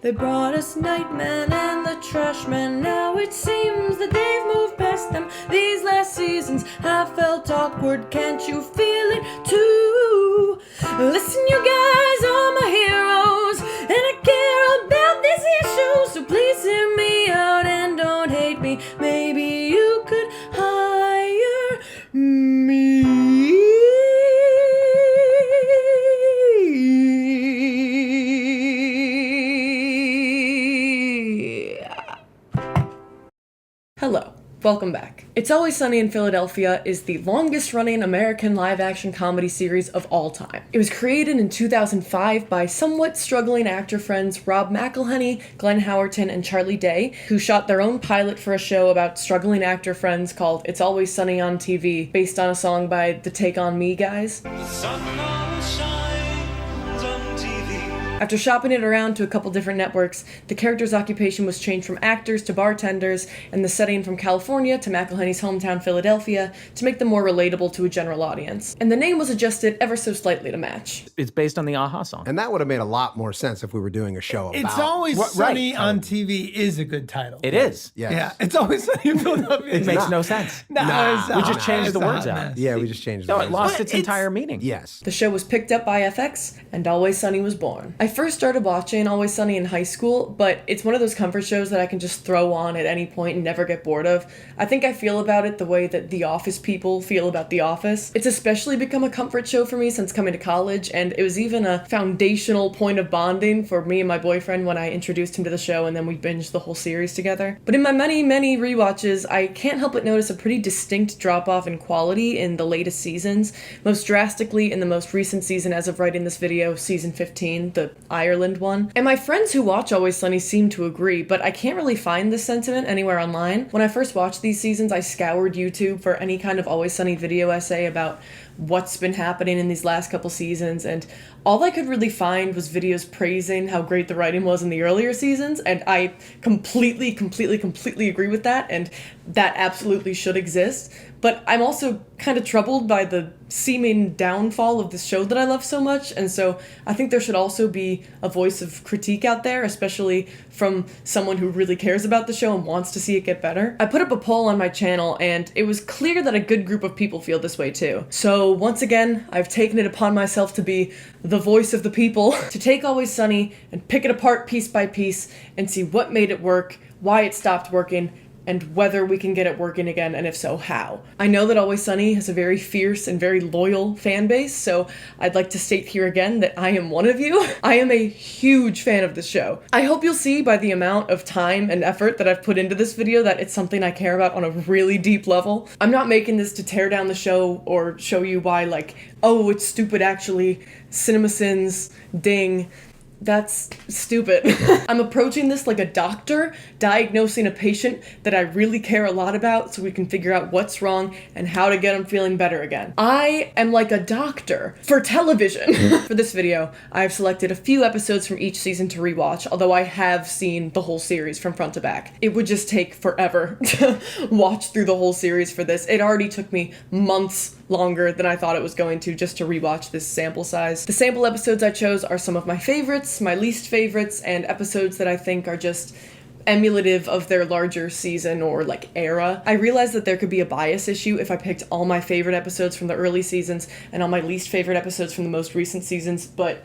They brought us Nightman and the Trashman. Now it seems that they've moved past them. These last seasons have felt awkward. Can't you feel it too? Listen, you guys are my heroes, and I care about this issue. So please hear me out and don't hate me. Maybe you could hire me. Hello, welcome back. It's Always Sunny in Philadelphia is the longest-running American live-action comedy series of all time. It was created in 2005 by somewhat struggling actor friends Rob McElhenney, Glenn Howerton, and Charlie Day, who shot their own pilot for a show about struggling actor friends called It's Always Sunny on TV, based on a song by the Take On Me guys. The sun always shines on TV. After shopping it around to a couple different networks, the character's occupation was changed from actors to bartenders, and the setting from California to McElhenney's hometown Philadelphia to make them more relatable to a general audience. And the name was adjusted ever so slightly to match. It's based on the Aha song. And that would have made a lot more sense if we were doing a show about... It's Always Sunny on TV is a good title. It is. Yes. Yeah, It's Always Sunny in Philadelphia. It makes no sense. No, it's We not. just changed the It's a words hot out. mess. Yeah, we just changed No, the it names. lost But its it's- entire meaning. Yes. The show was picked up by FX, and Always Sunny was born. I first started watching Always Sunny in high school, but it's one of those comfort shows that I can just throw on at any point and never get bored of. I think I feel about it the way that The Office people feel about The Office. It's especially become a comfort show for me since coming to college, and it was even a foundational point of bonding for me and my boyfriend when I introduced him to the show, and then we binged the whole series together. But in my many, many rewatches, I can't help but notice a pretty distinct drop-off in quality in the latest seasons, most drastically in the most recent season as of writing this video, season 15, the Ireland one. And my friends who watch Always Sunny seem to agree, but I can't really find this sentiment anywhere online. When I first watched these seasons, I scoured YouTube for any kind of Always Sunny video essay about what's been happening in these last couple seasons, and all I could really find was videos praising how great the writing was in the earlier seasons, and I completely agree with that, and that absolutely should exist. But I'm also kind of troubled by the seeming downfall of this show that I love so much, and so I think there should also be a voice of critique out there, especially from someone who really cares about the show and wants to see it get better. I put up a poll on my channel, and it was clear that a good group of people feel this way too. So once again, I've taken it upon myself to be the voice of the people, to take Always Sunny and pick it apart piece by piece and see what made it work, why it stopped working, and whether we can get it working again, and if so, how. I know that Always Sunny has a very fierce and very loyal fan base, so I'd like to state here again that I am one of you. I am a huge fan of this show. I hope you'll see by the amount of time and effort that I've put into this video that it's something I care about on a really deep level. I'm not making this to tear down the show or show you why, like, oh, it's stupid actually, CinemaSins, ding. That's stupid. I'm approaching this like a doctor diagnosing a patient that I really care a lot about so we can figure out what's wrong and how to get them feeling better again. I am like a doctor for television. For this video, I've selected a few episodes from each season to rewatch, although I have seen the whole series from front to back. It would just take forever to watch through the whole series for this. It already took me months longer than I thought it was going to just to rewatch this sample size. The sample episodes I chose are some of my favorites, my least favorites, and episodes that I think are just emulative of their larger season or like era. I realized that there could be a bias issue if I picked all my favorite episodes from the early seasons and all my least favorite episodes from the most recent seasons, but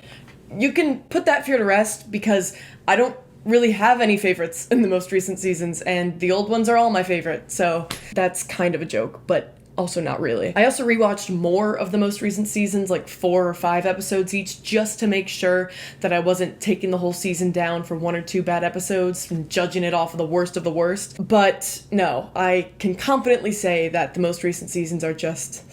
you can put that fear to rest because I don't really have any favorites in the most recent seasons, and the old ones are all my favorite, so that's kind of a joke, but also not really. I also rewatched more of the most recent seasons, like 4 or 5 episodes each, just to make sure that I wasn't taking the whole season down for 1 or 2 bad episodes and judging it off of the worst of the worst. But no, I can confidently say that the most recent seasons are just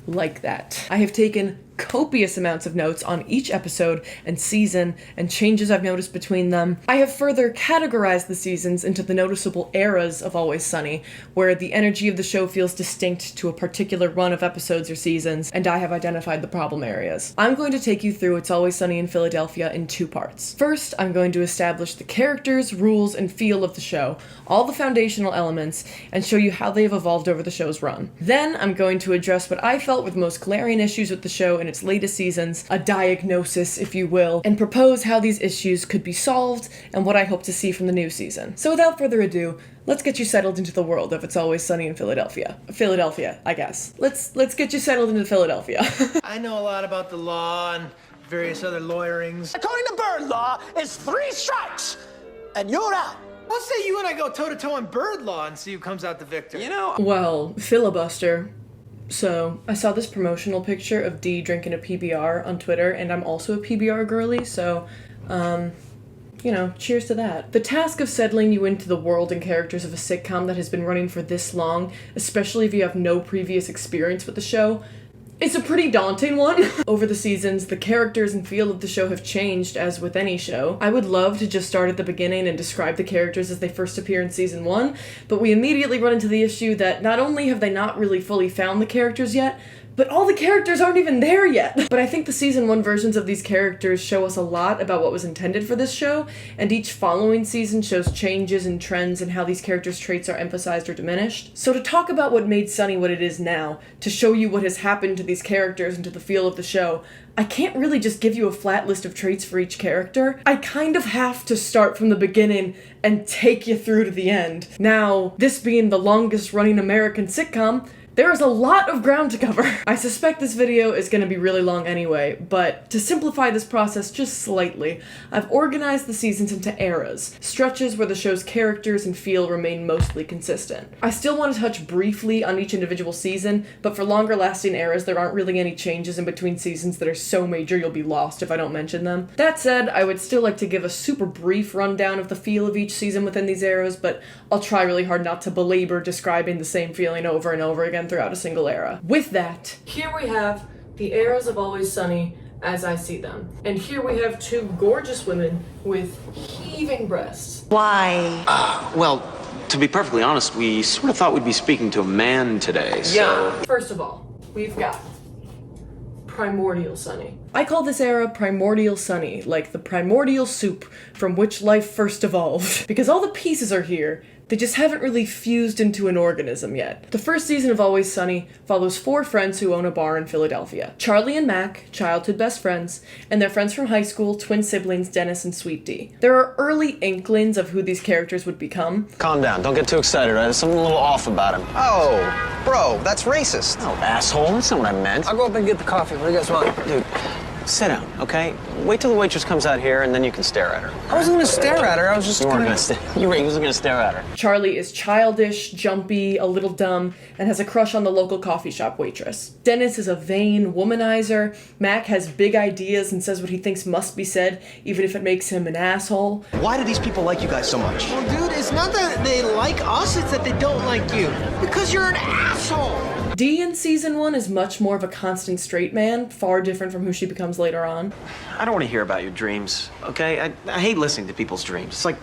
like that. I have taken copious amounts of notes on each episode and season and changes I've noticed between them. I have further categorized the seasons into the noticeable eras of Always Sunny, where the energy of the show feels distinct to a particular run of episodes or seasons, and I have identified the problem areas. I'm going to take you through It's Always Sunny in Philadelphia in 2 parts. First, I'm going to establish the characters, rules, and feel of the show, all the foundational elements, and show you how they've evolved over the show's run. Then, I'm going to address what I felt were the most glaring issues with the show in in its latest seasons, a diagnosis, if you will, and propose how these issues could be solved and what I hope to see from the new season. So without further ado, let's get you settled into the world of It's Always Sunny in Philadelphia. Philadelphia, I guess. Let's get you settled into Philadelphia. I know a lot about the law and various other lawyerings. According to bird law, it's 3 strikes, and you're out. Let's say you and I go toe-to-toe on bird law and see who comes out the victor. You know, Well, filibuster. So, I saw this promotional picture of Dee drinking a PBR on Twitter, and I'm also a PBR girly, so, you know, cheers to that. The task of settling you into the world and characters of a sitcom that has been running for this long, especially if you have no previous experience with the show, it's a pretty daunting one. Over the seasons, the characters and feel of the show have changed, as with any show. I would love to just start at the beginning and describe the characters as they first appear in season 1, but we immediately run into the issue that not only have they not really fully found the characters yet, but all the characters aren't even there yet. But I think the season 1 versions of these characters show us a lot about what was intended for this show, and each following season shows changes and trends in how these characters' traits are emphasized or diminished. So to talk about what made Sunny what it is now, to show you what has happened to these characters and to the feel of the show, I can't really just give you a flat list of traits for each character. I kind of have to start from the beginning and take you through to the end. Now, this being the longest running American sitcom, there is a lot of ground to cover. I suspect this video is going to be really long anyway, but to simplify this process just slightly, I've organized the seasons into eras, stretches where the show's characters and feel remain mostly consistent. I still want to touch briefly on each individual season, but for longer lasting eras there aren't really any changes in between seasons that are so major you'll be lost if I don't mention them. That said, I would still like to give a super brief rundown of the feel of each season within these eras, but I'll try really hard not to belabor describing the same feeling over and over again throughout a single era. With that, here we have the eras of Always Sunny as I see them. And here we have 2 gorgeous women with heaving breasts. Well, to be perfectly honest, we sort of thought we'd be speaking to a man today, so... Yeah. First of all, we've got Primordial Sunny. I call this era Primordial Sunny, like the primordial soup from which life first evolved. Because all the pieces are here, they just haven't really fused into an organism yet. The first season of Always Sunny follows 4 friends who own a bar in Philadelphia. Charlie and Mac, childhood best friends, and their friends from high school, twin siblings Dennis and Sweet Dee. There are early inklings of who these characters would become. Calm down, don't get too excited, right? There's something a little off about him. Oh, bro, that's racist. Oh, asshole, that's not what I meant. I'll go up and get the coffee. What do you guys want? Dude, sit down, okay? Wait till the waitress comes out here and then you can stare at her. I wasn't gonna stare at her. I was just You weren't gonna... gonna stare. You wasn't gonna stare at her. Charlie is childish, jumpy, a little dumb, and has a crush on the local coffee shop waitress. Dennis is a vain womanizer. Mac has big ideas and says what he thinks must be said, even if it makes him an asshole. Why do these people like you guys so much? well, dude, it's not that they like us, it's that they don't like you. Because you're an asshole. Dee in season 1 is much more of a constant straight man, far different from who she becomes later on. I don't want to hear about your dreams, okay? I hate listening to people's dreams. It's like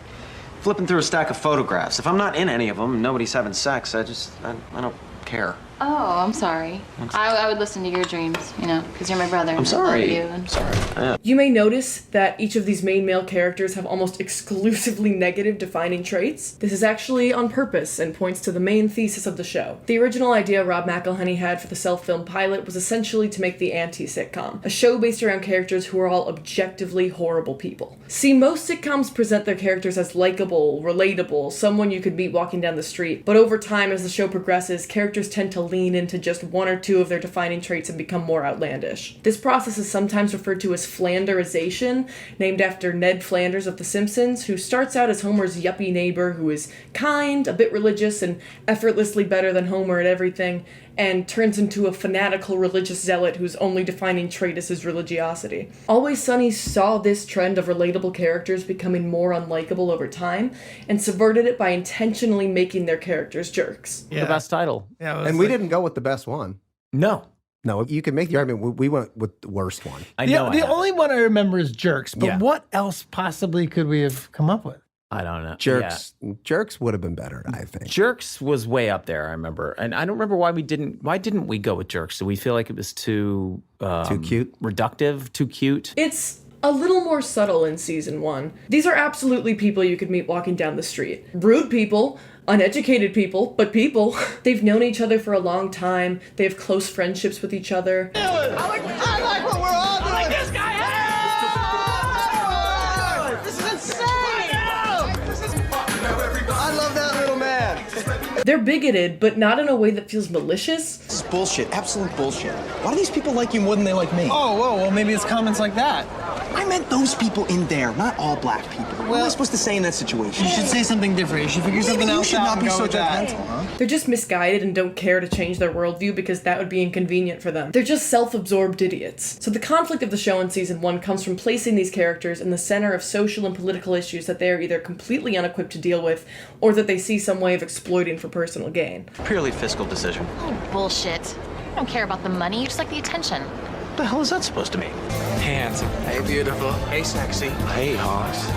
flipping through a stack of photographs. If I'm not in any of them and nobody's having sex, I don't care. Oh, I'm sorry. I would listen to your dreams, you know, because you're my brother. I'm and I sorry. love you and... Sorry. You may notice that each of these main male characters have almost exclusively negative defining traits. This is actually on purpose and points to the main thesis of the show. The original idea Rob McElhenney had for the self-filmed pilot was essentially to make the anti-sitcom, a show based around characters who are all objectively horrible people. See, most sitcoms present their characters as likable, relatable, someone you could meet walking down the street, but over time as the show progresses, characters tend to lean into just 1 or 2 of their defining traits and become more outlandish. This process is sometimes referred to as Flanderization, named after Ned Flanders of The Simpsons, who starts out as Homer's yuppie neighbor who is kind, a bit religious, and effortlessly better than Homer at everything, and turns into a fanatical religious zealot whose only defining trait is his religiosity. Always Sunny saw this trend of relatable characters becoming more unlikable over time, and subverted it by intentionally making their characters jerks. The best title. Yeah, it was And we like- didn't go with the best one. No. No, you can make the argument. We went with the worst one. I The, know. the only one I remember is Jerks, but Yeah. what else possibly could we have come up with? I don't know. Jerks would have been better, I think. Jerks was way up there, I remember. And I don't remember why didn't we go with Jerks? Do we feel like it was too Too cute? reductive, too cute? It's a little more subtle in season 1. These are absolutely people you could meet walking down the street. Rude people, uneducated people, but people. They've known each other for a long time. They have close friendships with each other. I like what we're all doing. I like this guy. This is insane. I love that little man. They're bigoted, but not in a way that feels malicious. This is bullshit, absolute bullshit. Why do these people like you more than they like me? Oh, whoa, well, maybe it's comments like that. I meant those people in there, not all black people. What am I supposed to say in that situation? You should say something different. You should figure something else out. You should not and be go so with that. judgmental, huh? They're just misguided and don't care to change their worldview because that would be inconvenient for them. They're just self-absorbed idiots. So the conflict of the show in season 1 comes from placing these characters in the center of social and political issues that they are either completely unequipped to deal with or that they see some way of exploiting for personal gain. Purely fiscal decision. Oh, bullshit. I don't care about the money, you just like the attention. What the hell is that supposed to mean? Handsome. Hey, beautiful. Hey, sexy. Hey, Hoss.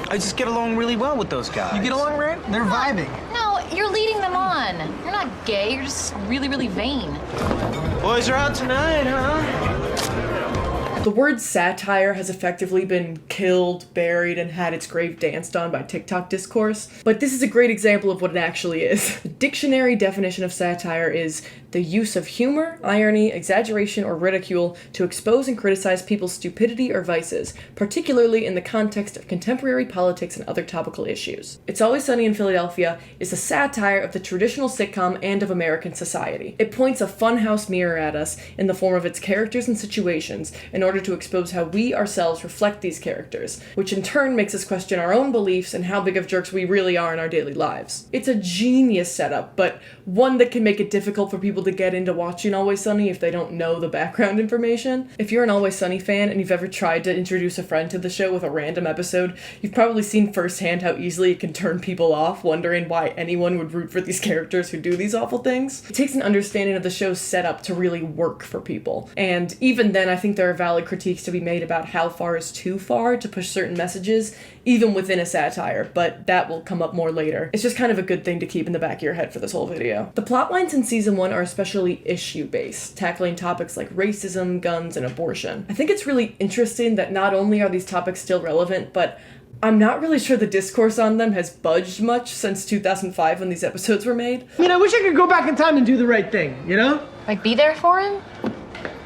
I just get along really well with those guys. You get along right? They're vibing. No, you're leading them on. You're not gay, you're just really, really vain. Boys are out tonight, huh? The word satire has effectively been killed, buried, and had its grave danced on by TikTok discourse, but this is a great example of what it actually is. The dictionary definition of satire is the use of humor, irony, exaggeration, or ridicule to expose and criticize people's stupidity or vices, particularly in the context of contemporary politics and other topical issues. It's Always Sunny in Philadelphia is a satire of the traditional sitcom and of American society. It points a funhouse mirror at us in the form of its characters and situations in order to expose how we ourselves reflect these characters, which in turn makes us question our own beliefs and how big of jerks we really are in our daily lives. It's a genius setup, but one that can make it difficult for people to get into watching Always Sunny if they don't know the background information. If you're an Always Sunny fan and you've ever tried to introduce a friend to the show with a random episode, you've probably seen firsthand how easily it can turn people off, wondering why anyone would root for these characters who do these awful things. It takes an understanding of the show's setup to really work for people, and even then I think there are valid critiques to be made about how far is too far to push certain messages, even within a satire, but that will come up more later. It's just kind of a good thing to keep in the back of your head for this whole video. The plotlines in season 1 are especially issue-based, tackling topics like racism, guns, and abortion. I think it's really interesting that not only are these topics still relevant, but I'm not really sure the discourse on them has budged much since 2005 when these episodes were made. I mean, I wish I could go back in time and do the right thing, you know? Like, be there for him?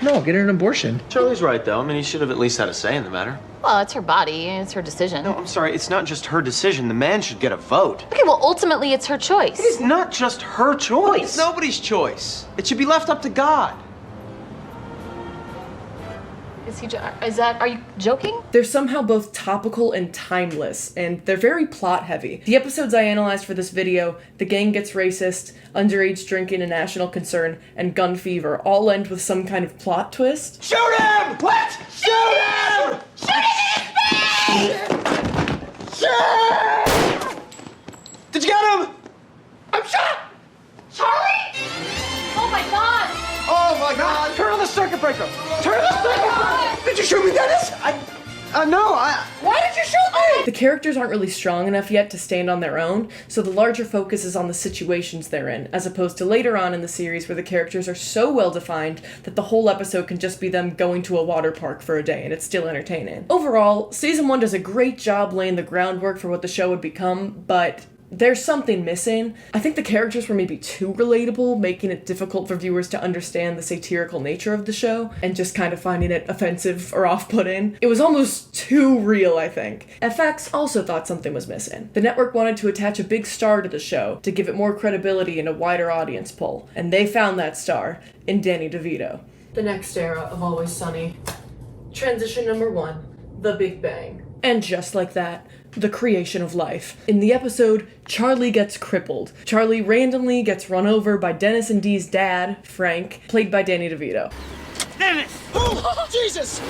No, get her an abortion. Charlie's right, though. I mean, he should have at least had a say in the matter. Well, it's her body, it's her decision. No, I'm sorry. It's not just her decision. The man should get a vote. Okay, well, ultimately, it's her choice. It's not just her choice. It's nobody's choice. It should be left up to God. Are you joking? They're somehow both topical and timeless, and they're very plot heavy. The episodes I analyzed for this video, The Gang Gets Racist, Underage Drinking a National Concern, and Gun Fever all end with some kind of plot twist. Shoot him! What? Shoot him! Shoot it in his face! Shoot! Did you get him? I'm shot! Charlie? Oh my god! Oh my God! Turn on the circuit breaker! Turn on the circuit breaker! Did you shoot me, Dennis? No, Why did you shoot me? The characters aren't really strong enough yet to stand on their own, so the larger focus is on the situations they're in, as opposed to later on in the series where the characters are so well defined that the whole episode can just be them going to a water park for a day and it's still entertaining. Overall, season 1 does a great job laying the groundwork for what the show would become, but there's something missing. I think the characters were maybe too relatable, making it difficult for viewers to understand the satirical nature of the show, and just kind of finding it offensive or off-putting. It was almost too real, I think. FX also thought something was missing. The network wanted to attach a big star to the show to give it more credibility and a wider audience pull, and they found that star in Danny DeVito. The next era of Always Sunny. Transition number 1, The Big Bang. And just like that, the creation of life. In the episode, Charlie gets crippled. Charlie randomly gets run over by Dennis and Dee's dad, Frank, played by Danny DeVito. Dennis! Oh, Jesus!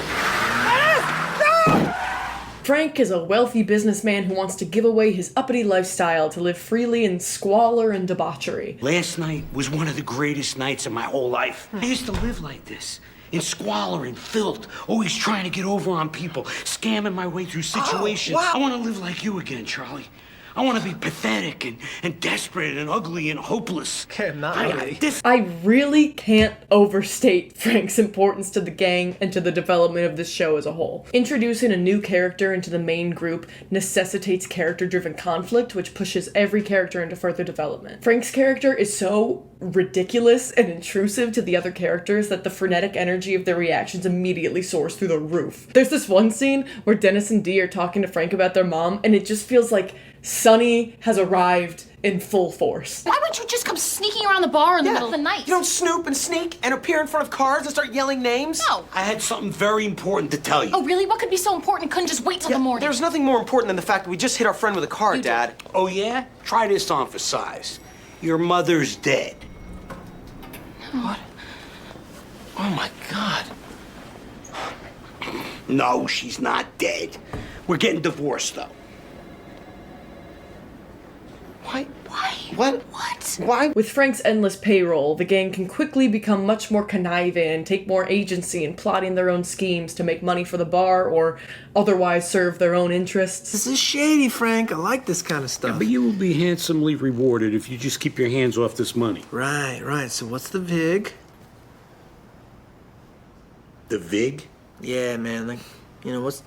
Frank is a wealthy businessman who wants to give away his uppity lifestyle to live freely in squalor and debauchery. Last night was one of the greatest nights of my whole life. I used to live like this. In squalor and filth, always trying to get over on people, scamming my way through situations. Oh, wow. I want to live like you again, Charlie. I want to be pathetic and desperate and ugly and hopeless. I really can't overstate Frank's importance to the gang and to the development of this show as a whole. Introducing a new character into the main group necessitates character-driven conflict, which pushes every character into further development. Frank's character is so ridiculous and intrusive to the other characters that the frenetic energy of their reactions immediately soars through the roof. There's this one scene where Dennis and Dee are talking to Frank about their mom, and it just feels like Sunny has arrived in full force. Why would you just come sneaking around the bar in the middle of the night? You don't snoop and sneak and appear in front of cars and start yelling names? No. I had something very important to tell you. Oh, really? What could be so important? Couldn't just wait till the morning? There's nothing more important than the fact that we just hit our friend with a car, Dad. Oh, yeah? Try this on for size. Your mother's dead. What? Oh, my God. No, she's not dead. We're getting divorced, though. Why? What? Why? With Frank's endless payroll, the gang can quickly become much more conniving and take more agency in plotting their own schemes to make money for the bar or otherwise serve their own interests. This is shady, Frank. I like this kind of stuff. But you will be handsomely rewarded if you just keep your hands off this money. Right. So what's the vig? The vig? Yeah, man. Like, you know, what's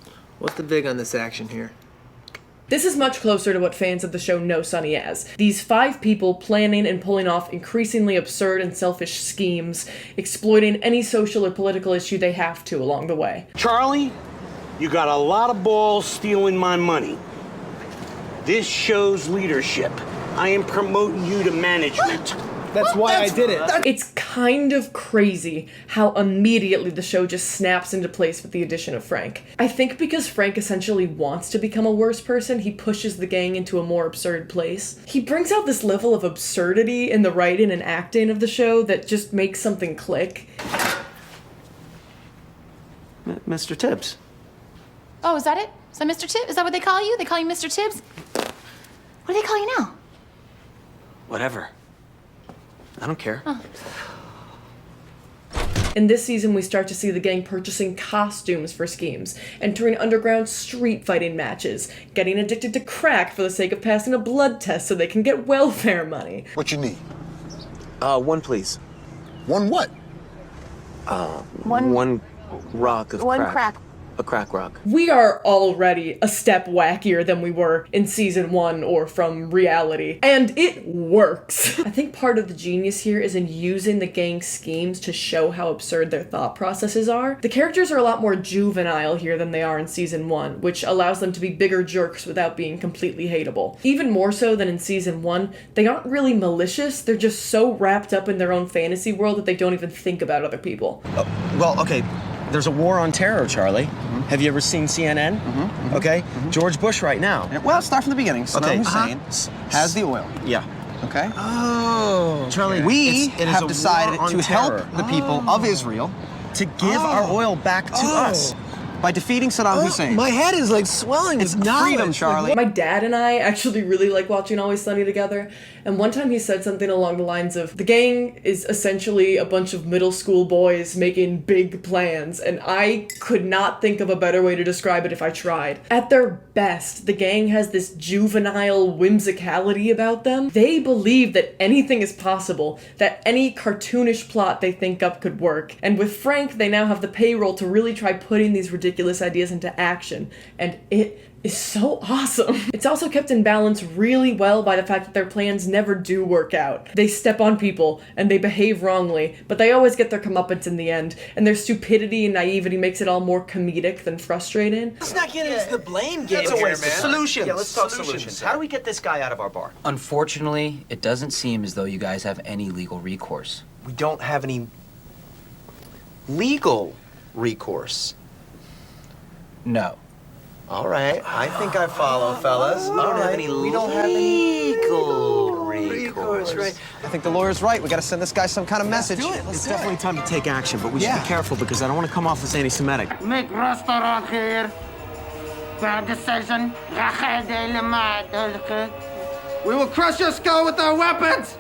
the vig on this action here? This is much closer to what fans of the show know Sunny as. These 5 people planning and pulling off increasingly absurd and selfish schemes, exploiting any social or political issue they have to along the way. Charlie, you got a lot of balls stealing my money. This shows leadership. I am promoting you to management. That's why I did it. It's kind of crazy how immediately the show just snaps into place with the addition of Frank. I think because Frank essentially wants to become a worse person, he pushes the gang into a more absurd place. He brings out this level of absurdity in the writing and acting of the show that just makes something click. Mr. Tibbs. Oh, is that it? Is that Mr. Tibbs? Is that what they call you? They call you Mr. Tibbs? What do they call you now? Whatever. I don't care. Oh. In this season, we start to see the gang purchasing costumes for schemes, entering underground street fighting matches, getting addicted to crack for the sake of passing a blood test so they can get welfare money. What you need? One, please. One what? One rock of crack. A crack rock. We are already a step wackier than we were in season 1 or from reality, and it works. I think part of the genius here is in using the gang's schemes to show how absurd their thought processes are. The characters are a lot more juvenile here than they are in season 1, which allows them to be bigger jerks without being completely hateable. Even more so than in season 1, they aren't really malicious, they're just so wrapped up in their own fantasy world that they don't even think about other people. Well, okay. There's a war on terror, Charlie. Have you ever seen CNN? Okay. George Bush right now. Well, start from the beginning. Saddam Okay. Hussein has the oil. Yeah. Okay? Oh. Charlie, We it is have a decided war on to help terror. the people of Israel To give our oil back to us. by defeating Saddam Hussein. My head is like swelling It's with knowledge. freedom, Charlie. My dad and I actually really like watching Always Sunny together, and one time he said something along the lines of, the gang is essentially a bunch of middle school boys making big plans, and I could not think of a better way to describe it if I tried. At their best, the gang has this juvenile whimsicality about them. They believe that anything is possible, that any cartoonish plot they think up could work, and with Frank, they now have the payroll to really try putting these ridiculous ideas into action, and it is so awesome. It's also kept in balance really well by the fact that their plans never do work out. They step on people, and they behave wrongly, but they always get their comeuppance in the end, and their stupidity and naivety makes it all more comedic than frustrating. Let's not get into the blame game That's a here, waste man. of Solutions. Yeah, let's talk solutions. How do we get this guy out of our bar? Unfortunately, it doesn't seem as though you guys have any legal recourse. We don't have any legal recourse. No. All right, I think I follow, fellas. We don't have any legal recourse. Right. I think the lawyer's right. We got to send this guy some kind of message. It's definitely time to take action, but we should be careful because I don't want to come off as anti-Semitic. Make restaurant here. Bad decision. We will crush your skull with our weapons.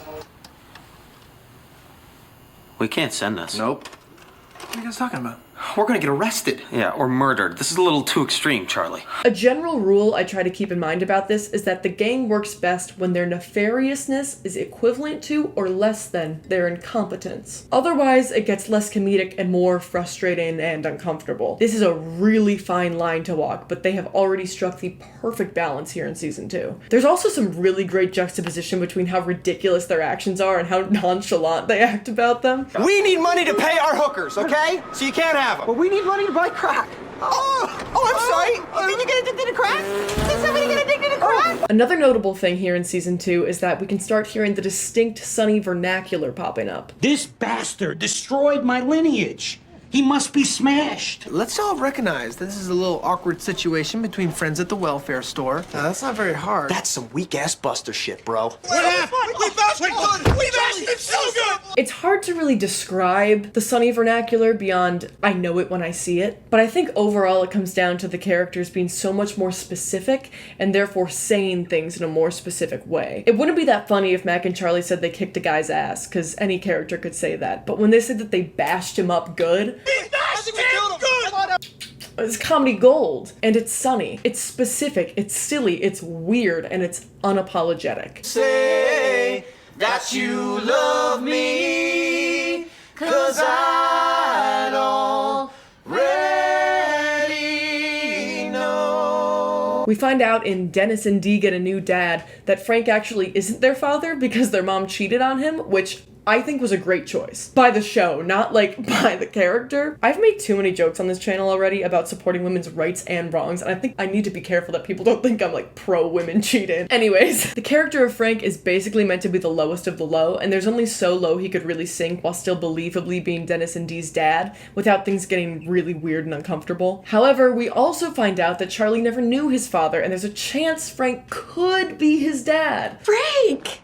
We can't send this. Nope. What are you guys talking about? We're gonna get arrested. Yeah, or murdered. This is a little too extreme, Charlie. A general rule I try to keep in mind about this is that the gang works best when their nefariousness is equivalent to or less than their incompetence. Otherwise, it gets less comedic and more frustrating and uncomfortable. This is a really fine line to walk, but they have already struck the perfect balance here in season 2. There's also some really great juxtaposition between how ridiculous their actions are and how nonchalant they act about them. We need money to pay our hookers, okay? So you can't have them. But we need money to buy crack. I'm sorry. Did you get addicted to crack? Did somebody get addicted to crack? Another notable thing here in season 2 is that we can start hearing the distinct Sunny vernacular popping up. This bastard destroyed my lineage. He must be smashed. Let's all recognize that this is a little awkward situation between friends at the welfare store. That's not very hard. That's some weak-ass Buster shit, bro. What happened? We bashed him good! We bashed him so good! It's hard to really describe the Sunny vernacular beyond I know it when I see it, but I think overall it comes down to the characters being so much more specific and therefore saying things in a more specific way. It wouldn't be that funny if Mac and Charlie said they kicked a guy's ass, because any character could say that, but when they said that they bashed him up good, it's comedy gold, and it's Sunny. It's specific, it's silly, it's weird, and it's unapologetic. Say that you love me, 'cause I already know. We find out in Dennis and Dee Get a New Dad that Frank actually isn't their father because their mom cheated on him, which I think was a great choice. By the show, not like by the character. I've made too many jokes on this channel already about supporting women's rights and wrongs, and I think I need to be careful that people don't think I'm like pro-women cheating. Anyways, the character of Frank is basically meant to be the lowest of the low, and there's only so low he could really sink while still believably being Dennis and Dee's dad, without things getting really weird and uncomfortable. However, we also find out that Charlie never knew his father, and there's a chance Frank could be his dad. Frank!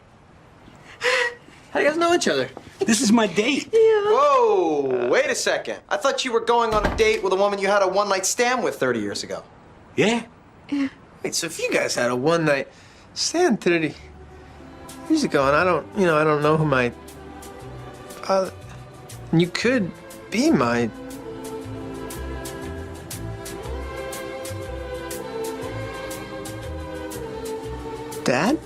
How do you guys know each other? This is my date. Whoa, wait a second. I thought you were going on a date with a woman you had a one-night stand with 30 years ago. Yeah? Wait, so if you guys had a one-night stand 30 years ago, and I don't know who my father... You could be my... Dad?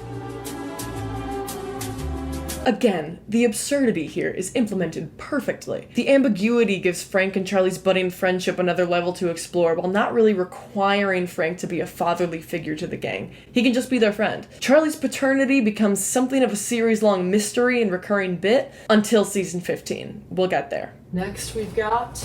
Again, the absurdity here is implemented perfectly. The ambiguity gives Frank and Charlie's budding friendship another level to explore while not really requiring Frank to be a fatherly figure to the gang. He can just be their friend. Charlie's paternity becomes something of a series-long mystery and recurring bit until season 15. We'll get there. Next we've got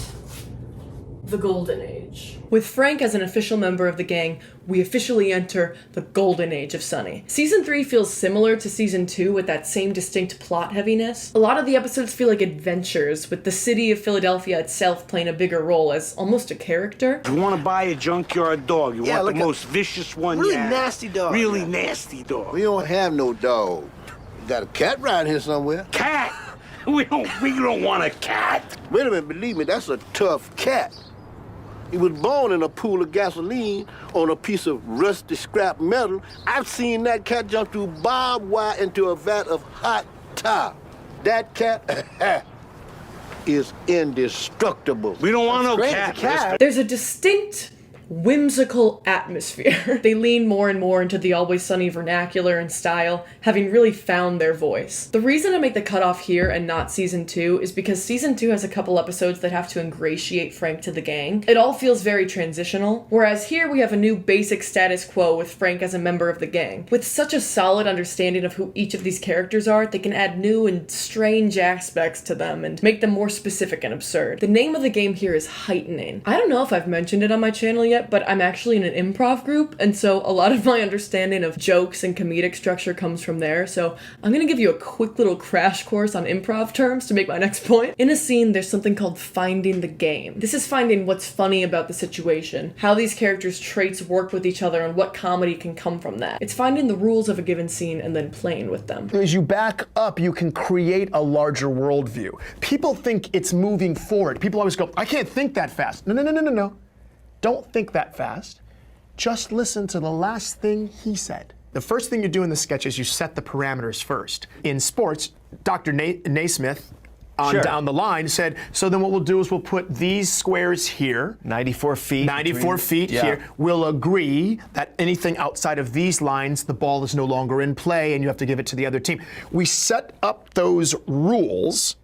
the Golden Age. With Frank as an official member of the gang, we officially enter the Golden Age of Sunny. Season 3 feels similar to Season 2 with that same distinct plot heaviness. A lot of the episodes feel like adventures, with the city of Philadelphia itself playing a bigger role as almost a character. You want to buy a junkyard dog. You want the most vicious one really you have. nasty dog. Really nasty dog. We don't have no dog. We got a cat around here somewhere. Cat? We don't want a cat. Wait a minute, believe me, that's a tough cat. He was born in a pool of gasoline on a piece of rusty scrap metal. I've seen that cat jump through barbed wire into a vat of hot tar. That cat is indestructible. We don't want no cat. There's a distinct whimsical atmosphere. They lean more and more into the Always Sunny vernacular and style, having really found their voice. The reason I make the cutoff here and not season 2 is because season 2 has a couple episodes that have to ingratiate Frank to the gang. It all feels very transitional, whereas here we have a new basic status quo with Frank as a member of the gang. With such a solid understanding of who each of these characters are, they can add new and strange aspects to them and make them more specific and absurd. The name of the game here is Heightening. I don't know if I've mentioned it on my channel yet, but I'm actually in an improv group, and so a lot of my understanding of jokes and comedic structure comes from there, so I'm gonna give you a quick little crash course on improv terms to make my next point. In a scene, there's something called finding the game. This is finding what's funny about the situation, how these characters' traits work with each other, and what comedy can come from that. It's finding the rules of a given scene and then playing with them. As you back up, you can create a larger worldview. People think it's moving forward. People always go, I can't think that fast. No. Don't think that fast. Just listen to the last thing he said. The first thing you do in the sketch is you set the parameters first. In sports, Dr. Naismith on Sure. down the line, said, so then what we'll do is we'll put these squares here. 94 feet. 94 feet here. We'll agree that anything outside of these lines, the ball is no longer in play and you have to give it to the other team. We set up those rules.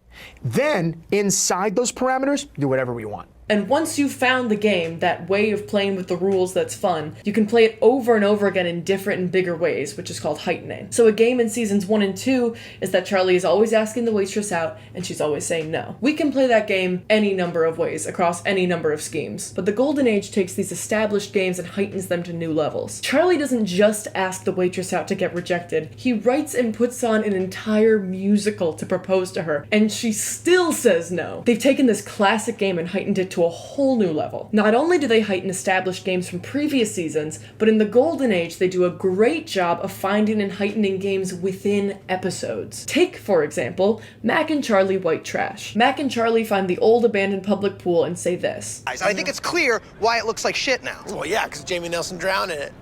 Then, inside those parameters, do whatever we want. And once you've found the game, that way of playing with the rules that's fun, you can play it over and over again in different and bigger ways, which is called heightening. So a game in seasons 1 and 2 is that Charlie is always asking the waitress out, and she's always saying no. We can play that game any number of ways, across any number of schemes. But the Golden Age takes these established games and heightens them to new levels. Charlie doesn't just ask the waitress out to get rejected, he writes and puts on an entire musical to propose to her, and she still says no. They've taken this classic game and heightened it to a whole new level. Not only do they heighten established games from previous seasons, but in the Golden Age they do a great job of finding and heightening games within episodes. Take, for example, Mac and Charlie White Trash. Mac and Charlie find the old abandoned public pool and say this. I think it's clear why it looks like shit now. Well, yeah, because Jamie Nelson drowned in it.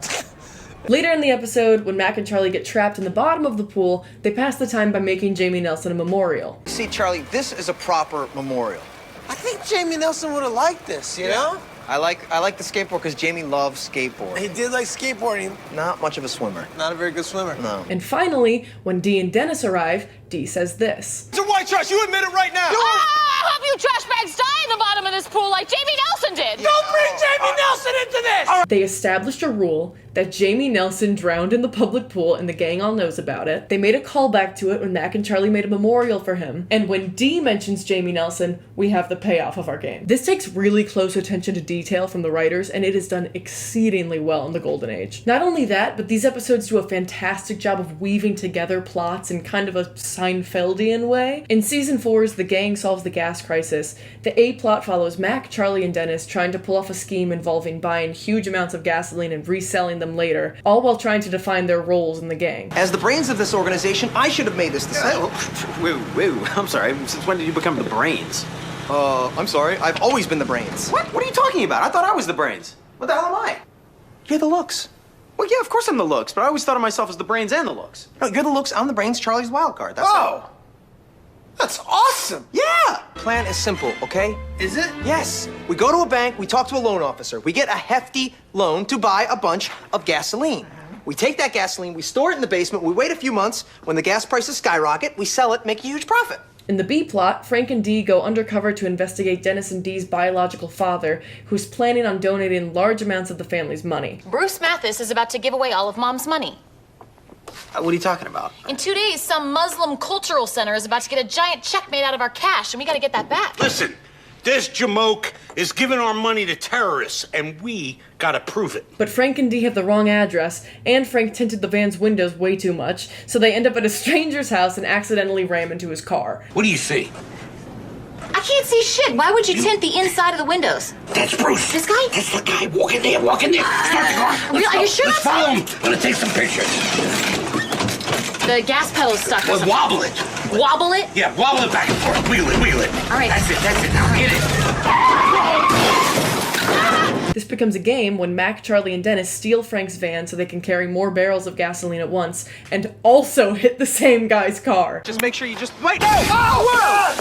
Later in the episode, when Mac and Charlie get trapped in the bottom of the pool, they pass the time by making Jamie Nelson a memorial. See, Charlie, this is a proper memorial. I think Jamie Nelson would have liked this, you know? I like the skateboard because Jamie loves skateboard. He did like skateboarding. Not much of a swimmer. Not a very good swimmer. No. And finally, when Dee and Dennis arrive, Dee says this. It's a white trash, you admit it right now! I hope you trash bags die in the bottom of this pool like Jamie Nelson did! Don't bring Jamie Nelson into this! They established a rule that Jamie Nelson drowned in the public pool and the gang all knows about it. They made a callback to it when Mac and Charlie made a memorial for him. And when Dee mentions Jamie Nelson, we have the payoff of our game. This takes really close attention to detail from the writers, and it is done exceedingly well in the Golden Age. Not only that, but these episodes do a fantastic job of weaving together plots in kind of a Seinfeldian way. In season 4's The Gang Solves the Gas Crisis, the A plot follows Mac, Charlie, and Dennis trying to pull off a scheme involving buying huge amounts of gasoline and reselling them later, all while trying to define their roles in the gang. As the brains of this organization, I should have made this decision. Woo, I'm sorry. Since when did you become the brains? I'm sorry. I've always been the brains. What? What are you talking about? I thought I was the brains. What the hell am I? You're the looks. Well, yeah, of course I'm the looks, but I always thought of myself as the brains and the looks. No, you're the looks. I'm the brains. Charlie's wild card. That's Oh! That's awesome! Yeah! Plan is simple, okay? Is it? Yes. We go to a bank, we talk to a loan officer. We get a hefty loan to buy a bunch of gasoline. We take that gasoline, we store it in the basement, we wait a few months. When the gas prices skyrocket, we sell it, make a huge profit. In the B plot, Frank and Dee go undercover to investigate Dennis and Dee's biological father, who's planning on donating large amounts of the family's money. Bruce Mathis is about to give away all of Mom's money. What are you talking about? In 2 days, some Muslim cultural center is about to get a giant check made out of our cash, and we gotta get that back. Listen, this Jamoke is giving our money to terrorists, and we gotta prove it. But Frank and Dee have the wrong address, and Frank tinted the van's windows way too much, so they end up at a stranger's house and accidentally ram into his car. What do you see? I can't see shit. Why would you tint the inside of the windows? That's Bruce. This guy? That's the guy. Walk in there. Walk in there. Start the car. Are you sure? Let's follow him. I'm gonna take some pictures. The gas pedal's stuck. Well, wobble it. Wobble it? Yeah, wobble it back and forth. Wheel it, wheel it. All right. That's it. Now hit it. This becomes a game when Mac, Charlie, and Dennis steal Frank's van so they can carry more barrels of gasoline at once, and also hit the same guy's car. Just make sure you just wait. Oh,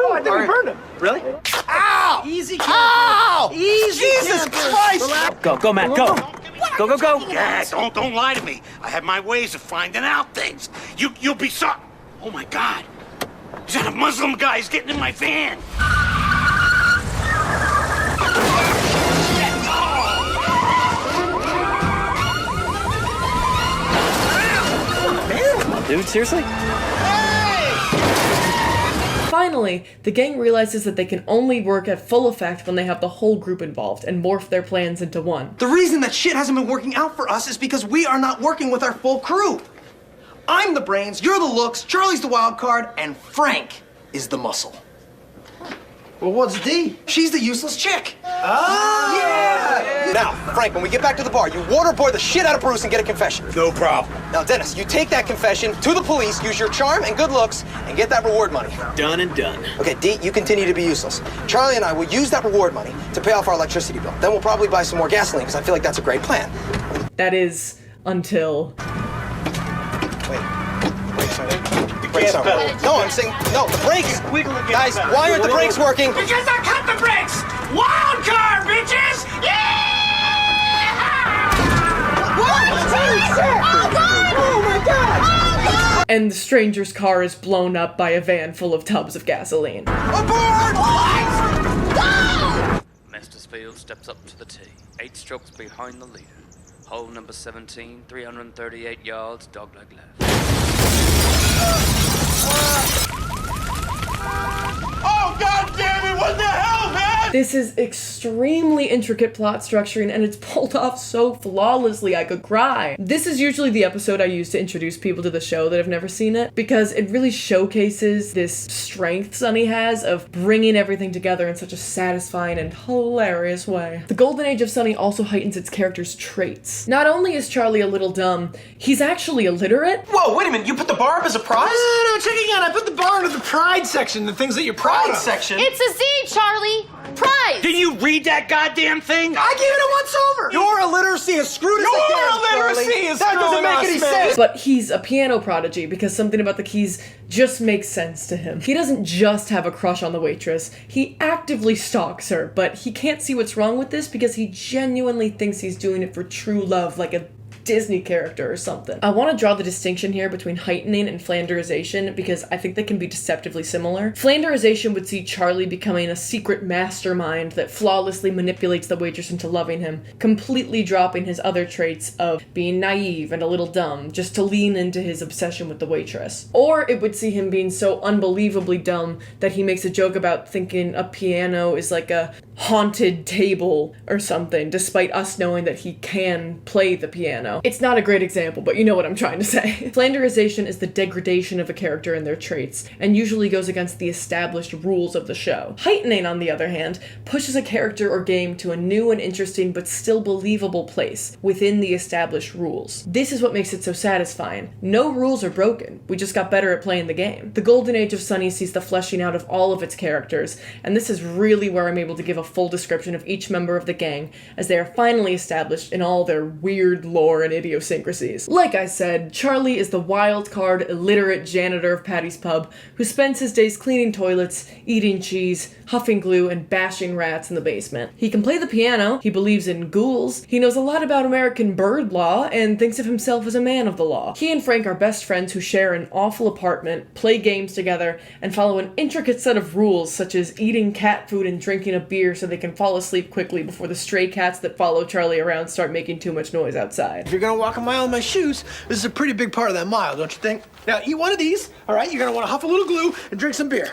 Oh, I think we burned him. Really? Ow! Easy, Ow! Easy, Jesus camper. Christ! Go, Matt, go. Go. Yeah, don't lie to me. I have my ways of finding out things. You'll be sorry. Oh my God. Is that a Muslim guy? He's getting in my van. Dude, seriously? Finally, the gang realizes that they can only work at full effect when they have the whole group involved and morph their plans into one. The reason that shit hasn't been working out for us is because we are not working with our full crew. I'm the brains, you're the looks, Charlie's the wild card, and Frank is the muscle. Well, what's Dee? She's the useless chick. Oh! Yeah! Now, Frank, when we get back to the bar, you waterboard the shit out of Bruce and get a confession. No problem. Now, Dennis, you take that confession to the police, use your charm and good looks, and get that reward money. Done and done. Okay, Dee, you continue to be useless. Charlie and I will use that reward money to pay off our electricity bill. Then we'll probably buy some more gasoline, because I feel like that's a great plan. That is until... Wait, sorry. gas so. pedal. No, I'm saying, no, the brakes. Guys, why aren't the brakes working? Because I cut the brakes! Wild card, bitches! Oh my God! And the stranger's car is blown up by a van full of tubs of gasoline. Mastersfield steps up to the tee, 8 strokes behind the leader. Hole number 17, 338 yards, dogleg left. Oh, God damn it! What the hell, man? This is extremely intricate plot structuring, and it's pulled off so flawlessly I could cry. This is usually the episode I use to introduce people to the show that have never seen it, because it really showcases this strength Sunny has of bringing everything together in such a satisfying and hilarious way. The golden age of Sunny also heightens its character's traits. Not only is Charlie a little dumb, he's actually illiterate. Whoa, wait a minute, you put the bar up as a prize? No, check again. I put the bar into the pride section, the things that you're proud of. Section? It's a Z, Charlie. Prize. Did you read that goddamn thing? I gave it a once over. Your illiteracy has screwed us again, Your illiteracy Charlie. is That doesn't screwing make us, any man. sense. But he's a piano prodigy because something about the keys just makes sense to him. He doesn't just have a crush on the waitress, he actively stalks her, but he can't see what's wrong with this because he genuinely thinks he's doing it for true love, like a Disney character or something. I want to draw the distinction here between heightening and flanderization because I think they can be deceptively similar. Flanderization would see Charlie becoming a secret mastermind that flawlessly manipulates the waitress into loving him, completely dropping his other traits of being naive and a little dumb just to lean into his obsession with the waitress. Or it would see him being so unbelievably dumb that he makes a joke about thinking a piano is like a haunted table or something, despite us knowing that he can play the piano. It's not a great example, but you know what I'm trying to say. Flanderization is the degradation of a character and their traits, and usually goes against the established rules of the show. Heightening, on the other hand, pushes a character or game to a new and interesting but still believable place within the established rules. This is what makes it so satisfying. No rules are broken, we just got better at playing the game. The golden age of Sunny sees the fleshing out of all of its characters, and this is really where I'm able to give a full description of each member of the gang, as they are finally established in all their weird lore and idiosyncrasies. Like I said, Charlie is the wild card, illiterate janitor of Patty's Pub, who spends his days cleaning toilets, eating cheese, huffing glue, and bashing rats in the basement. He can play the piano, he believes in ghouls, he knows a lot about American bird law, and thinks of himself as a man of the law. He and Frank are best friends who share an awful apartment, play games together, and follow an intricate set of rules such as eating cat food and drinking a beer so they can fall asleep quickly before the stray cats that follow Charlie around start making too much noise outside. If you're gonna walk a mile in my shoes, this is a pretty big part of that mile, don't you think? Now, eat one of these, all right? You're gonna wanna huff a little glue and drink some beer.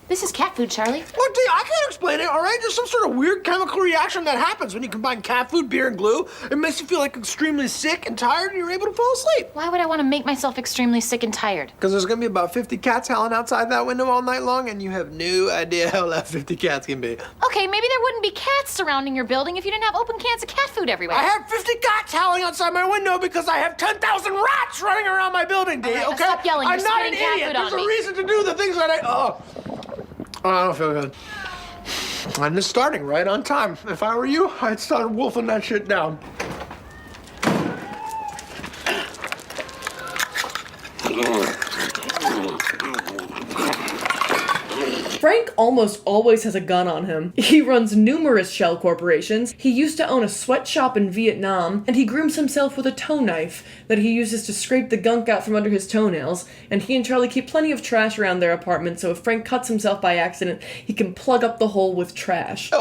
This is cat food, Charlie. Well, Dee, I can't explain it, all right? There's some sort of weird chemical reaction that happens when you combine cat food, beer, and glue. It makes you feel like extremely sick and tired, and you're able to fall asleep. Why would I want to make myself extremely sick and tired? Because there's gonna be about 50 cats howling outside that window all night long, and you have no idea how loud 50 cats can be. Okay, maybe there wouldn't be cats surrounding your building if you didn't have open cans of cat food everywhere. I have 50 cats howling outside my window because I have 10,000 rats running around my building, Dee, All right, okay? stop yelling. I'm You're not an spitting cat idiot. food There's on a me. reason to do the things that I don't feel good. I'm just starting right on time. If I were you, I'd start wolfing that shit down. Frank almost always has a gun on him. He runs numerous shell corporations, he used to own a sweatshop in Vietnam, and he grooms himself with a toe knife that he uses to scrape the gunk out from under his toenails, and he and Charlie keep plenty of trash around their apartment, so if Frank cuts himself by accident, he can plug up the hole with trash.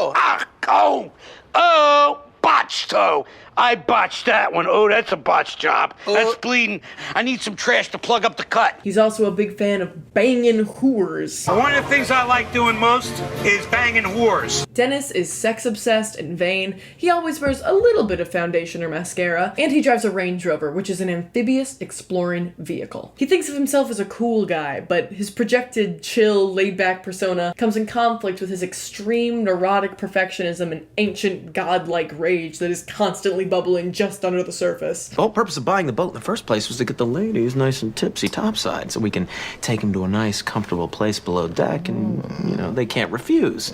Botched toe. I botched that one. Oh, that's a botched job. That's bleeding. I need some trash to plug up the cut. He's also a big fan of banging whores. One of the things I like doing most is banging whores. Dennis is sex-obsessed and vain. He always wears a little bit of foundation or mascara, and he drives a Range Rover, which is an amphibious, exploring vehicle. He thinks of himself as a cool guy, but his projected, chill, laid-back persona comes in conflict with his extreme, neurotic perfectionism and ancient, godlike rage that is constantly bubbling just under the surface. The whole purpose of buying the boat in the first place was to get the ladies nice and tipsy topside so we can take them to a nice, comfortable place below deck and, you know, they can't refuse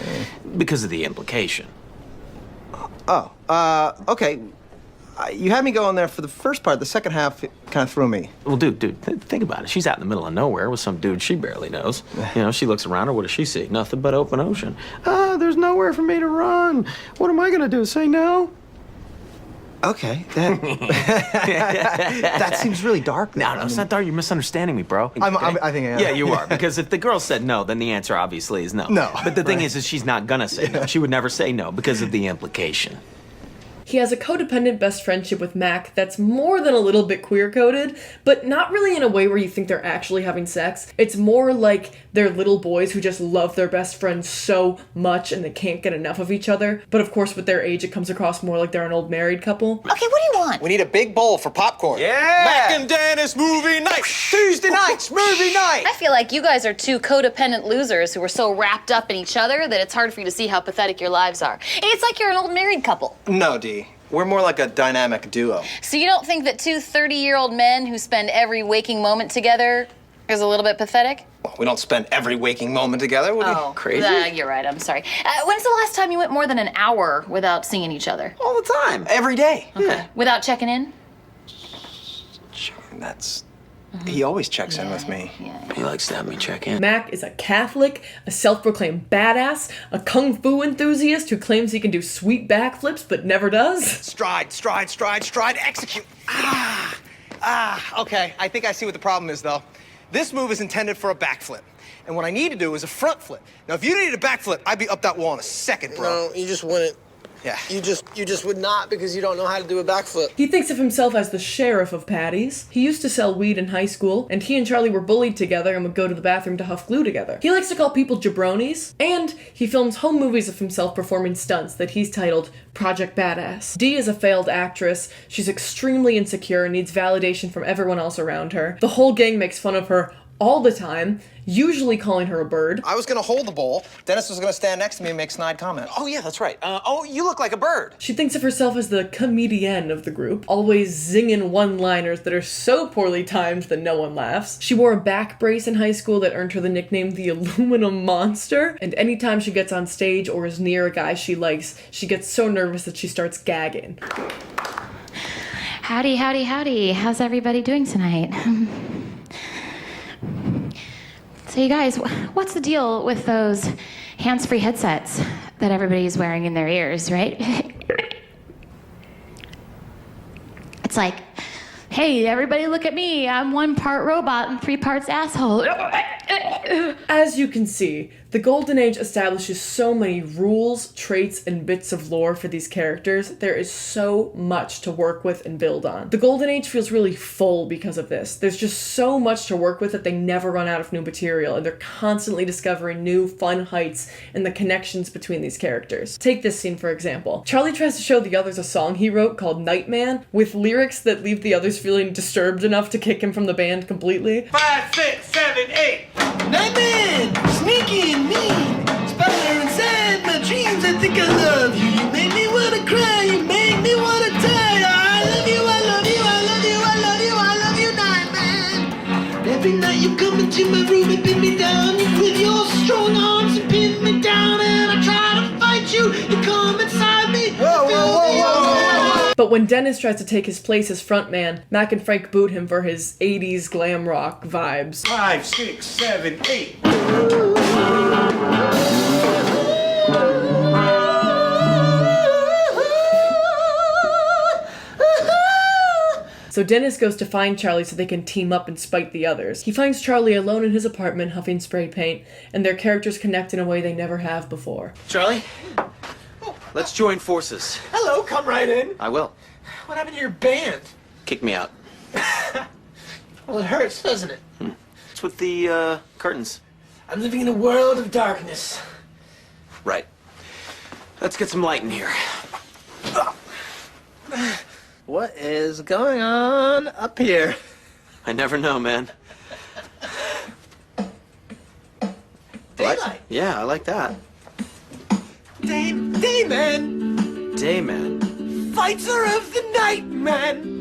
because of the implication. Okay. You had me go in there for the first part. The second half kind of threw me. Well, dude, think about it. She's out in the middle of nowhere with some dude she barely knows. You know, she looks around her. What does she see? Nothing but open ocean. There's nowhere for me to run. What am I gonna do? Say no? Okay, that seems really dark. No, it's not dark. You're misunderstanding me, bro. I think I am. Yeah, you are. Because if the girl said no, then the answer obviously is no. No. But the thing is she's not gonna say no. She would never say no because of the implication. He has a codependent best friendship with Mac that's more than a little bit queer-coded, but not really in a way where you think they're actually having sex. It's more like they're little boys who just love their best friend so much and they can't get enough of each other. But of course, with their age, it comes across more like they're an old married couple. Okay, what do you want? We need a big bowl for popcorn. Yeah! Mac and Dennis movie night. Tuesday nights, movie night. I feel like you guys are two codependent losers who are so wrapped up in each other that it's hard for you to see how pathetic your lives are. It's like you're an old married couple. No, Dee. We're more like a dynamic duo. So you don't think that two 30-year-old men who spend every waking moment together is a little bit pathetic? Well, we don't spend every waking moment together. What are you, crazy? You're right, I'm sorry. When's the last time you went more than an hour without seeing each other? All the time. Every day. Okay. Yeah. Without checking in? That's... He always checks in with me. He likes to have me check in. Mac is a Catholic, a self-proclaimed badass, a kung fu enthusiast who claims he can do sweet backflips but never does. Stride, stride, stride, stride, execute. Okay. I think I see what the problem is, though. This move is intended for a backflip. And what I need to do is a front flip. Now, if you needed a backflip, I'd be up that wall in a second, bro. No, you just wouldn't. Yeah. You just would not because you don't know how to do a backflip. He thinks of himself as the sheriff of Patty's. He used to sell weed in high school, and he and Charlie were bullied together and would go to the bathroom to huff glue together. He likes to call people jabronis, and he films home movies of himself performing stunts that he's titled Project Badass. Dee is a failed actress. She's extremely insecure and needs validation from everyone else around her. The whole gang makes fun of her all the time, usually calling her a bird. I was gonna hold the bowl. Dennis was gonna stand next to me and make snide comments. Oh, yeah, that's right. You look like a bird. She thinks of herself as the comedienne of the group, always zinging one-liners that are so poorly timed that no one laughs. She wore a back brace in high school that earned her the nickname the Aluminum Monster, and anytime she gets on stage or is near a guy she likes, she gets so nervous that she starts gagging. Howdy, howdy, howdy. How's everybody doing tonight? So you guys, what's the deal with those hands-free headsets that everybody's wearing in their ears, right? It's like, hey, everybody look at me. I'm 1 part robot and 3 parts asshole. As you can see, the Golden Age establishes so many rules, traits, and bits of lore for these characters. There is so much to work with and build on. The Golden Age feels really full because of this. There's just so much to work with that they never run out of new material, and they're constantly discovering new, fun heights and the connections between these characters. Take this scene, for example. Charlie tries to show the others a song he wrote called Nightman, with lyrics that leave the others feeling disturbed enough to kick him from the band completely. 5, 6, 7, 8. Nightman, sneaky and mean, spider inside my dreams. I think I love you. You make me wanna cry. You make me wanna die. I love you. I love you. I love you. I love you. I love you, Nightman. Every night you come into my room and pin me down with your strong arms and pin me down, and I try to fight you. You come inside me. Whoa, whoa, whoa, whoa. But when Dennis tries to take his place as frontman, Mac and Frank boot him for his 80s glam rock vibes. 5, 6, 7, 8. So Dennis goes to find Charlie so they can team up and spite the others. He finds Charlie alone in his apartment huffing spray paint, and their characters connect in a way they never have before. Charlie, let's join forces. Hello, come right in. I will. What happened to your band? Kick me out. Well, it hurts, doesn't it? What's with the curtains? I'm living in a world of darkness. Right. Let's get some light in here. What is going on up here? I never know, man. Daylight. Yeah, I like that. Dayman. Dayman. Fighter of the night, man.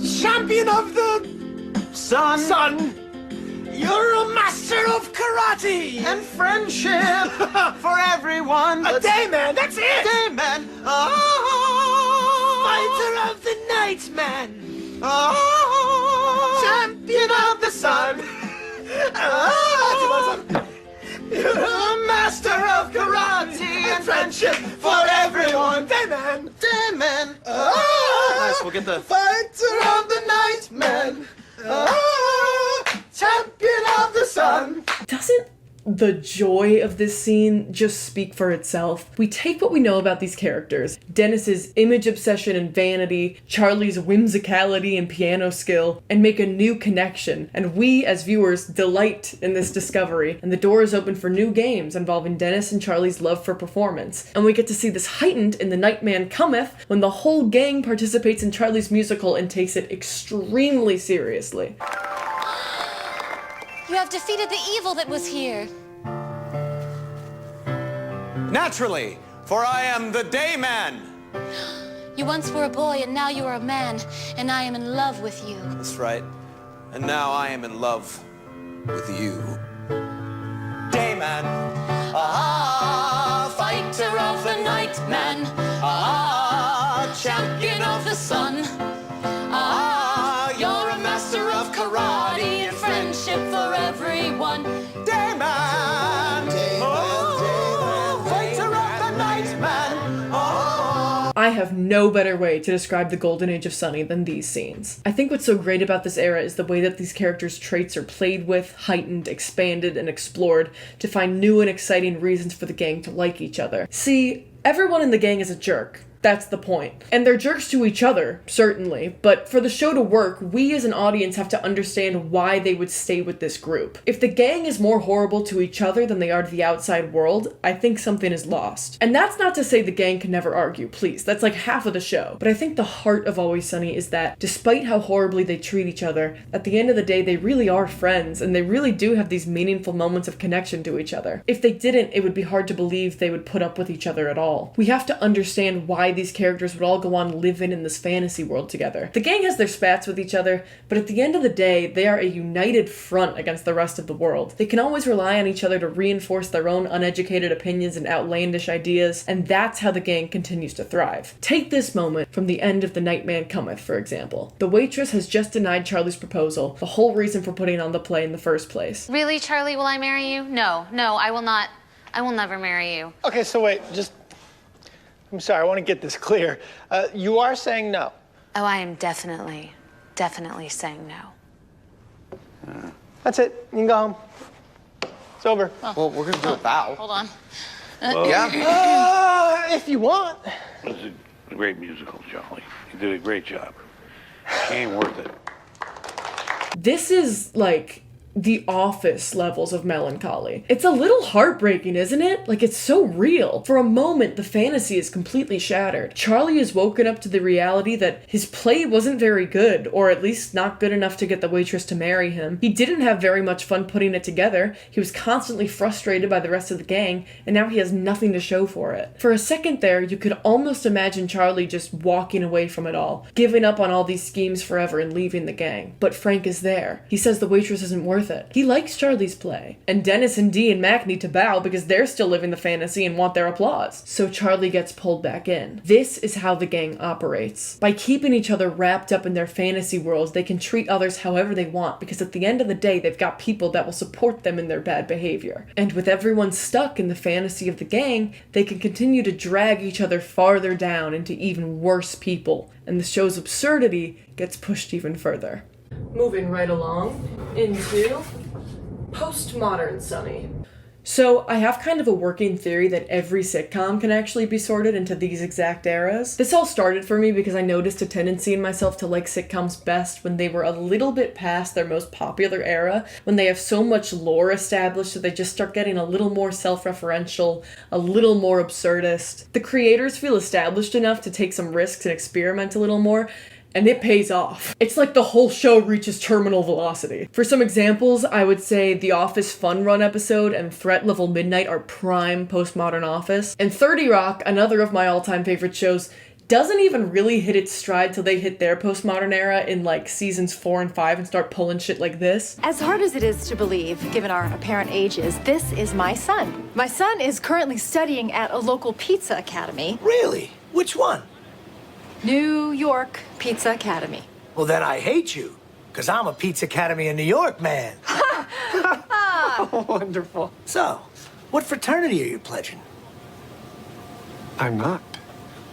Champion of the sun. You're a master of karate And friendship for everyone. A dayman. That's it. Dayman. Oh. Fighter of the night, man. Oh, champion of the sun. You're a master of karate and friendship for everyone. Dayman, Dayman. Nice, we'll get the... Fighter of the night, man. Champion of the sun. Doesn't the joy of this scene just speak for itself? We take what we know about these characters, Dennis's image obsession and vanity, Charlie's whimsicality and piano skill, and make a new connection. And we, as viewers, delight in this discovery. And the door is open for new games involving Dennis and Charlie's love for performance. And we get to see this heightened in The Nightman Cometh when the whole gang participates in Charlie's musical and takes it extremely seriously. You have defeated the evil that was here. Naturally, for I am the Dayman. You once were a boy and now you are a man, and I am in love with you. That's right. And now I am in love with you. Dayman. Ah, fighter of the night, man. Ah, champion of the sun. Ah, you're a master of karate and friendship for everyone. Dayman. Fighter of the night, man. I have no better way to describe the golden age of Sunny than these scenes. I think what's so great about this era is the way that these characters' traits are played with, heightened, expanded, and explored to find new and exciting reasons for the gang to like each other. See, everyone in the gang is a jerk. That's the point. And they're jerks to each other, certainly, but for the show to work, we as an audience have to understand why they would stay with this group. If the gang is more horrible to each other than they are to the outside world, I think something is lost. And that's not to say the gang can never argue, please. That's like half of the show. But I think the heart of Always Sunny is that, despite how horribly they treat each other, at the end of the day, they really are friends, and they really do have these meaningful moments of connection to each other. If they didn't, it would be hard to believe they would put up with each other at all. We have to understand why these characters would all go on living in this fantasy world together. The gang has their spats with each other, but at the end of the day, they are a united front against the rest of the world. They can always rely on each other to reinforce their own uneducated opinions and outlandish ideas, and that's how the gang continues to thrive. Take this moment from the end of The Nightman Cometh, for example. The waitress has just denied Charlie's proposal, the whole reason for putting on the play in the first place. Really, Charlie, will I marry you? No, I will not. I will never marry you. Okay, so wait, I'm sorry, I want to get this clear. You are saying no? Oh, I am definitely saying no. That's it. You can go home. It's over. Well, we're gonna do a vow. Hold on. If you want. This is a great musical, Charlie. You did a great job. She ain't worth it. This is like The Office levels of melancholy. It's a little heartbreaking, isn't it? Like, it's so real. For a moment, the fantasy is completely shattered. Charlie is woken up to the reality that his play wasn't very good, or at least not good enough to get the waitress to marry him. He didn't have very much fun putting it together. He was constantly frustrated by the rest of the gang, and now he has nothing to show for it. For a second there, you could almost imagine Charlie just walking away from it all, giving up on all these schemes forever and leaving the gang. But Frank is there. He says the waitress isn't worth it. He likes Charlie's play. And Dennis and Dee and Mac need to bow because they're still living the fantasy and want their applause. So Charlie gets pulled back in. This is how the gang operates. By keeping each other wrapped up in their fantasy worlds, they can treat others however they want because at the end of the day, they've got people that will support them in their bad behavior. And with everyone stuck in the fantasy of the gang, they can continue to drag each other farther down into even worse people. And the show's absurdity gets pushed even further. Moving right along into postmodern Sunny. So I have kind of a working theory that every sitcom can actually be sorted into these exact eras. This all started for me because I noticed a tendency in myself to like sitcoms best when they were a little bit past their most popular era, when they have so much lore established that they just start getting a little more self-referential, a little more absurdist. The creators feel established enough to take some risks and experiment a little more, and it pays off. It's like the whole show reaches terminal velocity. For some examples, I would say The Office Fun Run episode and Threat Level Midnight are prime postmodern Office. And 30 Rock, another of my all-time favorite shows, doesn't even really hit its stride till they hit their postmodern era in like seasons 4 and 5 and start pulling shit like this. As hard as it is to believe, given our apparent ages, this is my son. My son is currently studying at a local pizza academy. Really? Which one? New York Pizza Academy. Well, then I hate you, because I'm a Pizza Academy in New York man. Wonderful. So, what fraternity are you pledging? I'm not.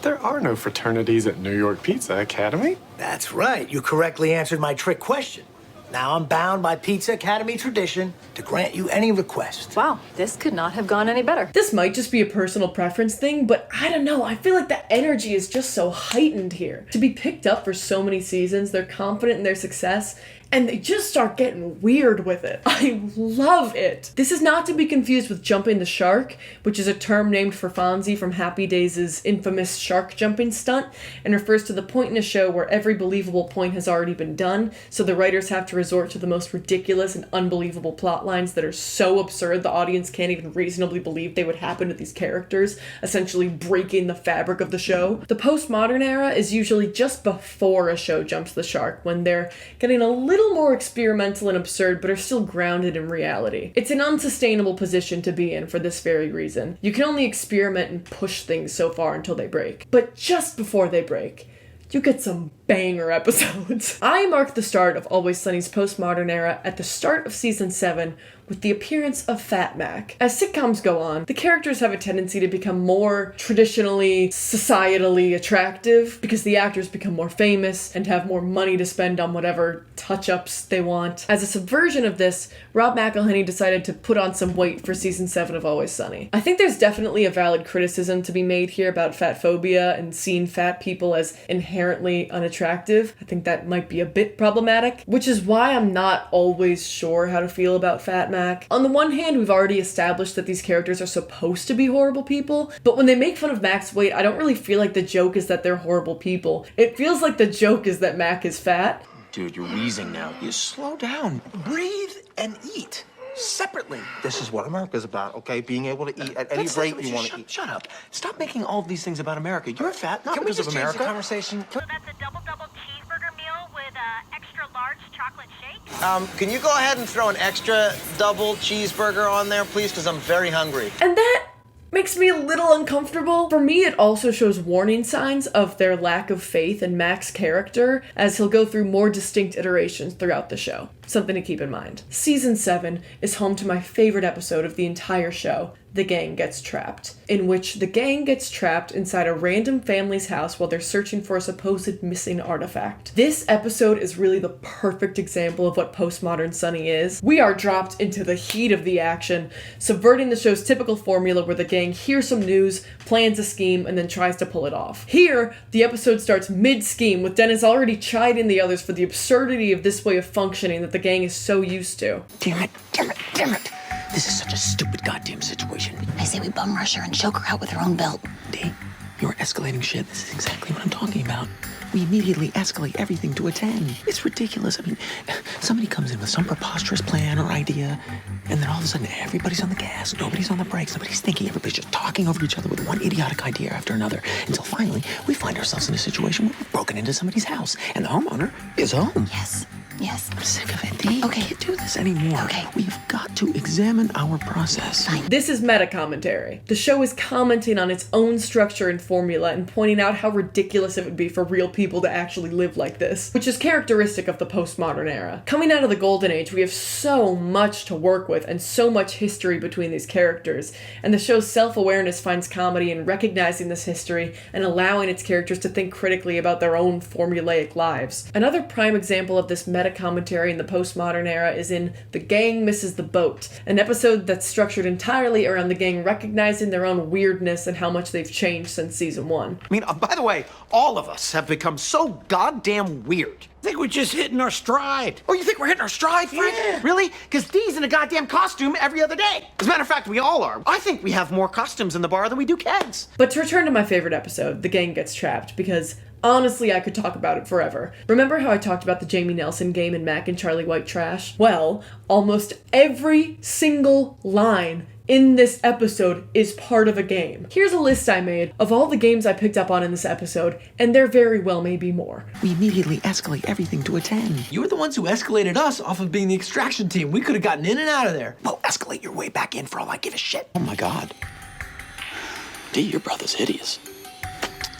There are no fraternities at New York Pizza Academy. That's right. You correctly answered my trick question. Now I'm bound by Pizza Academy tradition to grant you any request. Wow, this could not have gone any better. This might just be a personal preference thing, but I don't know. I feel like the energy is just so heightened here. To be picked up for so many seasons, they're confident in their success, and they just start getting weird with it. I love it. This is not to be confused with jumping the shark, which is a term named for Fonzie from Happy Days' infamous shark jumping stunt, and refers to the point in a show where every believable point has already been done, so the writers have to resort to the most ridiculous and unbelievable plot lines that are so absurd the audience can't even reasonably believe they would happen to these characters, essentially breaking the fabric of the show. The postmodern era is usually just before a show jumps the shark, when they're getting a little more experimental and absurd, but are still grounded in reality. It's an unsustainable position to be in for this very reason. You can only experiment and push things so far until they break. But just before they break, you get some banger episodes. I mark the start of Always Sunny's postmodern era at the start of season 7 with the appearance of Fat Mac. As sitcoms go on, the characters have a tendency to become more traditionally, societally attractive because the actors become more famous and have more money to spend on whatever touch-ups they want. As a subversion of this, Rob McElhenney decided to put on some weight for season 7 of Always Sunny. I think there's definitely a valid criticism to be made here about fat phobia and seeing fat people as inherently unattractive. I think that might be a bit problematic, which is why I'm not always sure how to feel about Fat Mac. On the one hand, we've already established that these characters are supposed to be horrible people, but when they make fun of Mac's weight, I don't really feel like the joke is that they're horrible people. It feels like the joke is that Mac is fat. Dude, you're wheezing now. You slow down. Breathe and eat separately. This is what America's about, okay? Being able to eat at any rate you want to eat. Shut up. Stop making all of these things about America. You're fat, not Can we because just of change America. the conversation? So that's a double cheeseburger meal with a extra large chocolate shake? Can you go ahead and throw an extra double cheeseburger on there, please? Because I'm very hungry. And that makes me a little uncomfortable. For me, it also shows warning signs of their lack of faith in Mac's character as he'll go through more distinct iterations throughout the show. Something to keep in mind. Season 7 is home to my favorite episode of the entire show, The Gang Gets Trapped, in which the gang gets trapped inside a random family's house while they're searching for a supposed missing artifact. This episode is really the perfect example of what postmodern Sunny is. We are dropped into the heat of the action, subverting the show's typical formula where the gang hears some news, plans a scheme, and then tries to pull it off. Here, the episode starts mid-scheme, with Dennis already chiding the others for the absurdity of this way of functioning that the gang is so used to. Damn it. This is such a stupid goddamn situation. I say we bum rush her and choke her out with her own belt. Dee, you're escalating shit. This is exactly what I'm talking about. We immediately escalate everything to a 10. It's ridiculous. I mean, somebody comes in with some preposterous plan or idea, and then all of a sudden everybody's on the gas, nobody's on the brakes, nobody's thinking, everybody's just talking over each other with one idiotic idea after another, until finally we find ourselves in a situation where we've broken into somebody's house, and the homeowner is home. Yes. I'm sick of it, Dee. Okay. We can't do this anymore. Okay. We've got to examine our process. This is meta-commentary. The show is commenting on its own structure and formula and pointing out how ridiculous it would be for real people to actually live like this, which is characteristic of the postmodern era. Coming out of the golden age, we have so much to work with and so much history between these characters, and the show's self-awareness finds comedy in recognizing this history and allowing its characters to think critically about their own formulaic lives. Another prime example of this meta-commentary in the postmodern era is in The Gang Misses the Boat, an episode that's structured entirely around the gang recognizing their own weirdness and how much they've changed since season 1. I mean, by the way, all of us have become so goddamn weird. I think we're just hitting our stride. Oh, you think we're hitting our stride, Frank? Yeah. Really? Because Dee's in a goddamn costume every other day. As a matter of fact, we all are. I think we have more costumes in the bar than we do kegs. But to return to my favorite episode, The Gang Gets Trapped, because honestly, I could talk about it forever. Remember how I talked about the Jamie Nelson game in Mac and Charlie White Trash? Well, almost every single line in this episode is part of a game. Here's a list I made of all the games I picked up on in this episode, and there very well may be more. We immediately escalate everything to a 10. You were the ones who escalated us off of being the extraction team. We could have gotten in and out of there. Well, escalate your way back in for all I give a shit. Oh my god. Dee, your brother's hideous.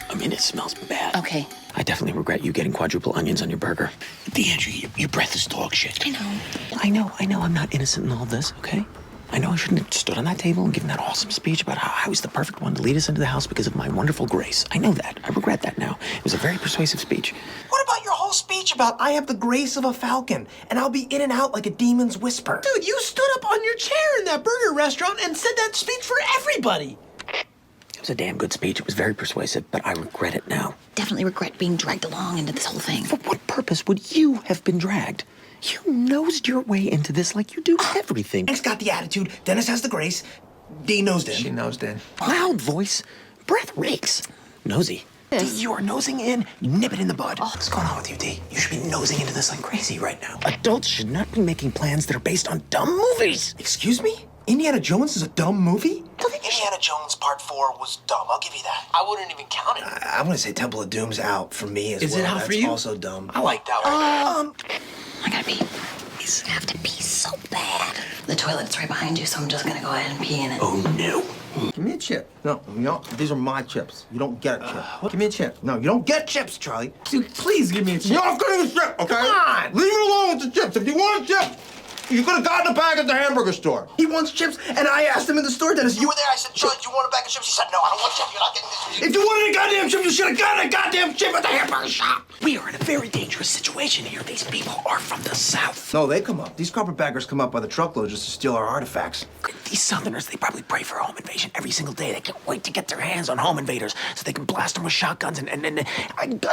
I mean, it smells bad. Okay. I definitely regret you getting quadruple onions on your burger. D'Andrea, your breath is dog shit. I know. I know I'm not innocent in all of this, okay? I know I shouldn't have stood on that table and given that awesome speech about how I was the perfect one to lead us into the house because of my wonderful grace. I know that. I regret that now. It was a very persuasive speech. What about your whole speech about I have the grace of a falcon and I'll be in and out like a demon's whisper? Dude, you stood up on your chair in that burger restaurant and said that speech for everybody. It was a damn good speech. It was very persuasive, but I regret it now. Definitely regret being dragged along into this whole thing. For what purpose would you have been dragged? You nosed your way into this like you do everything. Hank's got the attitude. Dennis has the grace. Dee nosed in. She nosed in. Loud voice. Breath reeks. Nosy. Dee, you are nosing in. Nip it in the bud. What's going on with you, Dee? You should be nosing into this like crazy right now. Adults should not be making plans that are based on dumb movies. Excuse me? Indiana Jones is a dumb movie? Indiana Jones Part 4 was dumb. I'll give you that. I wouldn't even count it. I'm gonna say Temple of Doom's out for me as well. Is it out for you? Also dumb. I like that one. I gotta pee. I have to pee so bad. The toilet's right behind you, so I'm just gonna go ahead and pee in it. Oh, no. Give me a chip. No, you don't. These are my chips. You don't get a chip. Give me a chip. No, you don't get chips, Charlie. Dude, please give me a chip. You're not getting a chip, okay? Come on! Leave it alone with the chips. If you want a chip, you could have gotten a bag at the hamburger store. He wants chips, and I asked him in the store, Dennis. You were there. I said, Charlie, do you want a bag of chips? He said, no, I don't want chips. You're not getting this. If you wanted a goddamn chip, you should have gotten a goddamn chip at the hamburger shop. We are in a very dangerous situation here. These people are from the South. No, they come up. These carpetbaggers come up by the truckload just to steal our artifacts. These Southerners, they probably pray for a home invasion every single day. They can't wait to get their hands on home invaders so they can blast them with shotguns and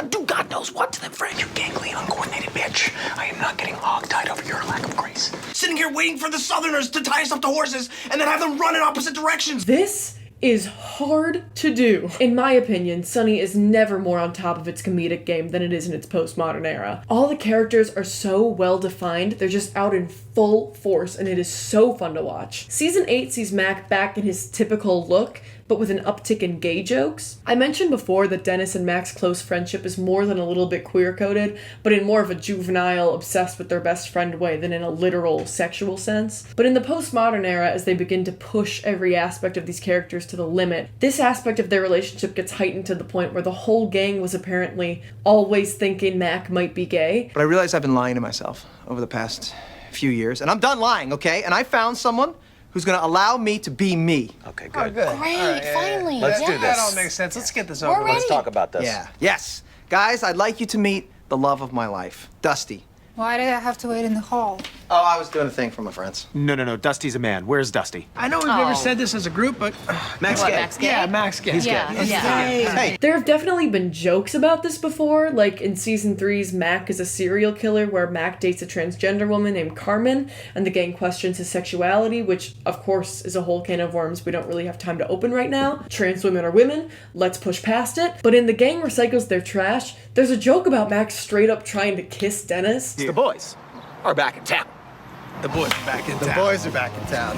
do God knows what to them, Frank. You gangly, uncoordinated bitch. I am not getting hogtied over your lack of grace. Sitting here waiting for the Southerners to tie us up to horses and then have them run in opposite directions. This is hard to do. In my opinion, Sunny is never more on top of its comedic game than it is in its postmodern era. All the characters are so well defined, they're just out in full force, and it is so fun to watch. Season 8 sees Mac back in his typical look, but with an uptick in gay jokes. I mentioned before that Dennis and Mac's close friendship is more than a little bit queer-coded, but in more of a juvenile, obsessed with their best friend way than in a literal sexual sense. But in the postmodern era, as they begin to push every aspect of these characters to the limit, this aspect of their relationship gets heightened to the point where the whole gang was apparently always thinking Mac might be gay. But I realize I've been lying to myself over the past few years, and I'm done lying, okay? And I found someone who's gonna allow me to be me. Okay, Oh, good. good. Great, finally. Let's do That this. all makes sense. Let's get this We're over with. ready. Let's talk about this. Yeah. Yes. Guys, I'd like you to meet the love of my life, Dusty. Why did I have to wait in the hall? Oh, I was doing a thing for my friends. No. Dusty's a man. Where's Dusty? I know we've never said this as a group, but Max What, gay. Max gay? yeah, Max gay. He's Yeah, gay. yeah. Hey. There have definitely been jokes about this before, like in season 3's Mac is a serial killer, where Mac dates a transgender woman named Carmen, and the gang questions his sexuality, which of course is a whole can of worms we don't really have time to open right now. Trans women are women, let's push past it. But in The Gang Recycles Their Trash, there's a joke about Mac straight up trying to kiss Dennis. The boys are back in town. The boys are back in The town. boys are back in town.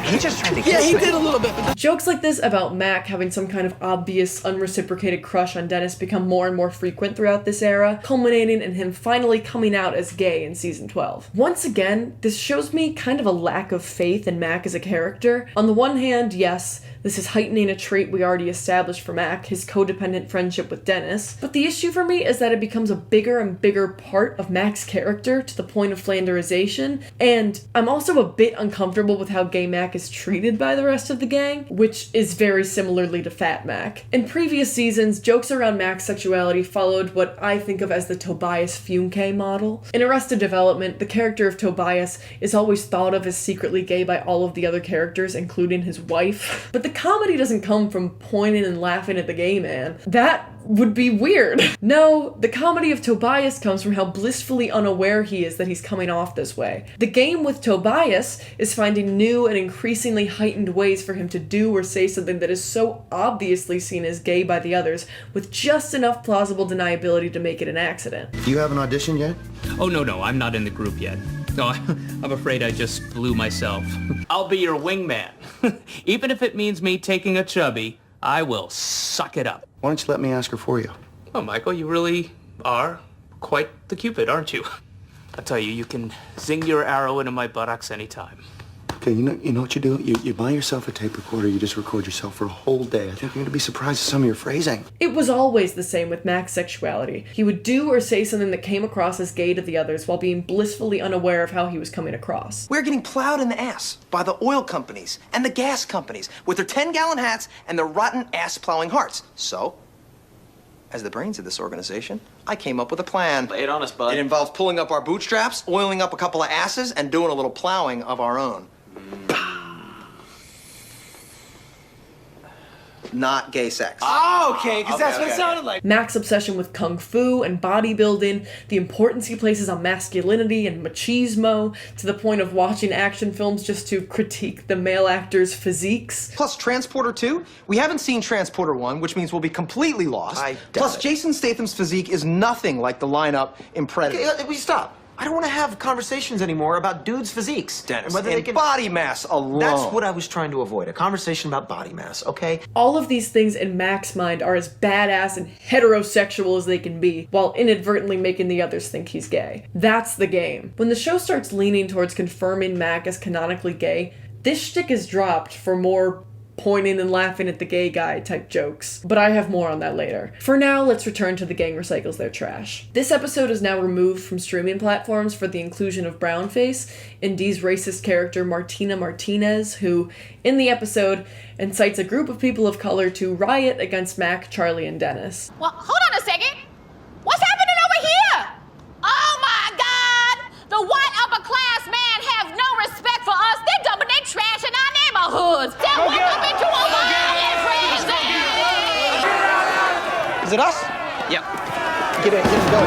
He just tried to Yeah, kiss he me. did a little bit. Jokes like this about Mac having some kind of obvious, unreciprocated crush on Dennis become more and more frequent throughout this era, culminating in him finally coming out as gay in season 12. Once again, this shows me kind of a lack of faith in Mac as a character. On the one hand, yes, this is heightening a trait we already established for Mac, his codependent friendship with Dennis. But the issue for me is that it becomes a bigger and bigger part of Mac's character to the point of Flanderization, and I'm also a bit uncomfortable with how gay Mac is treated by the rest of the gang, which is very similarly to Fat Mac. In previous seasons, jokes around Mac's sexuality followed what I think of as the Tobias Funke model. In Arrested Development, the character of Tobias is always thought of as secretly gay by all of the other characters, including his wife. But the comedy doesn't come from pointing and laughing at the gay man. That would be weird. No, the comedy of Tobias comes from how blissfully unaware he is that he's coming off this way. The game with Tobias is finding new and increasingly heightened ways for him to do or say something that is so obviously seen as gay by the others, with just enough plausible deniability to make it an accident. Do you have an audition yet? Oh, no, I'm not in the group yet. No, I'm afraid I just blew myself. I'll be your wingman. Even if it means me taking a chubby, I will suck it up. Why don't you let me ask her for you? Oh, Michael, you really are quite the Cupid, aren't you? I tell you, you can zing your arrow into my buttocks anytime. Okay, you know what you do? You buy yourself a tape recorder, you just record yourself for a whole day. I think you're gonna be surprised at some of your phrasing. It was always the same with Mac's sexuality. He would do or say something that came across as gay to the others while being blissfully unaware of how he was coming across. We're getting plowed in the ass by the oil companies and the gas companies with their 10-gallon hats and their rotten ass-plowing hearts. So, as the brains of this organization, I came up with a plan. Lay it on us, bud. It involves pulling up our bootstraps, oiling up a couple of asses, and doing a little plowing of our own. Not gay sex. Oh, okay, because that's what it sounded like. Mac's obsession with kung fu and bodybuilding, the importance he places on masculinity and machismo, to the point of watching action films just to critique the male actors' physiques. Plus Transporter 2? We haven't seen Transporter 1, which means we'll be completely lost. Plus Jason Statham's physique is nothing like the lineup in Predator. Okay, will you stop? I don't want to have conversations anymore about dudes' physiques. Dennis, whether and body mass alone. That's what I was trying to avoid, a conversation about body mass, okay? All of these things in Mac's mind are as badass and heterosexual as they can be, while inadvertently making the others think he's gay. That's the game. When the show starts leaning towards confirming Mac as canonically gay, this shtick is dropped for more pointing and laughing at the gay guy type jokes. But I have more on that later. For now, let's return to the gang recycles their trash. This episode is now removed from streaming platforms for the inclusion of brownface in Dee's racist character Martina Martinez, who, in the episode, incites a group of people of color to riot against Mac, Charlie, and Dennis. Well, hold on a second. What's happening over here? Oh my God! The white upper class man have no respect for us. They're dumping their trash in our neighborhoods. They're welcome into a violent frenzy. Is it us? Yep. Get in, go.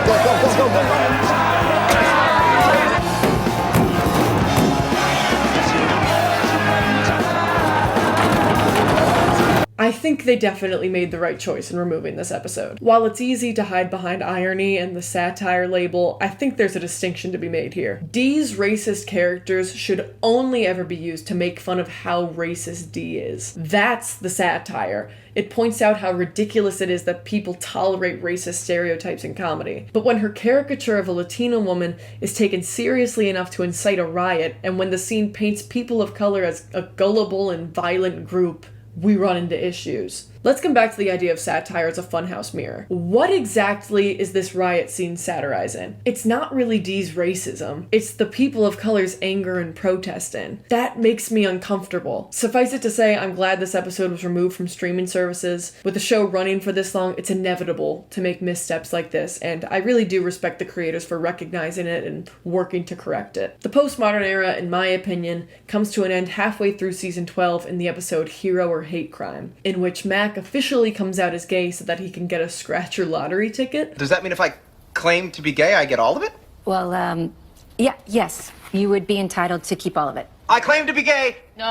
I think they definitely made the right choice in removing this episode. While it's easy to hide behind irony and the satire label, I think there's a distinction to be made here. Dee's racist characters should only ever be used to make fun of how racist Dee is. That's the satire. It points out how ridiculous it is that people tolerate racist stereotypes in comedy. But when her caricature of a Latina woman is taken seriously enough to incite a riot, and when the scene paints people of color as a gullible and violent group, we run into issues. Let's come back to the idea of satire as a funhouse mirror. What exactly is this riot scene satirizing? It's not really Dee's racism. It's the people of color's anger and protesting. That makes me uncomfortable. Suffice it to say, I'm glad this episode was removed from streaming services. With the show running for this long, it's inevitable to make missteps like this, and I really do respect the creators for recognizing it and working to correct it. The postmodern era, in my opinion, comes to an end halfway through season 12 in the episode Hero or Hate Crime, in which Mac officially comes out as gay so that he can get a scratcher lottery ticket. Does that mean if I claim to be gay, I get all of it? Well, yes. You would be entitled to keep all of it. I claim to be gay. No,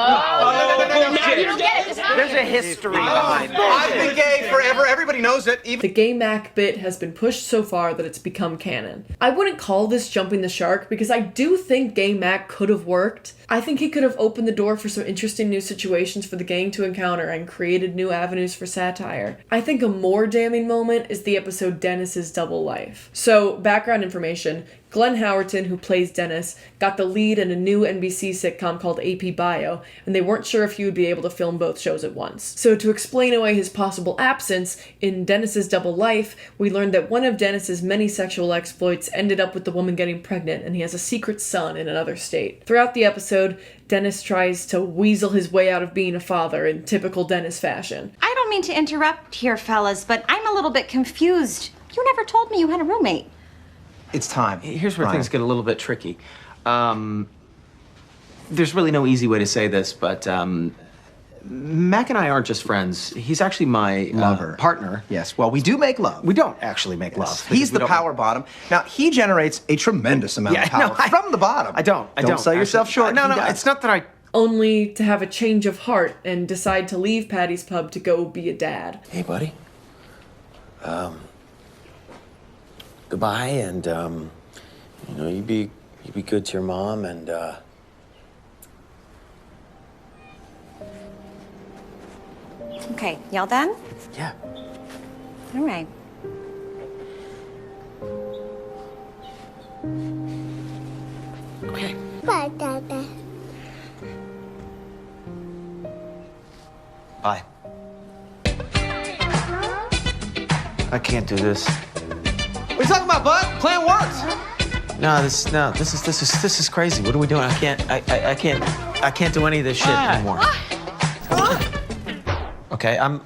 you don't get it. There's a history behind it. I've been gay forever. Everybody knows it. Even The gay Mac bit has been pushed so far that it's become canon. I wouldn't call this jumping the shark because I do think gay Mac could have worked. I think he could have opened the door for some interesting new situations for the gang to encounter and created new avenues for satire. I think a more damning moment is the episode Dennis's Double Life. So, background information. Glenn Howerton, who plays Dennis, got the lead in a new NBC sitcom called AP Bio, and they weren't sure if he would be able to film both shows at once. So to explain away his possible absence, in Dennis's Double Life, we learned that one of Dennis's many sexual exploits ended up with the woman getting pregnant, and he has a secret son in another state. Throughout the episode, Dennis tries to weasel his way out of being a father in typical Dennis fashion. I don't mean to interrupt here, fellas, but I'm a little bit confused. You never told me you had a roommate. it's time. Here's where things get a little bit tricky. There's really no easy way to say this, but Mac and I aren't just friends. He's actually my partner. Yes, well, we do make love. We don't actually make love. He's the power bottom. Now, he generates a tremendous amount of power from the bottom. I don't. Don't sell yourself short. No, He does. it's not that I... Only to have a change of heart and decide to leave Patty's Pub to go be a dad. Hey, buddy. Goodbye, and you know, you be good to your mom, and Okay, y'all done? Yeah. All right. Bye. I can't do this. What are you talking about, bud? Plan works. No, this is crazy. What are we doing? I can't do any of this shit anymore. Okay, I'm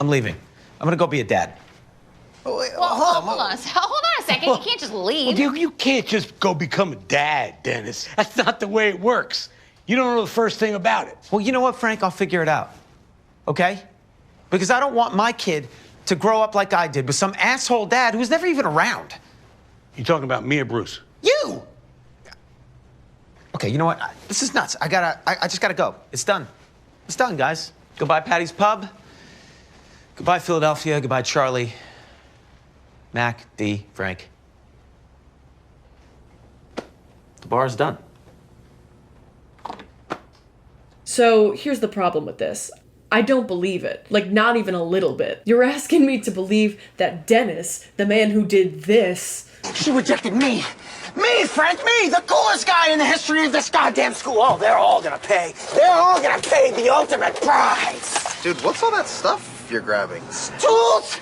leaving. I'm gonna go be a dad. Oh, wait, Well, hold on a second. You can't just leave. You can't just go become a dad, Dennis. That's not the way it works. You don't know the first thing about it. Well, you know what, Frank? I'll figure it out. Okay? Because I don't want my kid to grow up like I did with some asshole dad who's never even around. You talking about me or Bruce? You! Okay, you know what? This is nuts. I just gotta go. It's done. It's done, guys. Goodbye, Patty's Pub. Goodbye, Philadelphia. Goodbye, Charlie. Mac, Dee, Frank. The bar's done. So here's the problem with this. I don't believe it. Like, not even a little bit. You're asking me to believe that Dennis, the man who did this... She rejected me. Me, Frank, me, the coolest guy in the history of this goddamn school. Oh, they're all gonna pay. They're all gonna pay the ultimate price. Dude, what's all that stuff you're grabbing? Tools!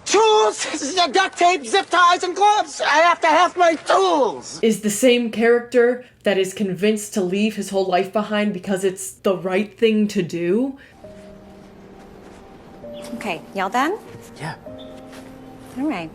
Tools! Duct tape, zip ties, and gloves. I have to have my tools. Is the same character that is convinced to leave his whole life behind because it's the right thing to do. Okay, y'all done? Yeah. All right.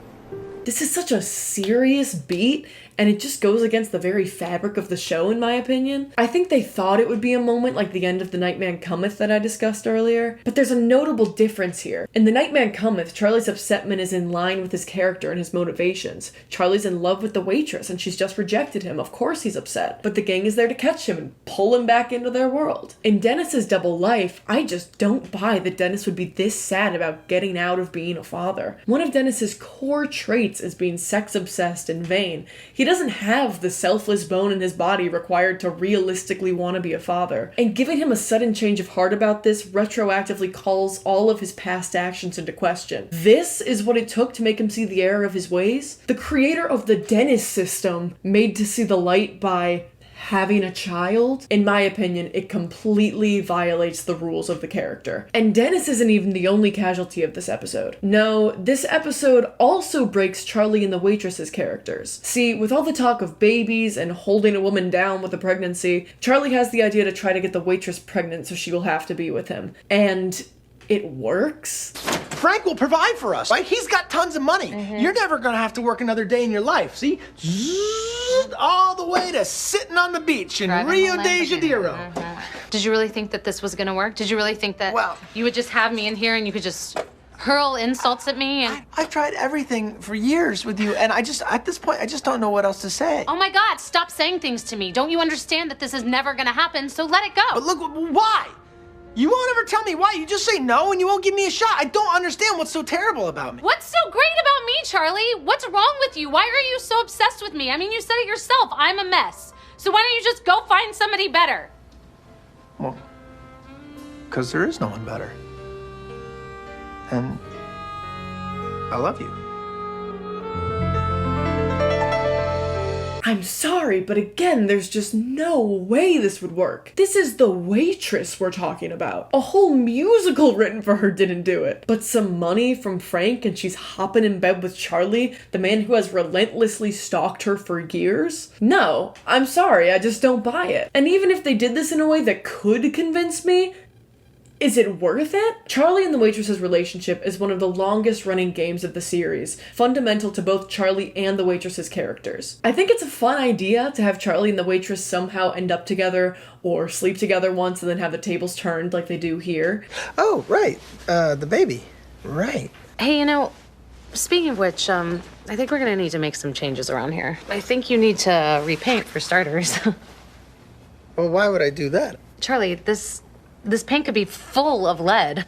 This is such a serious beat, and it just goes against the very fabric of the show, in my opinion. I think they thought it would be a moment like the end of The Nightman Cometh that I discussed earlier, but there's a notable difference here. In The Nightman Cometh, Charlie's upsetment is in line with his character and his motivations. Charlie's in love with the waitress, and she's just rejected him. Of course he's upset, but the gang is there to catch him and pull him back into their world. In Dennis's double life, I just don't buy that Dennis would be this sad about getting out of being a father. One of Dennis's core traits is being sex-obsessed and vain. He doesn't have the selfless bone in his body required to realistically want to be a father. And giving him a sudden change of heart about this retroactively calls all of his past actions into question. This is what it took to make him see the error of his ways? The creator of the Dennis system made to see the light by having a child? In my opinion, it completely violates the rules of the character. And Dennis isn't even the only casualty of this episode. No, this episode also breaks Charlie and the waitress's characters. See, with all the talk of babies and holding a woman down with a pregnancy, Charlie has the idea to try to get the waitress pregnant so she will have to be with him. And it works? Frank will provide for us, right? He's got tons of money. You're never gonna have to work another day in your life, see? Zzz, all the way to sitting on the beach in Rio de Janeiro. Did you really think that this was gonna work? Did you really think that you would just have me in here and you could just hurl insults at me? And I've tried everything for years with you, and at this point, I just don't know what else to say. oh my God, stop saying things to me. Don't you understand that this is never gonna happen, so let it go. But look, why? You won't ever tell me why. You just say no and you won't give me a shot. I don't understand what's so terrible about me. What's so great about me, Charlie? What's wrong with you? Why are you so obsessed with me? I mean, you said it yourself. I'm a mess. So why don't you just go find somebody better? Well, because there is no one better. And I love you. I'm sorry, but again, there's just no way this would work. This is the waitress we're talking about. A whole musical written for her didn't do it. But some money from Frank and she's hopping in bed with Charlie, the man who has relentlessly stalked her for years? No, I'm sorry, I just don't buy it. And even if they did this in a way that could convince me, is it worth it? Charlie and the waitress's relationship is one of the longest running games of the series, fundamental to both Charlie and the waitress's characters. I think it's a fun idea to have Charlie and the waitress somehow end up together or sleep together once and then have the tables turned like they do here. Oh, right. The baby. Right. Hey, you know, speaking of which, I think we're gonna need to make some changes around here. I think you need to repaint for starters. Well, why would I do that? Charlie, this paint could be full of lead.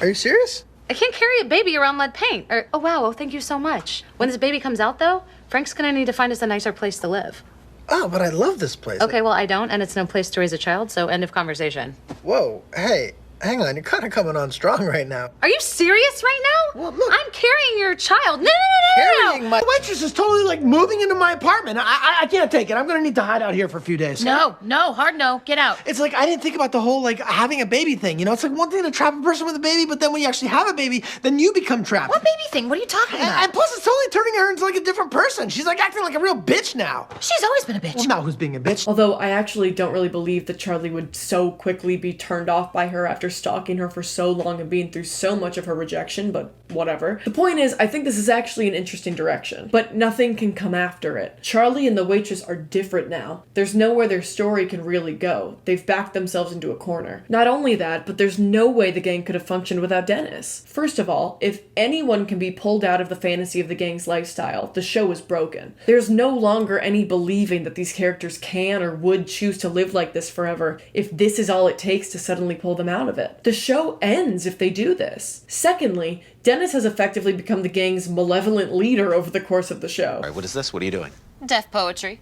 Are you serious? I can't carry a baby around lead paint. Oh, wow. Oh, thank you so much. When this baby comes out, though, Frank's gonna need to find us a nicer place to live. Oh, but I love this place. Okay, well, I don't, and it's no place to raise a child, so end of conversation. Whoa, hey, hang on, you're kind of coming on strong right now. Are you serious right now? Well, look. I'm carrying your child. No. Carrying my... The waitress is totally, like, moving into my apartment. I can't take it. I'm gonna need to hide out here for a few days. No, hard no. Get out. It's like, I didn't think about the whole, like, having a baby thing, you know? It's like one thing to trap a person with a baby, but then when you actually have a baby, then you become trapped. What baby thing? What are you talking about? And plus, it's totally turning her into, like, a different person. She's, like, acting like a real bitch now. She's always been a bitch. Well, now who's being a bitch? Although I actually don't really believe that Charlie would so quickly be turned off by her after stalking her for so long and being through so much of her rejection, but whatever. The point is, I think this is actually an interesting direction, but nothing can come after it. Charlie and the waitress are different now. There's nowhere their story can really go. They've backed themselves into a corner. Not only that, but there's no way the gang could have functioned without Dennis. First of all, if anyone can be pulled out of the fantasy of the gang's lifestyle, the show is broken. There's no longer any believing that these characters can or would choose to live like this forever if this is all it takes to suddenly pull them out of it. The show ends if they do this. Secondly, Dennis has effectively become the gang's malevolent leader over the course of the show. All right, what is this? What are you doing? Deaf poetry.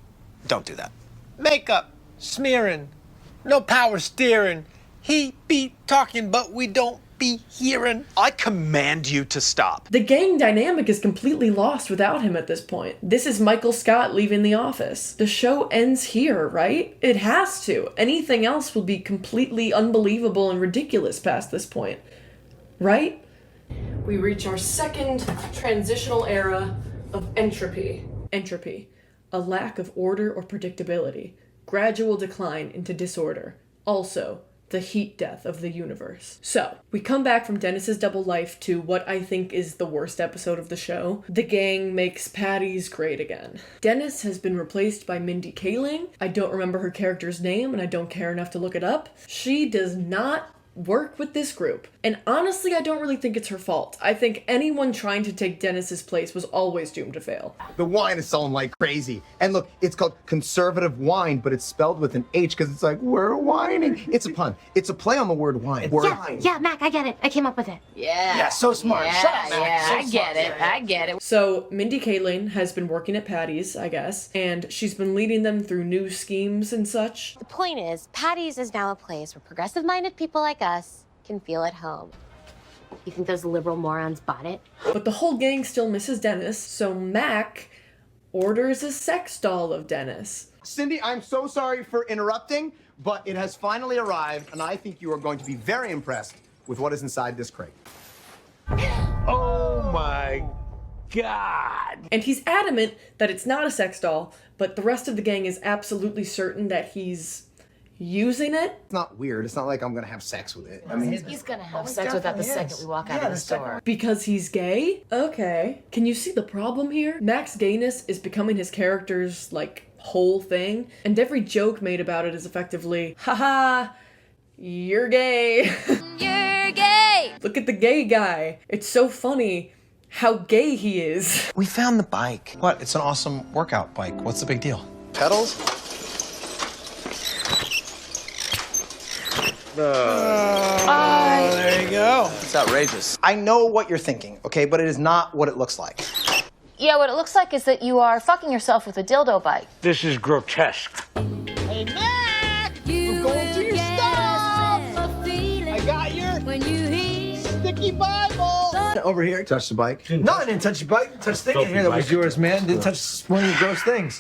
Don't do that. Makeup, smearing, no power steering. He be talking, but we don't be hearing. I command you to stop. The gang dynamic is completely lost without him at this point. This is Michael Scott leaving the office. The show ends here, right? It has to. Anything else will be completely unbelievable and ridiculous past this point. Right? We reach our second transitional era of entropy. Entropy, a lack of order or predictability, gradual decline into disorder. Also, the heat death of the universe. So, we come back from Dennis's double life to what I think is the worst episode of the show. The gang makes Patty's great again. Dennis has been replaced by Mindy Kaling. I don't remember her character's name and I don't care enough to look it up. She does not work with this group. And honestly, I don't really think it's her fault. I think anyone trying to take Dennis's place was always doomed to fail. The wine is selling like crazy. And look, it's called conservative wine, but it's spelled with an H because it's like, we're whining. It's a pun. It's a play on the word wine. Yeah, Mac, I get it. I came up with it. Yeah, so smart. Yeah, Shut up, Mac. yeah, So I smart. get it. I get it. So, Mindy Kaling has been working at Patty's, I guess, and she's been leading them through new schemes and such. The point is, Patty's is now a place where progressive-minded people like us can feel at home. You think those liberal morons bought it? But the whole gang still misses Dennis, so Mac orders a sex doll of Dennis. Cindy, I'm so sorry for interrupting, but it has finally arrived, and I think you are going to be very impressed with what is inside this crate. Oh my God. And he's adamant that it's not a sex doll, but the rest of the gang is absolutely certain that he's using it. It's not weird. It's not like I'm gonna have sex with it. I mean, He's gonna have sex with that the second we walk out of the store. Because he's gay? Okay. Can you see the problem here? Mac's gayness is becoming his character's, like, whole thing, and every joke made about it is effectively, haha, you're gay. You're gay. Look at the gay guy. It's so funny how gay he is. We found the bike. What? It's an awesome workout bike. What's the big deal? Pedals? There you go. It's outrageous. I know what you're thinking, okay, but it is not what it looks like. Yeah, what it looks like is that you are fucking yourself with a dildo bike. This is grotesque. Hey, Mac! We're going through your stuff! I got your sticky Bible! Over here. touch the bike. No, I didn't touch your bike. Touch the thing in here that was yours, man. Didn't touch one of your gross things.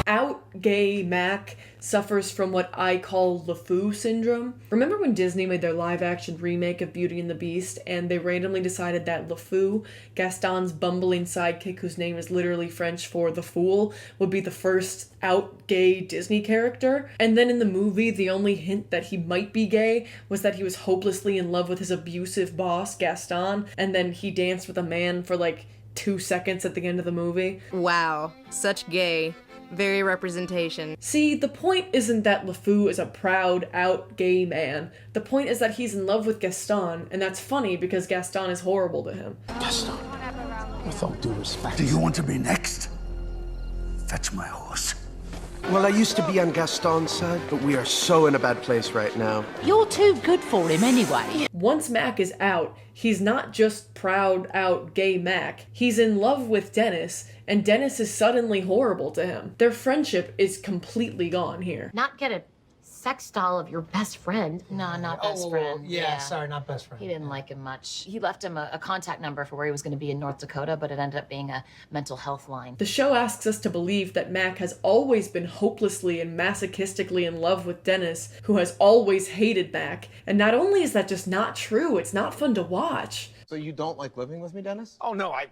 Out gay Mac suffers from what I call LeFou syndrome. Remember when Disney made their live-action remake of Beauty and the Beast, and they randomly decided that LeFou, Gaston's bumbling sidekick whose name is literally French for the fool, would be the first out gay Disney character? And then in the movie, the only hint that he might be gay was that he was hopelessly in love with his abusive boss, Gaston, and then he danced with a man for like 2 seconds at the end of the movie. Wow, such gay. Very representation. See, the point isn't that LeFou is a proud, out gay man. The point is that he's in love with Gaston, and that's funny because Gaston is horrible to him. Gaston, with all due respect. Do you want to be next? Fetch my horse. Well, I used to be on Gaston's side, but we are so in a bad place right now. You're too good for him anyway. Once Mac is out, he's not just proud, out gay Mac. He's in love with Dennis, and Dennis is suddenly horrible to him. Their friendship is completely gone here. Not get a sex doll of your best friend. No, not best friend. Yeah, sorry, not best friend. He didn't like him much. He left him a contact number for where he was going to be in North Dakota, but it ended up being a mental health line. The show asks us to believe that Mac has always been hopelessly and masochistically in love with Dennis, who has always hated Mac. And not only is that just not true, it's not fun to watch. So you don't like living with me, Dennis? Oh, no, I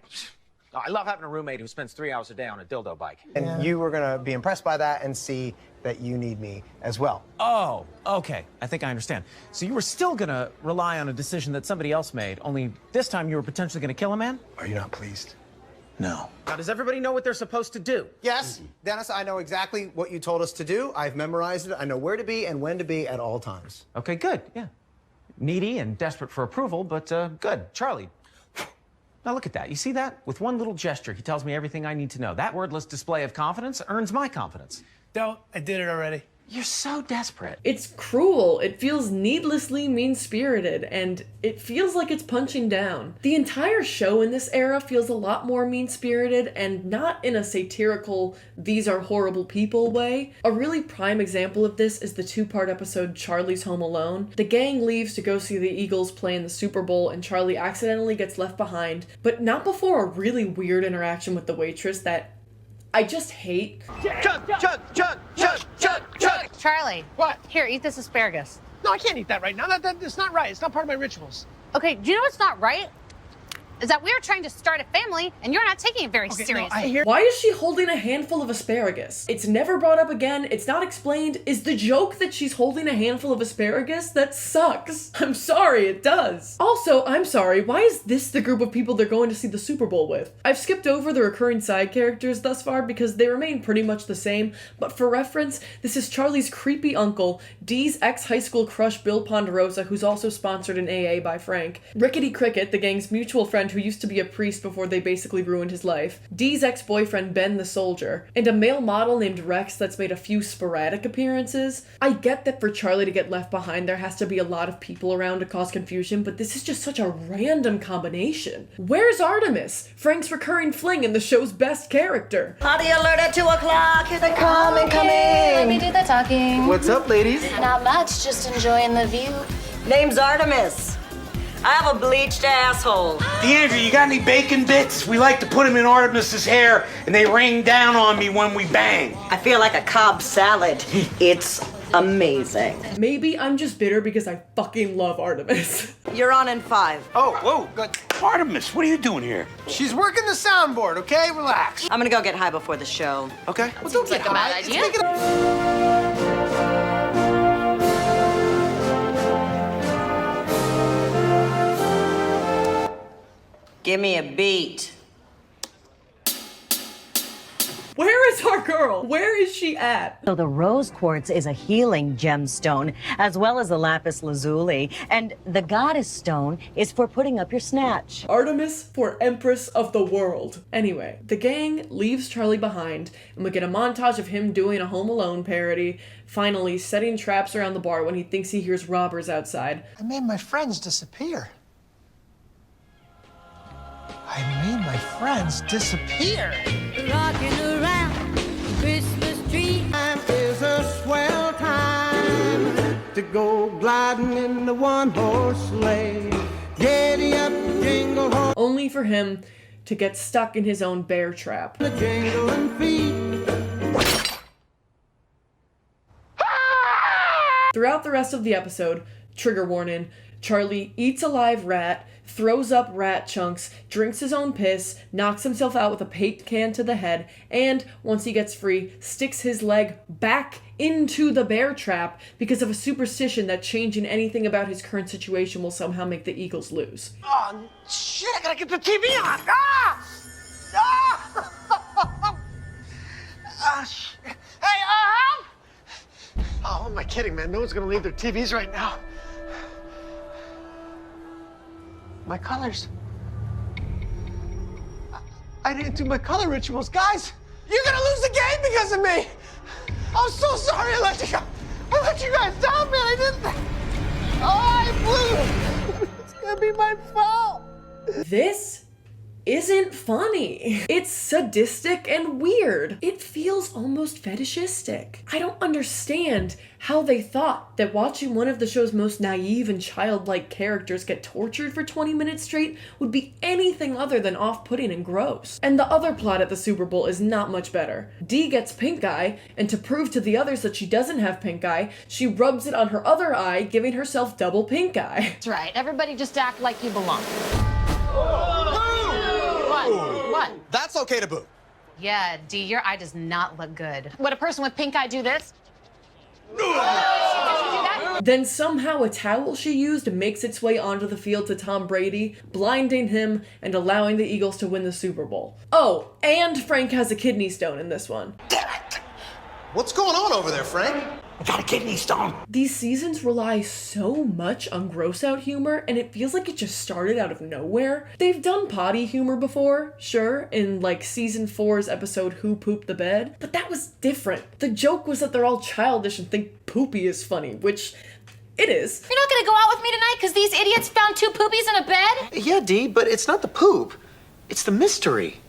love having a roommate who spends 3 hours a day on a dildo bike. And you were gonna be impressed by that and see that you need me as well. Oh, okay. I think I understand. So you were still gonna rely on a decision that somebody else made, only this time you were potentially gonna kill a man? Are you not pleased? No. Now, does everybody know what they're supposed to do? Yes, Dennis, I know exactly what you told us to do. I've memorized it. I know where to be and when to be at all times. Okay, good, yeah. Needy and desperate for approval, but good. Charlie, now look at that. You see that? With one little gesture, he tells me everything I need to know. That wordless display of confidence earns my confidence. Don't. I did it already. You're so desperate. It's cruel, it feels needlessly mean-spirited, and it feels like it's punching down. The entire show in this era feels a lot more mean-spirited and not in a satirical, these are horrible people way. A really prime example of this is the 2-part episode Charlie's Home Alone. The gang leaves to go see the Eagles play in the Super Bowl and Charlie accidentally gets left behind, but not before a really weird interaction with the waitress that I just hate. Charlie. What? Here, eat this asparagus. No, I can't eat that right now. That's not right. It's not part of my rituals. Okay, do you know what's not right? Is that we're trying to start a family and you're not taking it very seriously. Why is she holding a handful of asparagus? It's never brought up again. It's not explained. Is the joke that she's holding a handful of asparagus? That sucks. I'm sorry, it does. Also, I'm sorry, why is this the group of people they're going to see the Super Bowl with? I've skipped over the recurring side characters thus far because they remain pretty much the same, but for reference, this is Charlie's creepy uncle, Dee's ex-high school crush Bill Ponderosa, who's also sponsored in AA by Frank, Rickety Cricket, the gang's mutual friend who used to be a priest before they basically ruined his life, Dee's ex-boyfriend Ben the Soldier, and a male model named Rex that's made a few sporadic appearances. I get that for Charlie to get left behind there has to be a lot of people around to cause confusion, but this is just such a random combination. Where's Artemis, Frank's recurring fling and the show's best character? Party alert at 2 o'clock, here they come and come in. Let me do the talking. What's up, ladies? Not much, just enjoying the view. Name's Artemis. I have a bleached asshole. DeAndre, you got any bacon bits? We like to put them in Artemis's hair, and they rain down on me when we bang. I feel like a Cobb salad. It's amazing. Maybe I'm just bitter because I fucking love Artemis. You're on in 5. Oh, whoa, good. Artemis, what are you doing here? She's working the soundboard, okay? Relax. I'm gonna go get high before the show. Okay. Well, don't get like a bad high. idea. Give me a beat. Where is our girl? Where is she at? So the rose quartz is a healing gemstone, as well as the lapis lazuli, and the goddess stone is for putting up your snatch. Artemis for Empress of the World. Anyway, the gang leaves Charlie behind, and we get a montage of him doing a Home Alone parody, finally setting traps around the bar when he thinks he hears robbers outside. I made my friends disappear. Rocking around Christmas tree. Is a swell time to go gliding in the one-horse sleigh. Giddy up, jingle horse, Only for him to get stuck in his own bear trap. the jingling feet. Throughout the rest of the episode, trigger warning, Charlie eats a live rat, throws up rat chunks, drinks his own piss, knocks himself out with a paint can to the head, and, once he gets free, sticks his leg back into the bear trap because of a superstition that changing anything about his current situation will somehow make the Eagles lose. Oh, shit, I gotta get the TV on. Ah! Ah! Shit. Hey, Oh, who am I kidding, man? No one's gonna leave their TVs right now. My colors. I didn't do my color rituals. Guys, you're gonna lose the game because of me. I'm so sorry I let you go. I let you guys down, man. I didn't. Oh, I blew. It's gonna be my fault. This isn't funny. It's sadistic and weird. It feels almost fetishistic. I don't understand how they thought that watching one of the show's most naive and childlike characters get tortured for 20 minutes straight would be anything other than off-putting and gross. And the other plot at the Super Bowl is not much better. Dee gets pink eye, and to prove to the others that she doesn't have pink eye, she rubs it on her other eye, giving herself double pink eye. That's right. Everybody just act like you belong. What? That's okay to boo. Yeah, Dee, your eye does not look good. Would a person with pink eye do this? Then somehow a towel she used makes its way onto the field to Tom Brady, blinding him and allowing the Eagles to win the Super Bowl. Oh, and Frank has a kidney stone in this one. What's going on over there, Frank? I got a kidney stone. These seasons rely so much on gross out humor, and it feels like it just started out of nowhere. They've done potty humor before, sure, in like season 4's episode Who Pooped the Bed, but that was different. The joke was that they're all childish and think poopy is funny, which it is. You're not gonna go out with me tonight because these idiots found 2 poopies in a bed? Yeah, Dee, but it's not the poop. It's the mystery.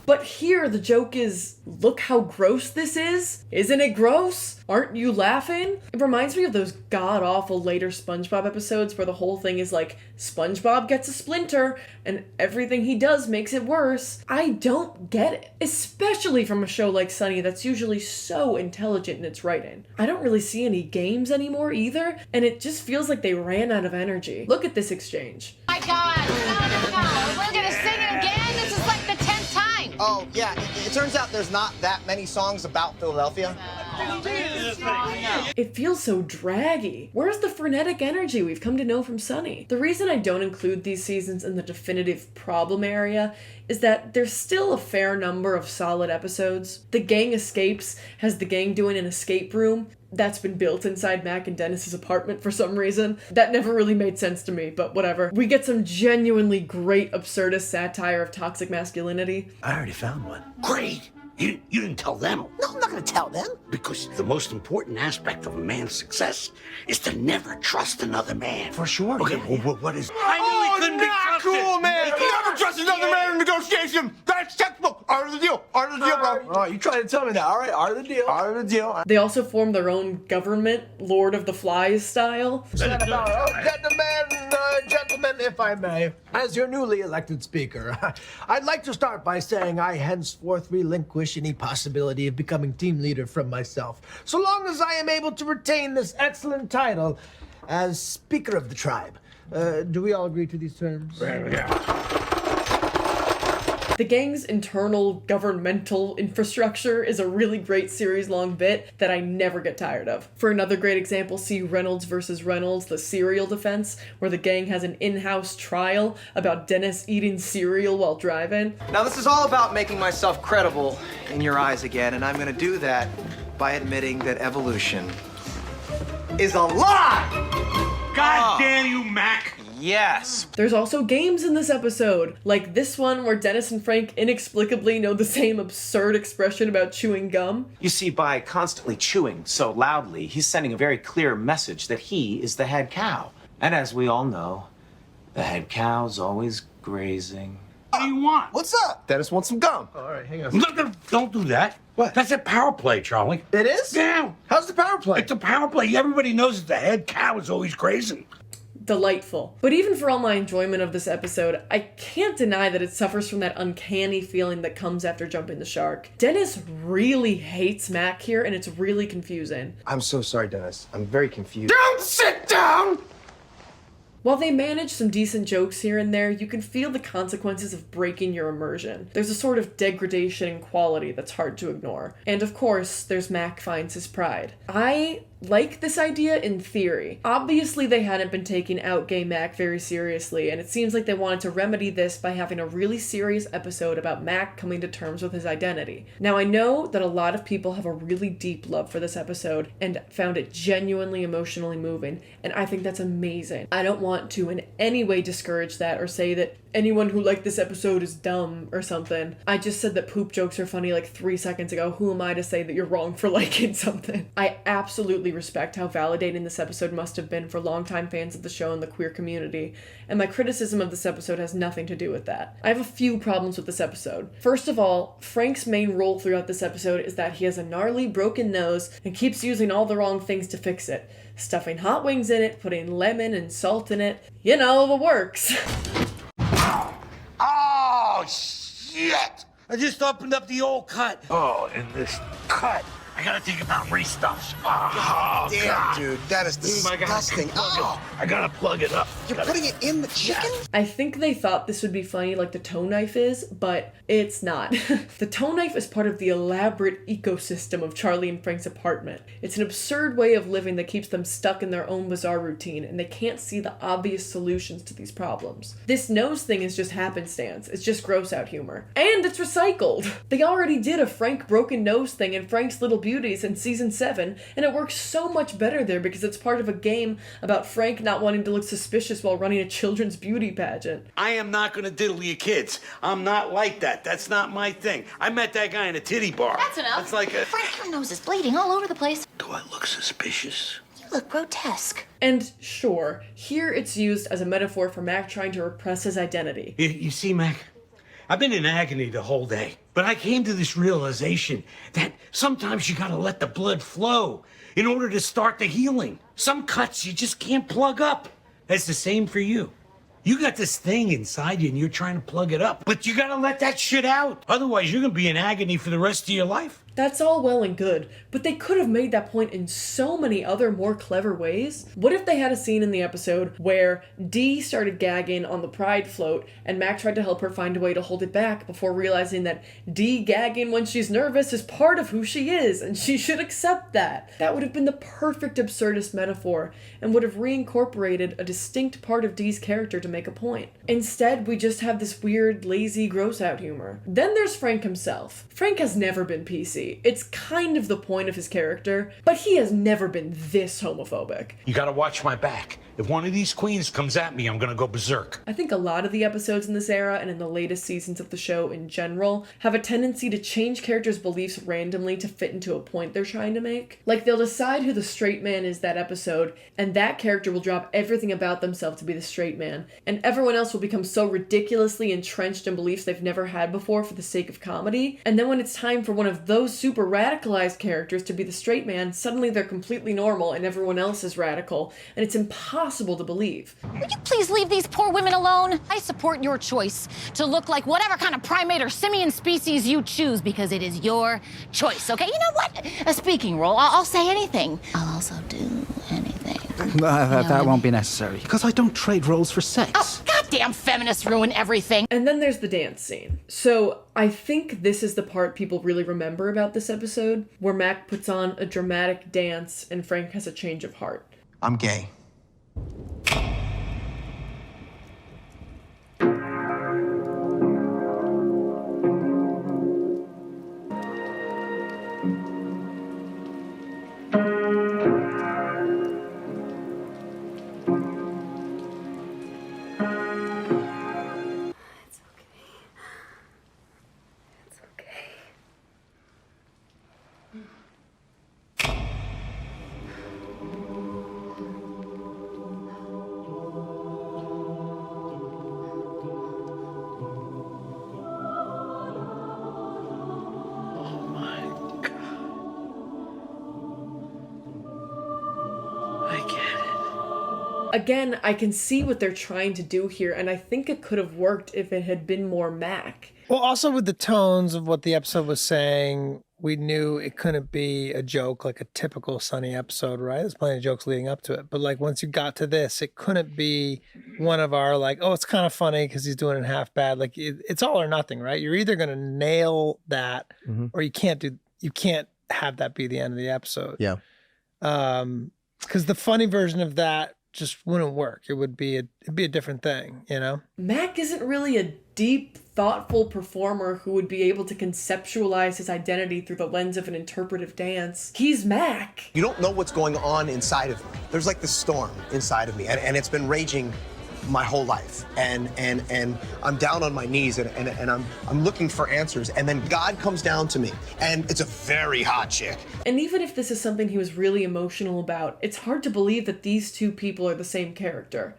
But here the joke is, look how gross this is. Isn't it gross? Aren't you laughing? It reminds me of those god-awful later SpongeBob episodes where the whole thing is like, SpongeBob gets a splinter and everything he does makes it worse. I don't get it. Especially from a show like Sunny that's usually so intelligent in its writing. I don't really see any games anymore either, and it just feels like they ran out of energy. Look at this exchange. My God, no. We're gonna sing it again? This is like the 10th time. Oh, yeah, it turns out there's not that many songs about Philadelphia. It feels so draggy. Where's the frenetic energy we've come to know from Sunny? The reason I don't include these seasons in the definitive problem area is that there's still a fair number of solid episodes. The gang escapes has the gang doing an escape room that's been built inside Mac and Dennis's apartment for some reason. That never really made sense to me, but whatever. We get some genuinely great absurdist satire of toxic masculinity. I already found one. Great. You didn't tell them. No, I'm not gonna tell them. Because the most important aspect of a man's success is to never trust another man. For sure. Okay, well, what is... I knew he couldn't be trusted. Cool, man. You never trust another man in negotiation. That's textbook. Art of the deal. Art of the deal, bro. Oh, you trying to tell me that? All right, art of the deal. Art of the deal. They also form their own government, Lord of the Flies style. Gentlemen, if I may, as your newly elected speaker, I'd like to start by saying I henceforth relinquish any possibility of becoming team leader from myself, so long as I am able to retain this excellent title as Speaker of the Tribe. Do we all agree to these terms? The gang's internal governmental infrastructure is a really great series-long bit that I never get tired of. For another great example, see Reynolds vs. Reynolds, the cereal defense, where the gang has an in-house trial about Dennis eating cereal while driving. Now, this is all about making myself credible in your eyes again, and I'm gonna do that by admitting that evolution is a lie! God damn you, Mac! Yes. There's also games in this episode, like this one where Dennis and Frank inexplicably know the same absurd expression about chewing gum. You see, by constantly chewing so loudly, he's sending a very clear message that he is the head cow. And as we all know, the head cow's always grazing. What do you want? What's up? Dennis wants some gum. All right, hang on. No, don't do that. What? That's a power play, Charlie. It is? Yeah. How's the power play? It's a power play. Everybody knows that the head cow is always grazing. Delightful. But even for all my enjoyment of this episode, I can't deny that it suffers from that uncanny feeling that comes after jumping the shark. Dennis really hates Mac here, and it's really confusing. I'm so sorry, Dennis. I'm very confused. Don't sit down! While they manage some decent jokes here and there, you can feel the consequences of breaking your immersion. There's a sort of degradation in quality that's hard to ignore. And of course, there's Mac finds his pride. I like this idea in theory. Obviously, they hadn't been taking Outgay Mac very seriously, and it seems like they wanted to remedy this by having a really serious episode about Mac coming to terms with his identity. Now, I know that a lot of people have a really deep love for this episode and found it genuinely emotionally moving, and I think that's amazing. I don't want want to in any way discourage that or say that anyone who liked this episode is dumb or something. I just said that poop jokes are funny like 3 seconds ago. Who am I to say that you're wrong for liking something? I absolutely respect how validating this episode must have been for longtime fans of the show and the queer community, and my criticism of this episode has nothing to do with that. I have a few problems with this episode. First of all, Frank's main role throughout this episode is that he has a gnarly broken nose and keeps using all the wrong things to fix it. Stuffing hot wings in it, putting lemon and salt in it. You know, the works. Oh, shit! I just opened up the old cut. Oh, and this cut. I gotta think about restuffs. Oh, Damn, God. dude, that is disgusting. Oh, I gotta plug it up. you're putting it in the chicken? I think they thought this would be funny like the toe knife is, but it's not. The toe knife is part of the elaborate ecosystem of Charlie and Frank's apartment. It's an absurd way of living that keeps them stuck in their own bizarre routine, and they can't see the obvious solutions to these problems. This nose thing is just happenstance. It's just gross out humor. And it's recycled! They already did a Frank broken nose thing in Frank's Little Beauties in season 7, and it works so much better there because it's part of a game about Frank not wanting to look suspicious while running a children's beauty pageant. I am not gonna diddle your kids. I'm not like that. That's not my thing. I met that guy in a titty bar. That's enough. That's like a... Frank, your nose is bleeding all over the place. Do I look suspicious? You look grotesque. And sure, here it's used as a metaphor for Mac trying to repress his identity. You see, Mac, I've been in agony the whole day, but I came to this realization that sometimes you gotta let the blood flow in order to start the healing. Some cuts you just can't plug up. That's the same for you. You got this thing inside you and you're trying to plug it up, but you gotta let that shit out. Otherwise, you're gonna be in agony for the rest of your life. That's all well and good, but they could have made that point in so many other more clever ways. What if they had a scene in the episode where Dee started gagging on the pride float and Mac tried to help her find a way to hold it back before realizing that Dee gagging when she's nervous is part of who she is and she should accept that. That would have been the perfect absurdist metaphor and would have reincorporated a distinct part of Dee's character to make a point. Instead, we just have this weird, lazy, gross out humor. Then there's Frank himself. Frank has never been PC. It's kind of the point of his character, but he has never been this homophobic. You gotta watch my back. If one of these queens comes at me, I'm gonna go berserk. I think a lot of the episodes in this era and in the latest seasons of the show in general have a tendency to change characters' beliefs randomly to fit into a point they're trying to make. Like they'll decide who the straight man is that episode, and that character will drop everything about themselves to be the straight man, and everyone else will become so ridiculously entrenched in beliefs they've never had before for the sake of comedy, and then when it's time for one of those super radicalized characters to be the straight man, suddenly they're completely normal and everyone else is radical, and it's impossible to believe. Would you please leave these poor women alone? I support your choice to look like whatever kind of primate or simian species you choose because it is your choice, okay? You know what? A speaking role, I'll say anything. I'll also do anything. That won't be necessary, because I don't trade roles for sex. Oh, goddamn feminists ruin everything. And then there's the dance scene. So I think this is the part people really remember about this episode, where Mac puts on a dramatic dance and Frank has a change of heart. I'm gay. Again, I can see what they're trying to do here, and I think it could have worked if it had been more Mac. Well, also with the tones of what the episode was saying, we knew it couldn't be a joke like a typical Sunny episode, right? There's plenty of jokes leading up to it. But like once you got to this, it couldn't be one of our like, oh, it's kind of funny because he's doing it half bad. Like it's all or nothing, right? You're either going to nail that or you can't have that be the end of the episode. Yeah. Because the funny version of that just wouldn't work. It'd be a different thing, you know? Mac isn't really a deep, thoughtful performer who would be able to conceptualize his identity through the lens of an interpretive dance. He's Mac. You don't know what's going on inside of me. There's like this storm inside of me, and it's been raging my whole life. And I'm down on my knees, and I'm looking for answers. And then God comes down to me, and it's a very hot chick. And even if this is something he was really emotional about, it's hard to believe that these two people are the same character.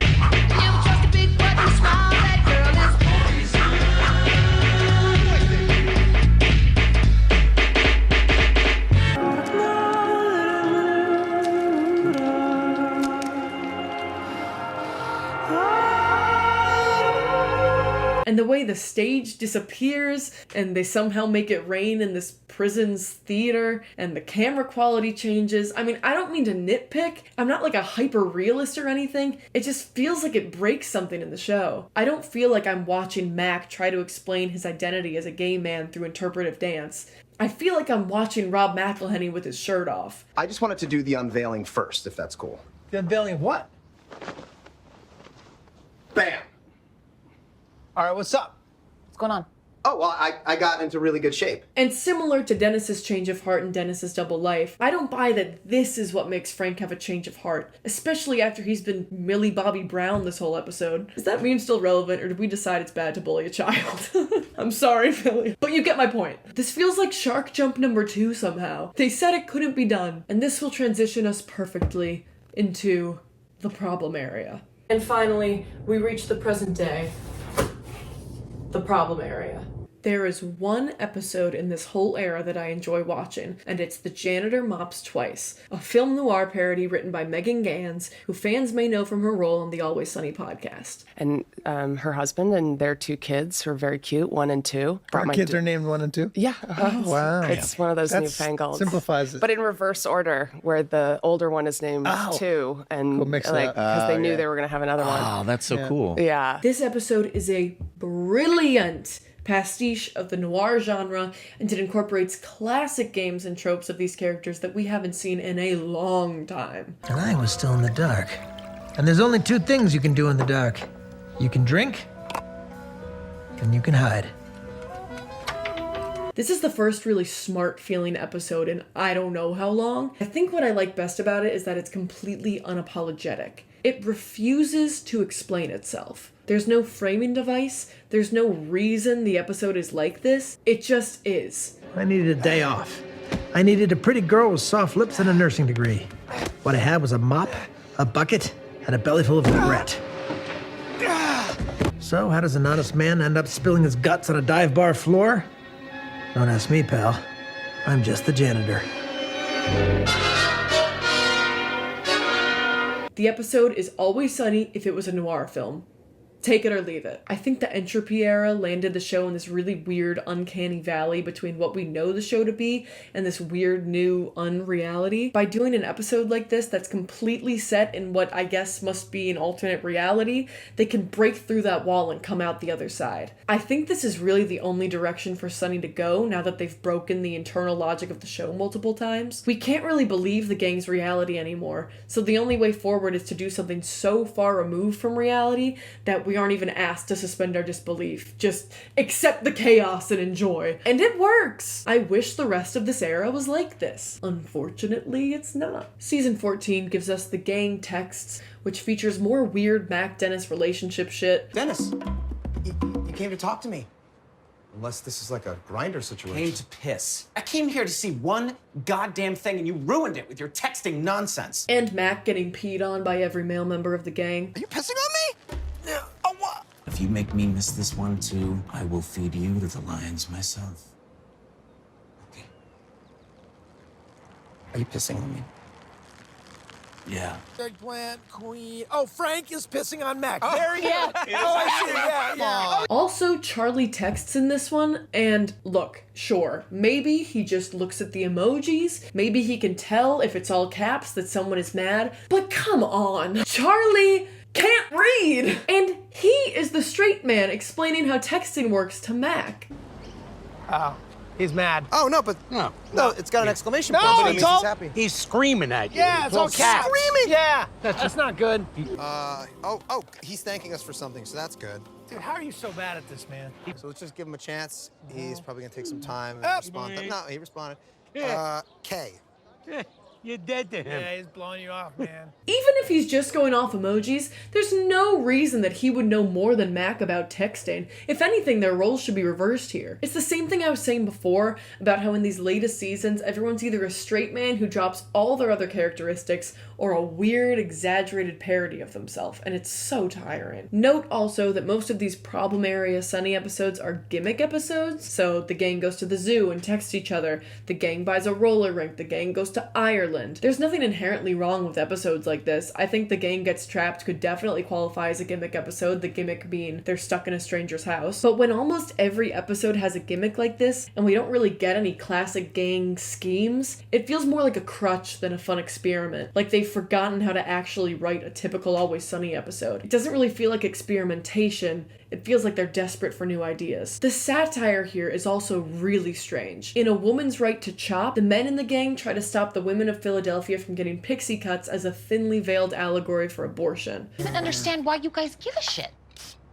And the way the stage disappears and they somehow make it rain in this prison's theater and the camera quality changes. I mean, I don't mean to nitpick. I'm not like a hyper realist or anything. It just feels like it breaks something in the show. I don't feel like I'm watching Mac try to explain his identity as a gay man through interpretive dance. I feel like I'm watching Rob McElhenney with his shirt off. I just wanted to do the unveiling first, if that's cool. The unveiling of what? Bam! All right, what's up? What's going on? Oh, well, I got into really good shape. And similar to Dennis's change of heart and Dennis's double life, I don't buy that this is what makes Frank have a change of heart, especially after he's been Millie Bobby Brown this whole episode. Is that meme still relevant, or did we decide it's bad to bully a child? I'm sorry, Millie. But you get my point. This feels like Shark Jump number 2 somehow. They said it couldn't be done, and this will transition us perfectly into the problem area. And finally, we reach the present day. The problem area. There is one episode in this whole era that I enjoy watching, and it's The Janitor Mops Twice, a film noir parody written by Megan Gans, who fans may know from her role on the Always Sunny podcast. And her husband and their 2 kids who are very cute, 1 and 2. Our kids are named 1 and 2? Yeah. Oh, wow. It's one of those That's newfangled. simplifies it. But in reverse order, where the older one is named 2, and We'll mix it like up. because they knew they were going to have another one. Oh, that's so cool. Yeah. This episode is a brilliant pastiche of the noir genre, and it incorporates classic games and tropes of these characters that we haven't seen in a long time. And I was still in the dark. And there's only 2 things you can do in the dark. You can drink, and you can hide. This is the first really smart feeling episode in I don't know how long. I think what I like best about it is that it's completely unapologetic. It refuses to explain itself. There's no framing device. There's no reason the episode is like this. It just is. I needed a day off. I needed a pretty girl with soft lips and a nursing degree. What I had was a mop, a bucket, and a belly full of regret. So how does an honest man end up spilling his guts on a dive bar floor? Don't ask me, pal. I'm just the janitor. The episode is Always Sunny if it was a noir film. Take it or leave it. I think the Entropy era landed the show in this really weird, uncanny valley between what we know the show to be and this weird new unreality. By doing an episode like this that's completely set in what I guess must be an alternate reality, they can break through that wall and come out the other side. I think this is really the only direction for Sunny to go now that they've broken the internal logic of the show multiple times. We can't really believe the gang's reality anymore, so the only way forward is to do something so far removed from reality that we aren't even asked to suspend our disbelief. Just accept the chaos and enjoy. And it works! I wish the rest of this era was like this. Unfortunately, it's not. Season 14 gives us the gang texts, which features more weird Mac-Dennis relationship shit. Dennis, you came to talk to me. Unless this is like a grinder situation. Came to piss. I came here to see one goddamn thing and you ruined it with your texting nonsense. And Mac getting peed on by every male member of the gang. Are you pissing on me? If you make me miss this one too, I will feed you to the lions myself. Okay. Are you pissing on me? Yeah. Eggplant, queen. Oh, Frank is pissing on Mac. Oh, there he yeah. is. Oh, I see. Yeah. Also, Charlie texts in this one, and look, sure, maybe he just looks at the emojis, maybe he can tell if it's all caps that someone is mad, but come on, Charlie can't read! And he is the straight man explaining how texting works to Mac. Oh, He's mad. Oh, no, but... No. No, it's got an exclamation point. No, but it it's means all- he's happy. He's screaming at you. Yeah, it's all cats. Screaming! Yeah, that's not good. Oh, he's thanking us for something, so that's good. Dude, how are you so bad at this, man? So let's just give him a chance. He's probably gonna take some time and Up. respond. No, he responded. Yeah. K. You're dead to him. Yeah, he's blowing you off, man. Even if he's just going off emojis, there's no reason that he would know more than Mac about texting. If anything, their roles should be reversed here. It's the same thing I was saying before about how in these latest seasons, everyone's either a straight man who drops all their other characteristics or a weird, exaggerated parody of themselves, and it's so tiring. Note also that most of these problem area Sunny episodes are gimmick episodes, so the gang goes to the zoo and texts each other, the gang buys a roller rink, the gang goes to Ireland. There's nothing inherently wrong with episodes like this. I think the gang gets trapped could definitely qualify as a gimmick episode, the gimmick being they're stuck in a stranger's house. But when almost every episode has a gimmick like this, and we don't really get any classic gang schemes, it feels more like a crutch than a fun experiment. Like they've forgotten how to actually write a typical Always Sunny episode. It doesn't really feel like experimentation. It feels like they're desperate for new ideas. The satire here is also really strange. In A Woman's Right to Chop, the men in the gang try to stop the women of Philadelphia from getting pixie cuts as a thinly veiled allegory for abortion. I don't understand why you guys give a shit.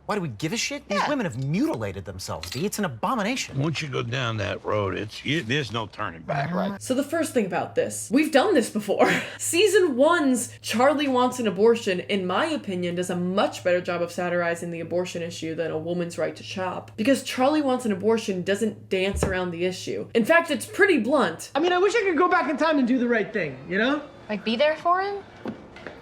Why do we give a shit? These women have mutilated themselves, Dee. It's an abomination. Once you go down that road, there's no turning back. Right. So the first thing about this, we've done this before. Season 1's Charlie Wants an Abortion, in my opinion, does a much better job of satirizing the abortion issue than A Woman's Right to Chop. Because Charlie Wants an Abortion doesn't dance around the issue. In fact, it's pretty blunt. I mean, I wish I could go back in time and do the right thing, you know? Like, be there for him?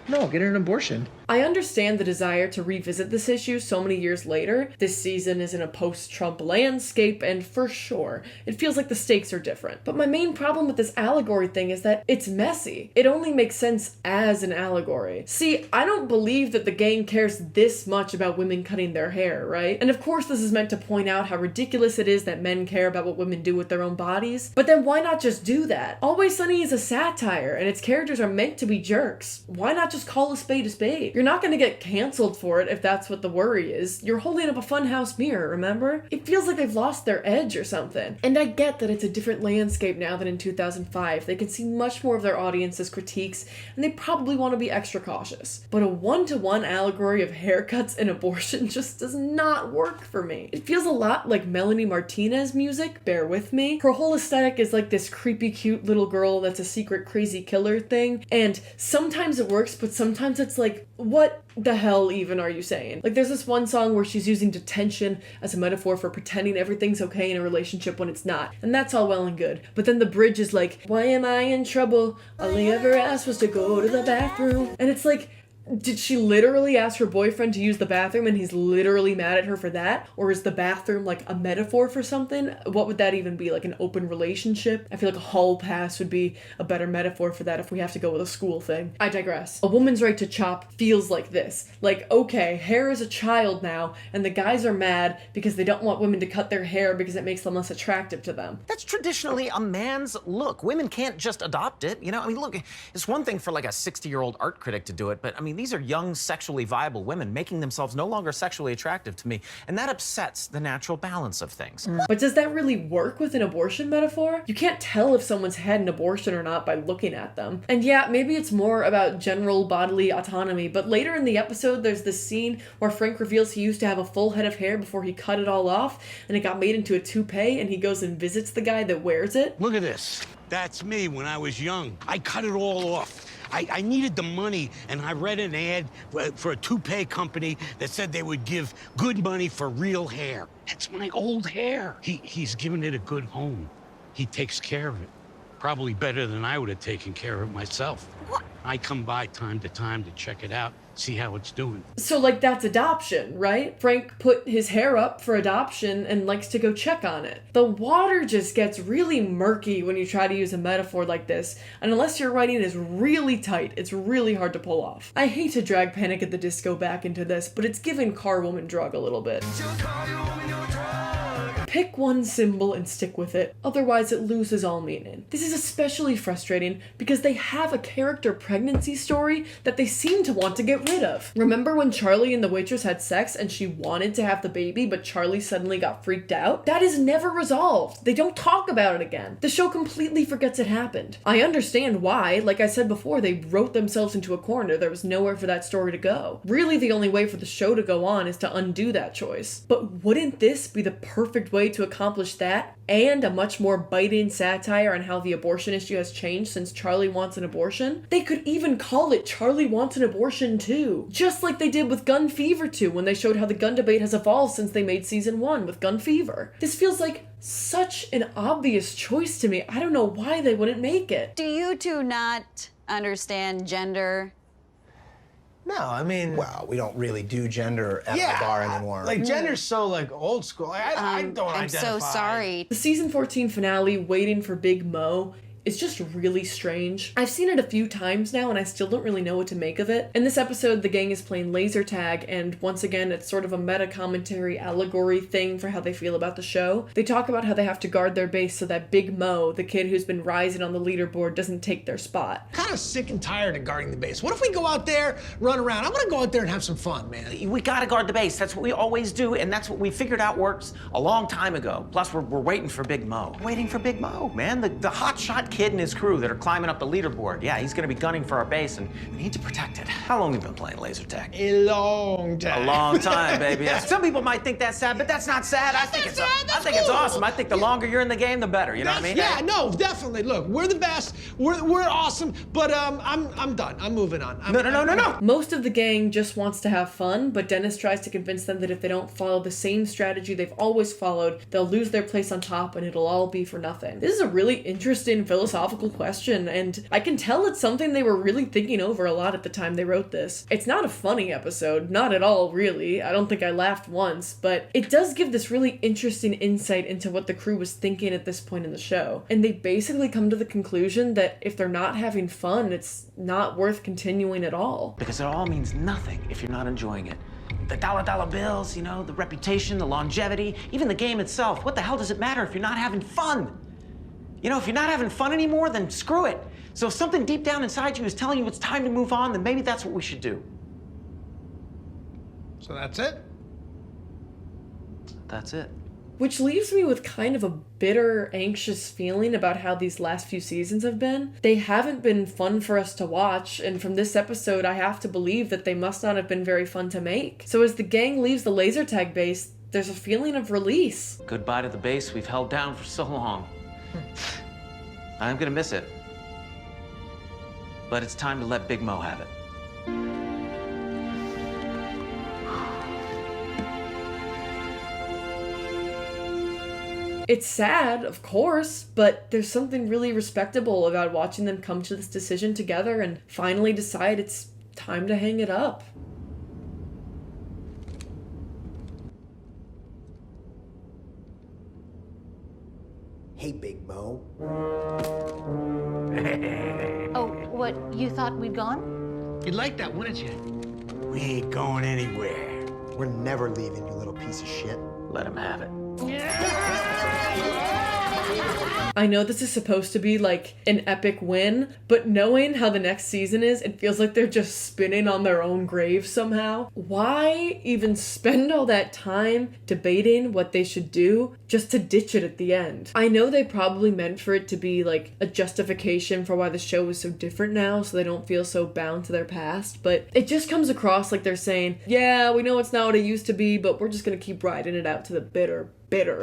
No, get her an abortion. I understand the desire to revisit this issue so many years later. This season is in a post-Trump landscape, and for sure, it feels like the stakes are different. But my main problem with this allegory thing is that it's messy. It only makes sense as an allegory. See, I don't believe that the gang cares this much about women cutting their hair, right? And of course this is meant to point out how ridiculous it is that men care about what women do with their own bodies. But then why not just do that? Always Sunny is a satire, and its characters are meant to be jerks. Why not just call a spade a spade? You're not gonna get canceled for it if that's what the worry is. You're holding up a funhouse mirror, remember? It feels like they've lost their edge or something. And I get that it's a different landscape now than in 2005. They can see much more of their audience's critiques, and they probably want to be extra cautious. But a one-to-one allegory of haircuts and abortion just does not work for me. It feels a lot like Melanie Martinez music, bear with me. Her whole aesthetic is like this creepy cute little girl that's a secret crazy killer thing, and sometimes it works, but sometimes it's like, what the hell even are you saying? Like there's this one song where she's using detention as a metaphor for pretending everything's okay in a relationship when it's not, and that's all well and good. But then the bridge is like, why am I in trouble? All I ever asked was to go to the bathroom. And it's like, did she literally ask her boyfriend to use the bathroom and he's literally mad at her for that? Or is the bathroom like a metaphor for something? What would that even be? Like an open relationship? I feel like a hall pass would be a better metaphor for that if we have to go with a school thing. I digress. A Woman's Right to Chop feels like this. Like, okay, hair is a child now, and the guys are mad because they don't want women to cut their hair because it makes them less attractive to them. That's traditionally a man's look. Women can't just adopt it, you know? I mean, look, it's one thing for like a 60-year-old art critic to do it, but I mean, these are young, sexually viable women making themselves no longer sexually attractive to me, and that upsets the natural balance of things. But does that really work with an abortion metaphor? You can't tell if someone's had an abortion or not by looking at them. And yeah, maybe it's more about general bodily autonomy, but later in the episode, there's this scene where Frank reveals he used to have a full head of hair before he cut it all off, and it got made into a toupee, and he goes and visits the guy that wears it. Look at this. That's me when I was young. I cut it all off. I needed the money, and I read an ad for a toupee company that said they would give good money for real hair. That's my old hair. He's given it a good home. He takes care of it. Probably better than I would have taken care of it myself. I come by time to check it out, see how it's doing. So, like, that's adoption, right? Frank put his hair up for adoption and likes to go check on it. The water just gets really murky when you try to use a metaphor like this, and unless your writing is really tight, it's really hard to pull off. I hate to drag Panic at the Disco back into this, but it's given Car Woman Drug a little bit. pick one symbol and stick with it, otherwise it loses all meaning. This is especially frustrating because they have a character pregnancy story that they seem to want to get rid of. Remember when Charlie and the waitress had sex and she wanted to have the baby, but Charlie suddenly got freaked out? That is never resolved. They don't talk about it again. The show completely forgets it happened. I understand why. Like I said before, they wrote themselves into a corner. There was nowhere for that story to go. Really, the only way for the show to go on is to undo that choice. But wouldn't this be the perfect way to accomplish that, and a much more biting satire on how the abortion issue has changed since Charlie Wants an Abortion? They could even call it Charlie Wants an Abortion 2, just like they did with Gun Fever 2 when they showed how the gun debate has evolved since they made season 1 with Gun Fever. This feels like such an obvious choice to me. I don't know why they wouldn't make it. Do you two not understand gender? No, I mean, well, we don't really do gender at the bar anymore. Like gender's so like old school. I don't I'm identify. so sorry. The season 14 finale, Waiting for Big Mo, is just really strange. I've seen it a few times now and I still don't really know what to make of it. In this episode, the gang is playing laser tag, and once again, it's sort of a meta commentary allegory thing for how they feel about the show. They talk about how they have to guard their base so that Big Mo, the kid who's been rising on the leaderboard, doesn't take their spot. Kind of sick and tired of guarding the base. What if we go out there, run around? I want to go out there and have some fun, man. We gotta guard the base. That's what we always do, and that's what we figured out works a long time ago. Plus, we're waiting for Big Mo. Waiting for Big Mo, man. The hotshot kid and his crew that are climbing up the leaderboard. Yeah, he's gonna be gunning for our base, and we need to protect it. How long have you been playing laser tag? A long time. A long time, baby. Yeah. Some people might think that's sad, but that's not sad. I think it's awesome. I think the longer you're in the game, the better. You know what I mean? Yeah, no, definitely. Look, we're the best. We're awesome. But I'm done. I'm moving on. No. Most of the gang just wants to have fun, but Dennis tries to convince them that if they don't follow the same strategy they've always followed, they'll lose their place on top and it'll all be for nothing. This is a really interesting philosophical question, and I can tell it's something they were really thinking over a lot at the time they wrote this. It's not a funny episode, not at all, really. I don't think I laughed once, but it does give this really interesting insight into what the crew was thinking at this point in the show. And they basically come to the conclusion that if they're not having fun, it's not worth continuing at all. Because it all means nothing if you're not enjoying it. The dollar bills, you know, the reputation, the longevity, even the game itself. What the hell does it matter if you're not having fun? You know, if you're not having fun anymore, then screw it. So if something deep down inside you is telling you it's time to move on, then maybe that's what we should do. So that's it? That's it. Which leaves me with kind of a bitter, anxious feeling about how these last few seasons have been. They haven't been fun for us to watch, and from this episode, I have to believe that they must not have been very fun to make. So as the gang leaves the laser tag base, there's a feeling of release. Goodbye to the base we've held down for so long. I'm gonna miss it. But it's time to let Big Mo have it. It's sad, of course, but there's something really respectable about watching them come to this decision together and finally decide it's time to hang it up. Hey, Big Mo. Oh, what, you thought we'd gone? You'd like that, wouldn't you? We ain't going anywhere. We're never leaving, you little piece of shit. Let him have it. I know this is supposed to be like an epic win, but knowing how the next season is, it feels like they're just spinning on their own grave somehow. Why even spend all that time debating what they should do just to ditch it at the end? I know they probably meant for it to be like a justification for why the show is so different now, so they don't feel so bound to their past, but it just comes across like they're saying, yeah, we know it's not what it used to be, but we're just gonna keep riding it out to the bitter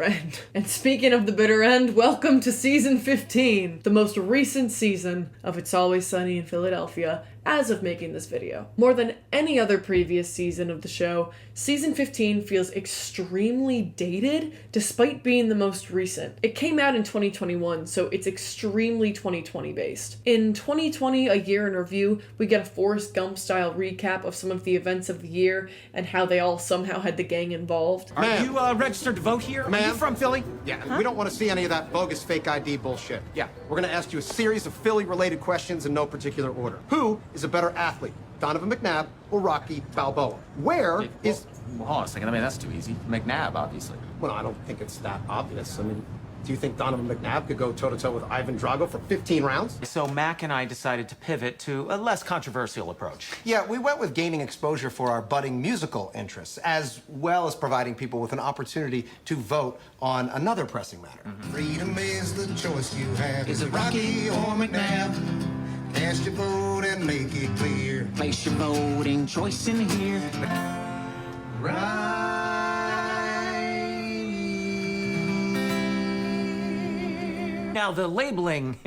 end. And speaking of the bitter end, welcome to season 15, the most recent season of It's Always Sunny in Philadelphia as of making this video. More than any other previous season of the show, season 15 feels extremely dated despite being the most recent. It came out in 2021, so it's extremely 2020 based. In 2020, A Year in Review, we get a Forrest Gump style recap of some of the events of the year and how they all somehow had the gang involved. Are you registered to vote here? Are you from Philly? Yeah, we don't want to see any of that bogus fake ID bullshit. Yeah, we're going to ask you a series of Philly-related questions in no particular order. Who is a better athlete, Donovan McNabb or Rocky Balboa? Where is... Well, hold on a second. I mean, that's too easy. McNabb, obviously. Well, I don't think it's that obvious. I mean, do you think Donovan McNabb could go toe-to-toe with Ivan Drago for 15 rounds? So Mac and I decided to pivot to a less controversial approach. Yeah, we went with gaining exposure for our budding musical interests, as well as providing people with an opportunity to vote on another pressing matter. Freedom is the choice you have. Is it Rocky or McNabb? Cast your vote and make it clear. Place your voting choice in here. Now, the labeling,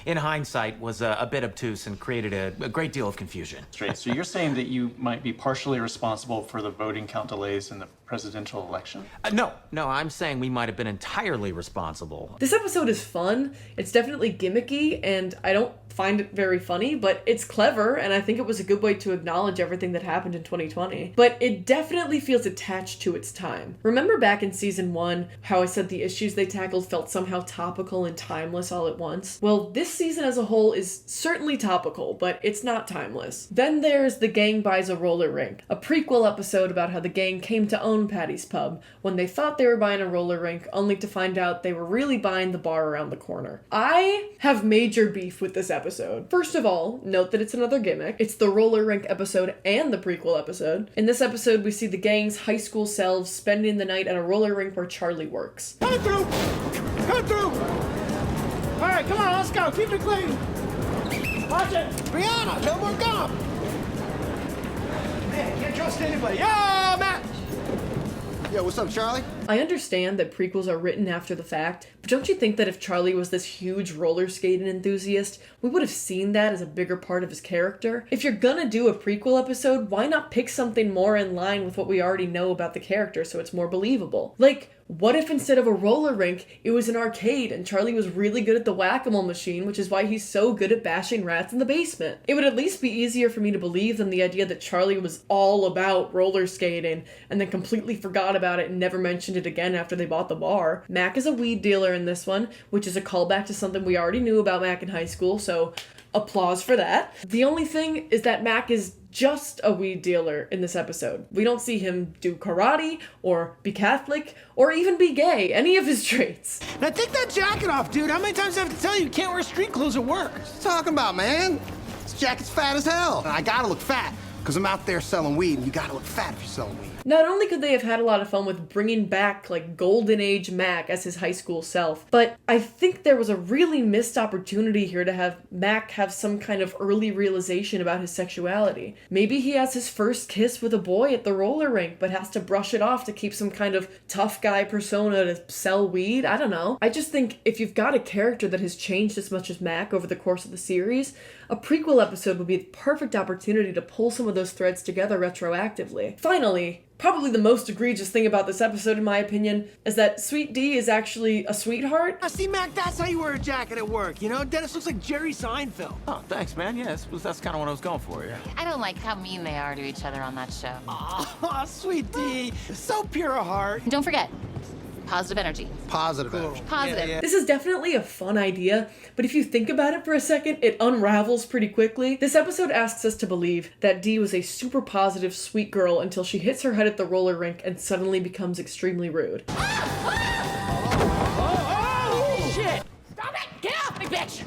in hindsight, was a bit obtuse and created a great deal of confusion. Straight. So you're saying that you might be partially responsible for the voting count delays in the presidential election? No, I'm saying we might have been entirely responsible. This episode is fun. It's definitely gimmicky, and I don't find it very funny, but it's clever, and I think it was a good way to acknowledge everything that happened in 2020. But it definitely feels attached to its time. Remember back in season 1, how I said the issues they tackled felt somehow topical and timeless all at once? Well, this season as a whole is certainly topical, but it's not timeless. Then there's The Gang Buys a Roller Rink, a prequel episode about how the gang came to own Patty's Pub when they thought they were buying a roller rink, only to find out they were really buying the bar around the corner. I have major beef with this episode. First of all, note that it's another gimmick. It's the roller rink episode and the prequel episode. In this episode, we see the gang's high school selves spending the night at a roller rink where Charlie works. Come through! Come through! All right, come on, let's go. Keep it clean. Watch it. Brianna, no more gum. Man, can't trust anybody. Yo, Matt! Yo, what's up, Charlie? I understand that prequels are written after the fact, but don't you think that if Charlie was this huge roller skating enthusiast, we would have seen that as a bigger part of his character? If you're gonna do a prequel episode, why not pick something more in line with what we already know about the character so it's more believable? Like, what if instead of a roller rink, it was an arcade and Charlie was really good at the whack-a-mole machine, which is why he's so good at bashing rats in the basement? It would at least be easier for me to believe than the idea that Charlie was all about roller skating and then completely forgot about it and never mentioned it again after they bought the bar. Mac is a weed dealer in this one, which is a callback to something we already knew about Mac in high school, so applause for that. The only thing is that Mac is just a weed dealer in this episode. We don't see him do karate, or be Catholic, or even be gay, any of his traits. Now take that jacket off, dude. How many times do I have to tell you you can't wear street clothes at work? What you talking about, man? This jacket's fat as hell. And I gotta look fat, because I'm out there selling weed, and you gotta look fat if you're selling weed. Not only could they have had a lot of fun with bringing back, like, Golden Age Mac as his high school self, but I think there was a really missed opportunity here to have Mac have some kind of early realization about his sexuality. Maybe he has his first kiss with a boy at the roller rink, but has to brush it off to keep some kind of tough guy persona to sell weed. I don't know. I just think if you've got a character that has changed as much as Mac over the course of the series, a prequel episode would be the perfect opportunity to pull some of those threads together retroactively. Finally, probably the most egregious thing about this episode, in my opinion, is that Sweet Dee is actually a sweetheart. See, Mac, that's how you wear a jacket at work, you know? Dennis looks like Jerry Seinfeld. Oh, thanks, man. Yeah, that's kind of what I was going for, yeah. I don't like how mean they are to each other on that show. Aw, Sweet Dee, so pure of heart. Don't forget, positive energy. Positive energy. Positive. This is definitely a fun idea, but if you think about it for a second, it unravels pretty quickly. This episode asks us to believe that Dee was a super positive, sweet girl until she hits her head at the roller rink and suddenly becomes extremely rude. Oh, shit! Stop it! Get off me, bitch!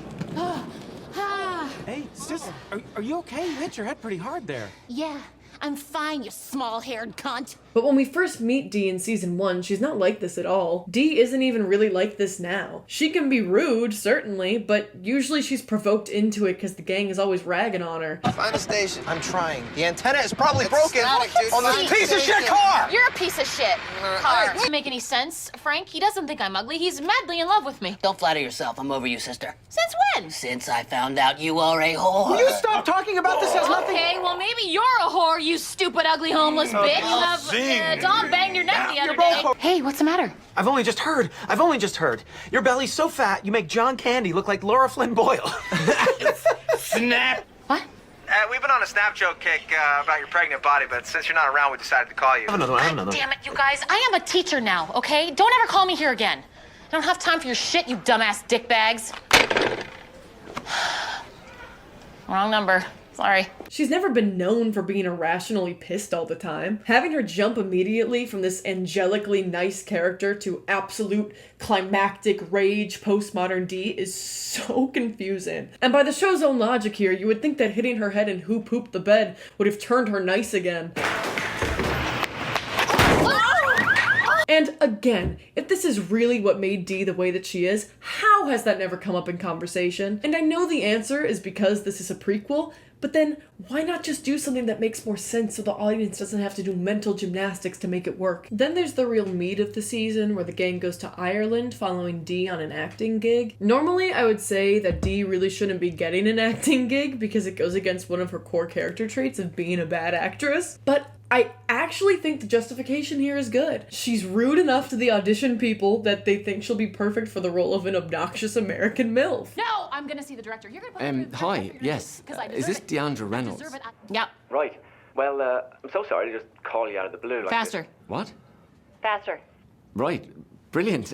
Hey, sis, are you okay? You hit your head pretty hard there. Yeah, I'm fine, you small-haired cunt. But when we first meet Dee in season 1, she's not like this at all. Dee isn't even really like this now. She can be rude, certainly, but usually she's provoked into it because the gang is always ragging on her. Find a station. I'm trying. The antenna is probably broken static, dude. on this piece of shit car! You're a piece of shit car. Doesn't make any sense, Frank. He doesn't think I'm ugly. He's madly in love with me. Don't flatter yourself. I'm over you, sister. Since when? Since I found out you are a whore. Will you stop talking about this as nothing? Okay, well, maybe you're a whore, you stupid, ugly, homeless bitch. Dom banged your neck the other day. Hey, what's the matter? I've only just heard. Your belly's so fat, you make John Candy look like Laura Flynn Boyle. Snap. What? We've been on a snap joke kick about your pregnant body, but since you're not around, we decided to call you. I have another one. Damn it, you guys. I am a teacher now, okay? Don't ever call me here again. I don't have time for your shit, you dumbass dickbags. Wrong number. Sorry. She's never been known for being irrationally pissed all the time. Having her jump immediately from this angelically nice character to absolute climactic rage postmodern Dee is so confusing. And by the show's own logic here, you would think that hitting her head and who pooped the bed would have turned her nice again. And again, if this is really what made Dee the way that she is, how has that never come up in conversation? And I know the answer is because this is a prequel, but then why not just do something that makes more sense so the audience doesn't have to do mental gymnastics to make it work? Then there's the real meat of the season where the gang goes to Ireland following Dee on an acting gig. Normally I would say that Dee really shouldn't be getting an acting gig because it goes against one of her core character traits of being a bad actress, but I actually think the justification here is good. She's rude enough to the audition people that they think she'll be perfect for the role of an obnoxious American MILF. No, I'm gonna see the director. You're gonna put me through the Hi, director. yes. Because I Is this deserve it. Deandra Reynolds? Yeah. Right. Well, I'm so sorry to just call you out of the blue like Faster. What? Faster. Right. Brilliant.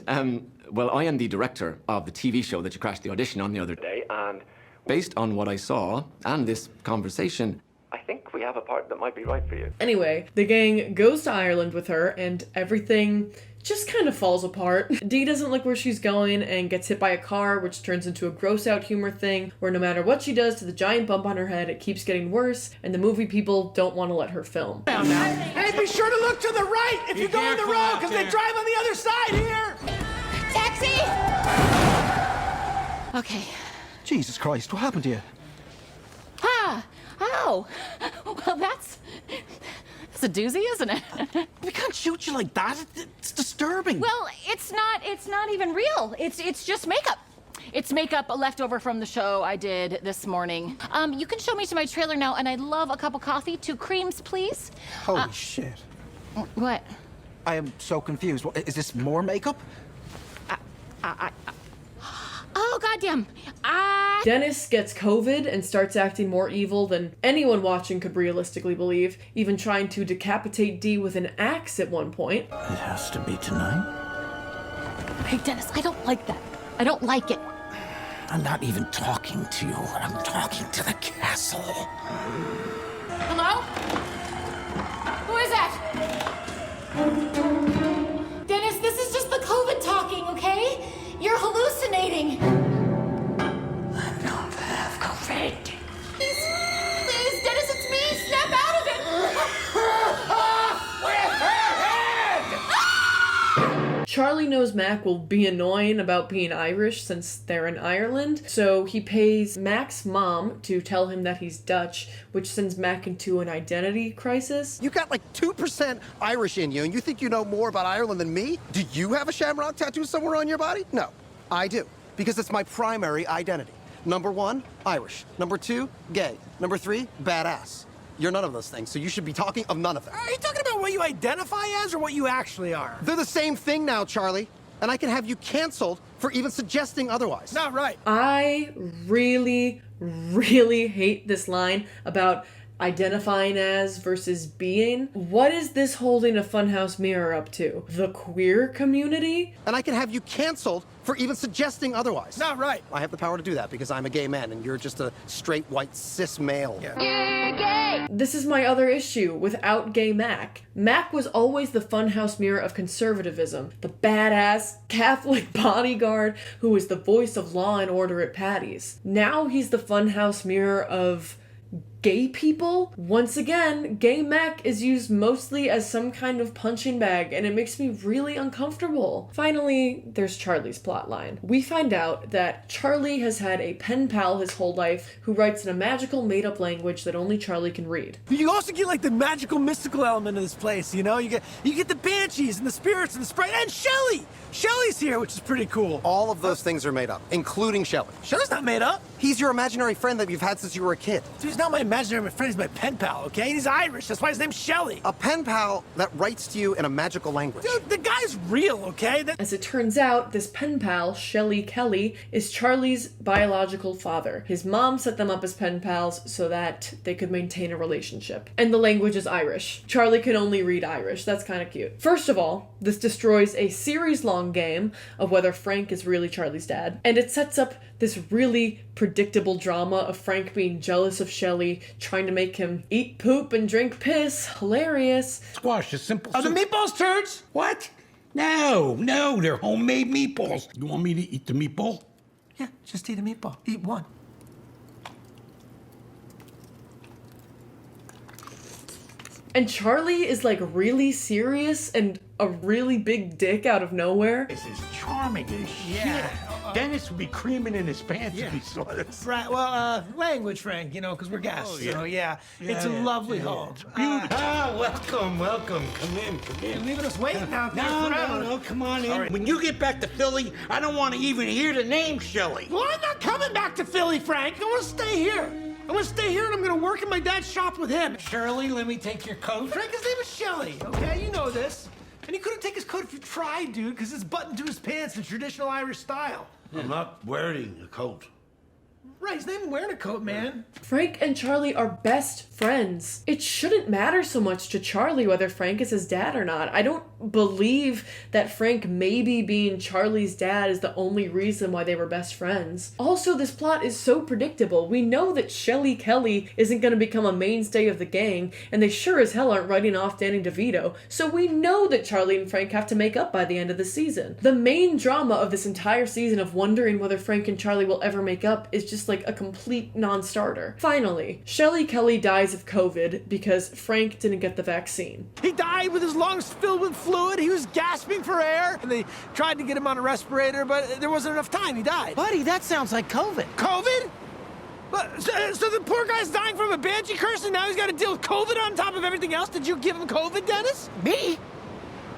Well, I am the director of the TV show that you crashed the audition on the other day, and based on what I saw and this conversation, I think we have a part that might be right for you. Anyway, the gang goes to Ireland with her and everything just kind of falls apart. Dee doesn't like where she's going and gets hit by a car, which turns into a gross out humor thing where no matter what she does to the giant bump on her head, it keeps getting worse and the movie people don't want to let her film. Hey, be sure to look to the right if you go on the road, because they drive on the other side here. Taxi! Okay. Jesus Christ, what happened to you? Ah! Oh! Well, that's a doozy, isn't it? We can't shoot you like that. It's disturbing. Well, it's not even real. It's just makeup. It's makeup left over from the show I did this morning. You can show me to my trailer now, and I'd love a cup of coffee. 2 creams, please. Holy shit. What? I am so confused. Is this more makeup? Oh, goddamn. Dennis gets COVID and starts acting more evil than anyone watching could realistically believe, even trying to decapitate Dee with an axe at one point. It has to be tonight. Hey, Dennis, I don't like that. I don't like it. I'm not even talking to you. I'm talking to the castle. Hello? Who is that? Dennis, this is just the COVID talking, okay? You're hallucinating. I don't have COVID. Please, Dennis, it's me. Snap out of it. Charlie knows Mac will be annoying about being Irish since they're in Ireland, so he pays Mac's mom to tell him that he's Dutch, which sends Mac into an identity crisis. You got like 2% Irish in you, and you think you know more about Ireland than me? Do you have a shamrock tattoo somewhere on your body? No, I do, because it's my primary identity. Number 1, Irish. Number 2, gay. Number 3, badass. You're none of those things, so you should be talking of none of them. Are you talking about what you identify as or what you actually are? They're the same thing now, Charlie. And I can have you canceled for even suggesting otherwise. Not right. I really, really hate this line about identifying as versus being. What is this holding a funhouse mirror up to? The queer community? And I can have you canceled for even suggesting otherwise. Not right. I have the power to do that because I'm a gay man and you're just a straight white cis male. You're gay. This is my other issue without gay Mac. Mac was always the funhouse mirror of conservatism, the badass Catholic bodyguard who was the voice of law and order at Patty's. Now he's the funhouse mirror of gay people? Once again, gay Mac is used mostly as some kind of punching bag, and it makes me really uncomfortable. Finally, there's Charlie's plotline. We find out that Charlie has had a pen pal his whole life who writes in a magical made-up language that only Charlie can read. You also get like the magical mystical element of this place, you know? You get the banshees and the spirits and the sprite and Shelly! Shelly's here, which is pretty cool. All of those things are made up, including Shelley. Shelly's not made up. He's your imaginary friend that you've had since you were a kid. Dude, he's not my imaginary friend, he's my pen pal, okay? And he's Irish, that's why his name's Shelly. A pen pal that writes to you in a magical language. Dude, the guy's real, okay? As it turns out, this pen pal, Shelly Kelly, is Charlie's biological father. His mom set them up as pen pals so that they could maintain a relationship. And the language is Irish. Charlie can only read Irish. That's kind of cute. First of all, this destroys a series-long game of whether Frank is really Charlie's dad. And it sets up this really predictable drama of Frank being jealous of Shelly Charlie, trying to make him eat poop and drink piss. Hilarious. Squash is simple. Are the meatballs turds? What? No, they're homemade meatballs. You want me to eat the meatball? Yeah, just eat a meatball. Eat one. And Charlie is like really serious and a really big dick out of nowhere. This is charming as shit. Dennis would be creaming in his pants if he saw this. Right, well, language, Frank, you know, because we're guests. Oh, yeah. So, it's a lovely home. It's beautiful. Welcome. Come in. You're leaving us waiting out there forever. No, come on in. When you get back to Philly, I don't want to even hear the name Shelley. Well, I'm not coming back to Philly, Frank. I want to stay here. I'm gonna stay here and I'm gonna work in my dad's shop with him. Shirley, let me take your coat. Frank, his name is Shelley, okay? You know this. And he couldn't take his coat if you tried, dude, because it's buttoned to his pants in traditional Irish style. I'm not wearing a coat. Right, he's not even wearing a coat, man. Frank and Charlie are best friends. It shouldn't matter so much to Charlie whether Frank is his dad or not. I don't believe that Frank maybe being Charlie's dad is the only reason why they were best friends. Also, this plot is so predictable. We know that Shelly Kelly isn't going to become a mainstay of the gang, and they sure as hell aren't writing off Danny DeVito, so we know that Charlie and Frank have to make up by the end of the season. The main drama of this entire season of wondering whether Frank and Charlie will ever make up is just like a complete non-starter. Finally, Shelly Kelly dies of COVID because Frank didn't get the vaccine. He died with his lungs filled with fluid. He was gasping for air. And they tried to get him on a respirator, but there wasn't enough time. He died. Buddy, that sounds like COVID. COVID? But, so the poor guy's dying from a banshee curse, and now he's got to deal with COVID on top of everything else? Did you give him COVID, Dennis? Me?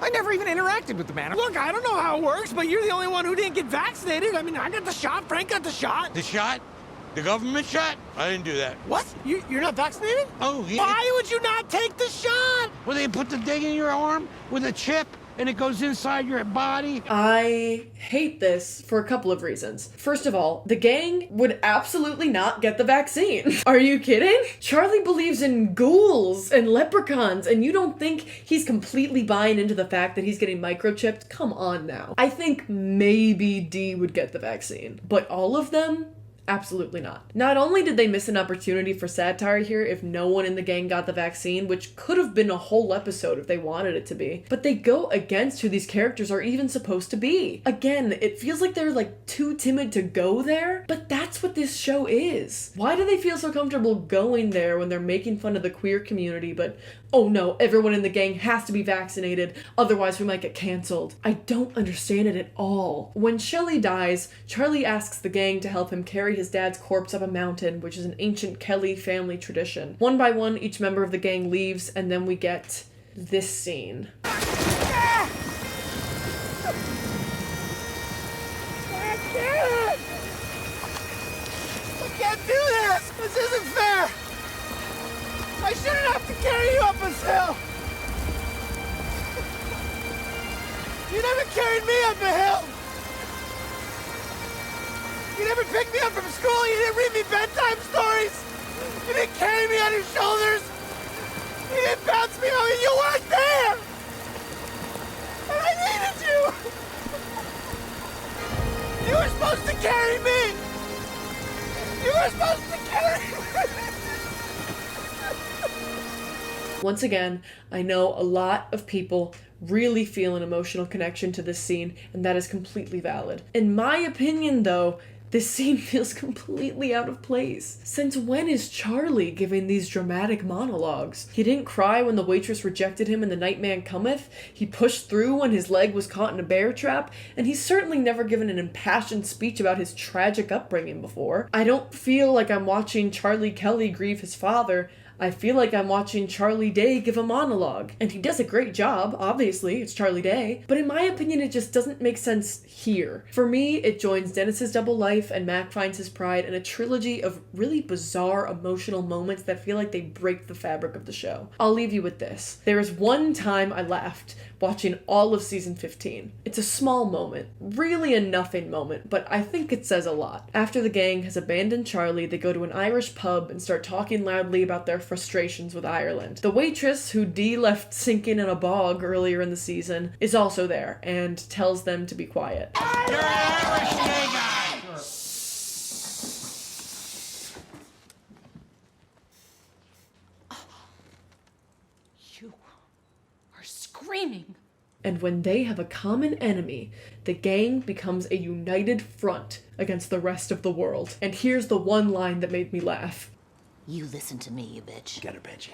I never even interacted with the man. Look, I don't know how it works, but you're the only one who didn't get vaccinated. I mean, I got the shot. Frank got the shot. The shot? The government shot? I didn't do that. What? You're not vaccinated? Oh, yeah. Why would you not take the shot? Well, they put the thing in your arm with a chip, and it goes inside your body. I hate this for a couple of reasons. First of all, the gang would absolutely not get the vaccine. Are you kidding? Charlie believes in ghouls and leprechauns, and you don't think he's completely buying into the fact that he's getting microchipped? Come on now. I think maybe Dee would get the vaccine, but all of them? Absolutely not. Not only did they miss an opportunity for satire here if no one in the gang got the vaccine, which could have been a whole episode if they wanted it to be, but they go against who these characters are even supposed to be. Again, it feels like they're like too timid to go there, but that's what this show is. Why do they feel so comfortable going there when they're making fun of the queer community, but oh no, everyone in the gang has to be vaccinated, otherwise we might get canceled? I don't understand it at all. When Shelly dies, Charlie asks the gang to help him carry his dad's corpse up a mountain, which is an ancient Kelly family tradition. One by one, each member of the gang leaves, and then we get this scene. I can't do this! This isn't fair! I shouldn't have to carry you up this hill! You never carried me up a hill! You never picked me up from school, you didn't read me bedtime stories! You didn't carry me on your shoulders! You didn't bounce me over, you weren't there! And I needed you! You were supposed to carry me! You were supposed to carry me! Once again, I know a lot of people really feel an emotional connection to this scene, and that is completely valid. In my opinion, though, this scene feels completely out of place. Since when is Charlie giving these dramatic monologues? He didn't cry when the waitress rejected him in The Night Man Cometh, he pushed through when his leg was caught in a bear trap, and he's certainly never given an impassioned speech about his tragic upbringing before. I don't feel like I'm watching Charlie Kelly grieve his father. I feel like I'm watching Charlie Day give a monologue. And he does a great job, obviously, it's Charlie Day. But in my opinion, it just doesn't make sense here. For me, it joins Dennis's double life and Mac finds his pride in a trilogy of really bizarre emotional moments that feel like they break the fabric of the show. I'll leave you with this. There is one time I laughed watching all of season 15. It's a small moment, really a nothing moment, but I think it says a lot. After the gang has abandoned Charlie, they go to an Irish pub and start talking loudly about their frustrations with Ireland. The waitress, who Dee left sinking in a bog earlier in the season, is also there and tells them to be quiet. You're an Irish gay guy! screaming. And when they have a common enemy, the gang becomes a united front against the rest of the world. And here's the one line that made me laugh. You listen to me, you bitch. Get her, bitch.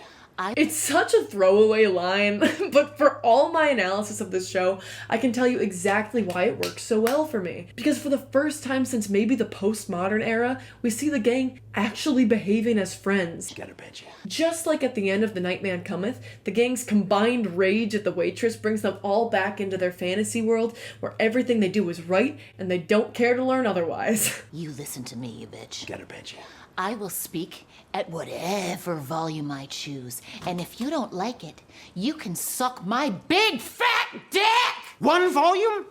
It's such a throwaway line, but for all my analysis of this show, I can tell you exactly why it works so well for me. Because for the first time since maybe the postmodern era, we see the gang actually behaving as friends. Get her, bitch. Just like at the end of The Nightman Cometh, the gang's combined rage at the waitress brings them all back into their fantasy world where everything they do is right and they don't care to learn otherwise. You listen to me, you bitch. Get her, bitch. I will speak at whatever volume I choose, and if you don't like it, you can suck my big fat dick! One volume?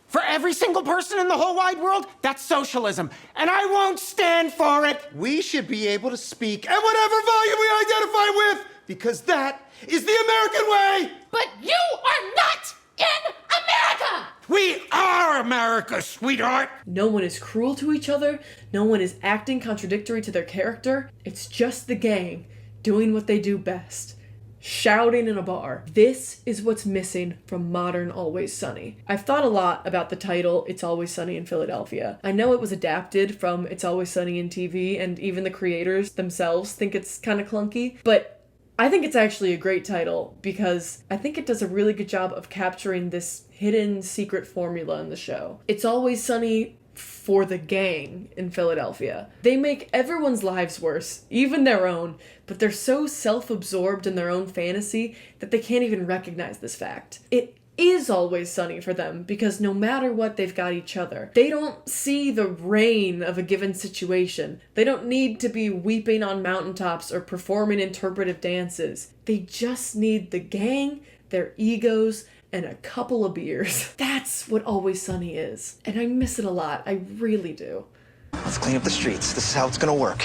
For every single person in the whole wide world? That's socialism, and I won't stand for it! We should be able to speak at whatever volume we identify with, because that is the American way! But you are not in America! We are America, sweetheart! No one is cruel to each other, no one is acting contradictory to their character. It's just the gang doing what they do best. Shouting in a bar. This is what's missing from modern Always Sunny. I've thought a lot about the title, It's Always Sunny in Philadelphia. I know it was adapted from It's Always Sunny in TV, and even the creators themselves think it's kind of clunky, but I think it's actually a great title because I think it does a really good job of capturing this hidden secret formula in the show. It's always sunny for the gang in Philadelphia. They make everyone's lives worse, even their own, but they're so self-absorbed in their own fantasy that they can't even recognize this fact. It is always sunny for them because no matter what, they've got each other. They don't see the rain of a given situation. They don't need to be weeping on mountaintops or performing interpretive dances. They just need the gang, their egos, and a couple of beers. That's what Always Sunny is. And I miss it a lot. I really do. Let's clean up the streets. This is how it's gonna work.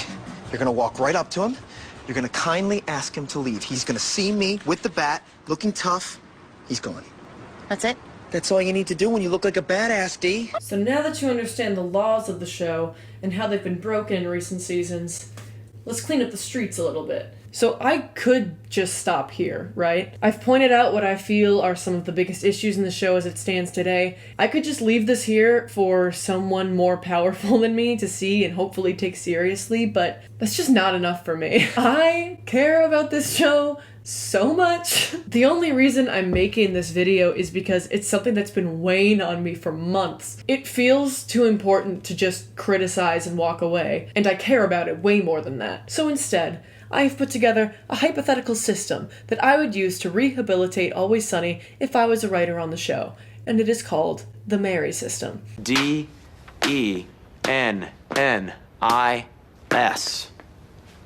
You're gonna walk right up to him. You're gonna kindly ask him to leave. He's gonna see me with the bat, looking tough. He's gone. That's it? That's all you need to do when you look like a badass, Dee. So now that you understand the laws of the show and how they've been broken in recent seasons, let's clean up the streets a little bit. So I could just stop here, right? I've pointed out what I feel are some of the biggest issues in the show as it stands today. I could just leave this here for someone more powerful than me to see and hopefully take seriously, but that's just not enough for me. I care about this show so much. The only reason I'm making this video is because it's something that's been weighing on me for months. It feels too important to just criticize and walk away, and I care about it way more than that. So instead, I've put together a hypothetical system that I would use to rehabilitate Always Sunny if I was a writer on the show, and it is called the Mary system. DENNIS.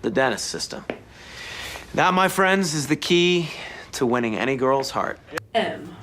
The Dennis system. That, my friends, is the key to winning any girl's heart. M.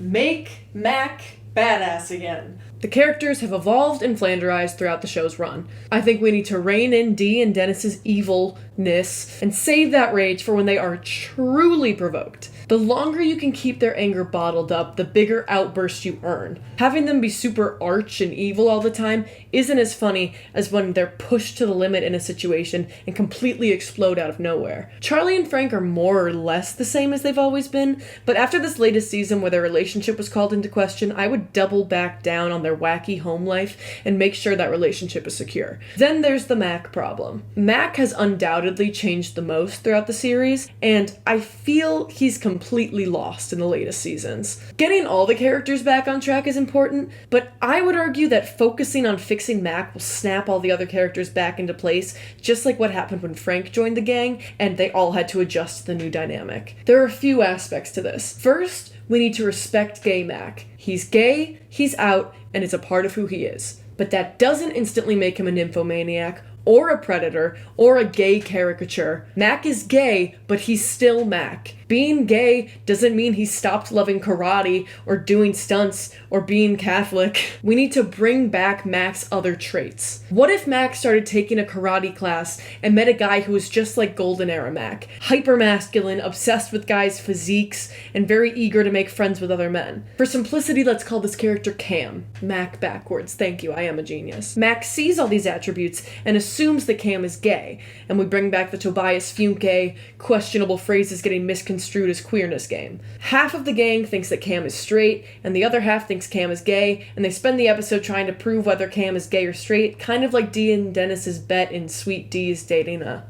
Make Mac badass again. The characters have evolved and flanderized throughout the show's run. I think we need to rein in Dee and Dennis's evilness and save that rage for when they are truly provoked. The longer you can keep their anger bottled up, the bigger outburst you earn. Having them be super arch and evil all the time isn't as funny as when they're pushed to the limit in a situation and completely explode out of nowhere. Charlie and Frank are more or less the same as they've always been, but after this latest season where their relationship was called into question, I would double back down on their wacky home life and make sure that relationship is secure. Then there's the Mac problem. Mac has undoubtedly changed the most throughout the series, and I feel he's completely lost in the latest seasons. Getting all the characters back on track is important, but I would argue that focusing on fixing Mac will snap all the other characters back into place, just like what happened when Frank joined the gang and they all had to adjust to the new dynamic. There are a few aspects to this. First, we need to respect gay Mac. He's gay, he's out, and it's a part of who he is. But that doesn't instantly make him a nymphomaniac, or a predator, or a gay caricature. Mac is gay, but he's still Mac. Being gay doesn't mean he stopped loving karate, or doing stunts, or being Catholic. We need to bring back Mac's other traits. What if Mac started taking a karate class and met a guy who was just like Golden Era Mac? Hyper-masculine, obsessed with guys' physiques, and very eager to make friends with other men. For simplicity, let's call this character Cam. Mac backwards. Thank you, I am a genius. Mac sees all these attributes and assumes that Cam is gay, and we bring back the Tobias Funke, questionable phrases getting misconstrued misconstrued as queerness game. Half of the gang thinks that Cam is straight, and the other half thinks Cam is gay, and they spend the episode trying to prove whether Cam is gay or straight, kind of like Dee and Dennis's bet in Sweet Dee's dating a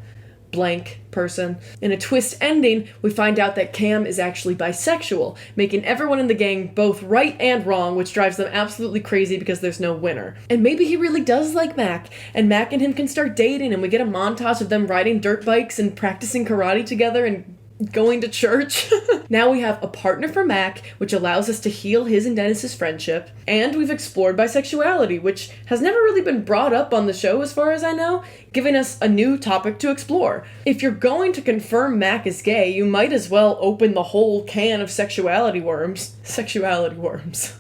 blank person. In a twist ending, we find out that Cam is actually bisexual, making everyone in the gang both right and wrong, which drives them absolutely crazy because there's no winner. And maybe he really does like Mac, and Mac and him can start dating, and we get a montage of them riding dirt bikes and practicing karate together and going to church. Now we have a partner for Mac, which allows us to heal his and Dennis's friendship, and we've explored bisexuality, which has never really been brought up on the show as far as I know, giving us a new topic to explore. If you're going to confirm Mac is gay, you might as well open the whole can of sexuality worms. Sexuality worms.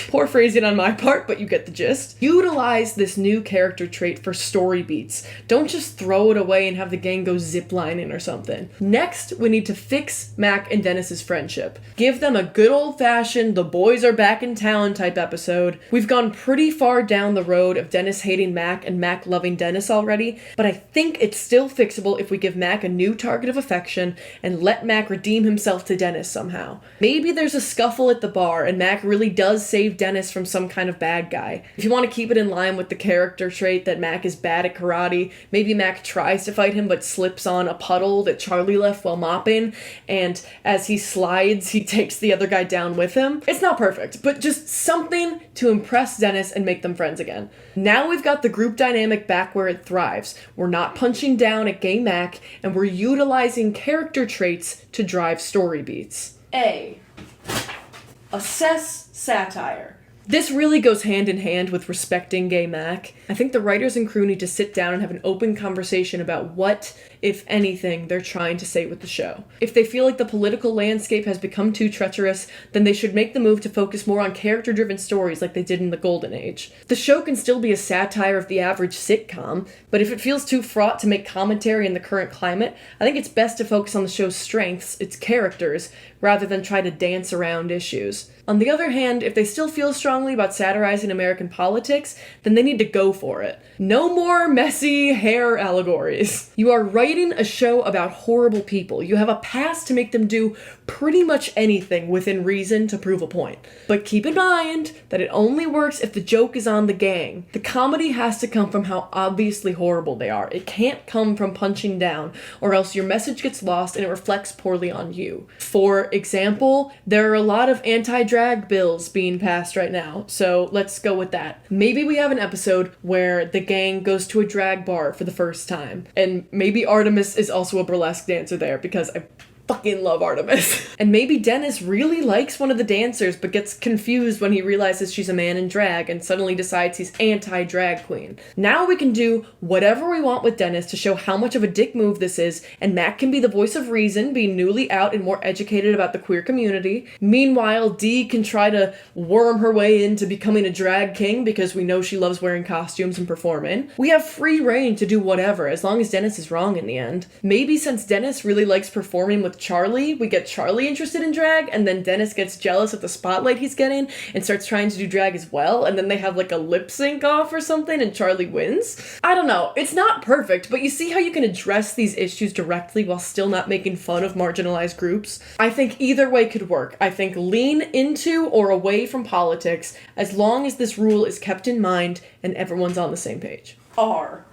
Poor phrasing on my part, but you get the gist. Utilize this new character trait for story beats. Don't just throw it away and have the gang go ziplining or something. Next, we need to fix Mac and Dennis's friendship. Give them a good old-fashioned the boys are back in town type episode. We've gone pretty far down the road of Dennis hating Mac and Mac loving Dennis already, but I think it's still fixable if we give Mac a new target of affection and let Mac redeem himself to Dennis somehow. Maybe there's a scuffle at the bar and Mac really does save Dennis from some kind of bad guy. If you want to keep it in line with the character trait that Mac is bad at karate, maybe Mac tries to fight him but slips on a puddle that Charlie left while mopping, and as he slides, he takes the other guy down with him. It's not perfect, but just something to impress Dennis and make them friends again. Now we've got the group dynamic back where it thrives. We're not punching down at gay Mac, and we're utilizing character traits to drive story beats. A. Assess satire. This really goes hand in hand with respecting gay Mac. I think the writers and crew need to sit down and have an open conversation about what, if anything, they're trying to say with the show. If they feel like the political landscape has become too treacherous, then they should make the move to focus more on character-driven stories like they did in the Golden Age. The show can still be a satire of the average sitcom, but if it feels too fraught to make commentary in the current climate, I think it's best to focus on the show's strengths, its characters, rather than try to dance around issues. On the other hand, if they still feel strongly about satirizing American politics, then they need to go for it. No more messy hair allegories. You are writing a show about horrible people. You have a pass to make them do pretty much anything within reason to prove a point. But keep in mind that it only works if the joke is on the gang. The comedy has to come from how obviously horrible they are. It can't come from punching down, or else your message gets lost and it reflects poorly on you. For example, there are a lot of anti-drag bills being passed right now, so let's go with that. Maybe we have an episode where the gang goes to a drag bar for the first time, and maybe Artemis is also a burlesque dancer there, because I fucking love Artemis. And maybe Dennis really likes one of the dancers but gets confused when he realizes she's a man in drag and suddenly decides he's anti-drag queen. Now we can do whatever we want with Dennis to show how much of a dick move this is, and Mac can be the voice of reason, being newly out and more educated about the queer community. Meanwhile, Dee can try to worm her way into becoming a drag king because we know she loves wearing costumes and performing. We have free reign to do whatever, as long as Dennis is wrong in the end. Maybe since Dennis really likes performing with Charlie, we get Charlie interested in drag, and then Dennis gets jealous of the spotlight he's getting and starts trying to do drag as well, and then they have like a lip sync off or something and Charlie wins. I don't know, it's not perfect, but you see how you can address these issues directly while still not making fun of marginalized groups? I think either way could work. I think lean into or away from politics, as long as this rule is kept in mind and everyone's on the same page. R.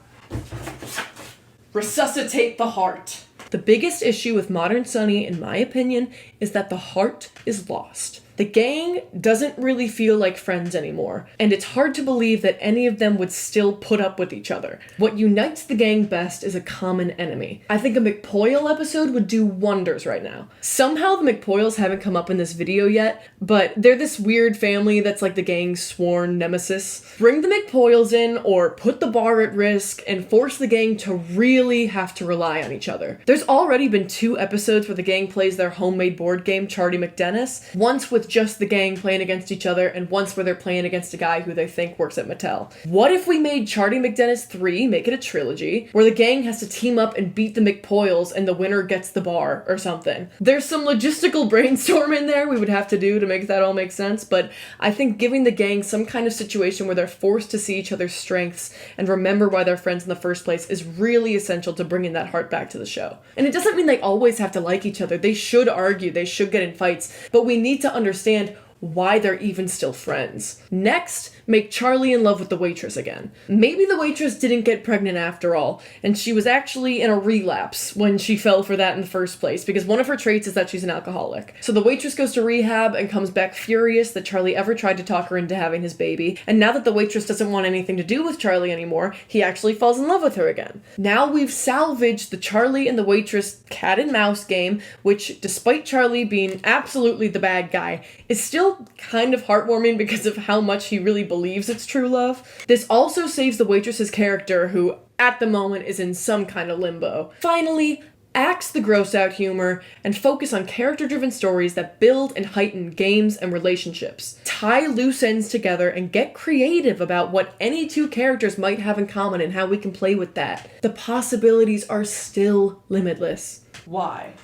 Resuscitate the heart. The biggest issue with Modern Sunny, in my opinion, is that the heart is lost. The gang doesn't really feel like friends anymore, and it's hard to believe that any of them would still put up with each other. What unites the gang best is a common enemy. I think a McPoyle episode would do wonders right now. Somehow the McPoyles haven't come up in this video yet, but they're this weird family that's like the gang's sworn nemesis. Bring the McPoyles in, or put the bar at risk, and force the gang to really have to rely on each other. There's already been 2 episodes where the gang plays their homemade board game, Charlie McDennis, once with just the gang playing against each other, and once where they're playing against a guy who they think works at Mattel. What if we made Charlie McDennis 3, make it a trilogy, where the gang has to team up and beat the McPoyles and the winner gets the bar or something? There's some logistical brainstorm in there we would have to do to make that all make sense, but I think giving the gang some kind of situation where they're forced to see each other's strengths and remember why they're friends in the first place is really essential to bringing that heart back to the show. And it doesn't mean they always have to like each other. They should argue, they should get in fights, but we need to understand why they're even still friends. Next, make Charlie in love with the waitress again. Maybe the waitress didn't get pregnant after all, and she was actually in a relapse when she fell for that in the first place, because one of her traits is that she's an alcoholic. So the waitress goes to rehab and comes back furious that Charlie ever tried to talk her into having his baby, and now that the waitress doesn't want anything to do with Charlie anymore, he actually falls in love with her again. Now we've salvaged the Charlie and the waitress cat and mouse game, which, despite Charlie being absolutely the bad guy, is still kind of heartwarming because of how much he really believes it's true love. This also saves the waitress's character, who at the moment is in some kind of limbo. Finally, axe the gross out humor and focus on character-driven stories that build and heighten games and relationships. Tie loose ends together and get creative about what any two characters might have in common and how we can play with that. The possibilities are still limitless. Why?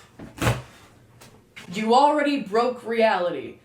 You already broke reality.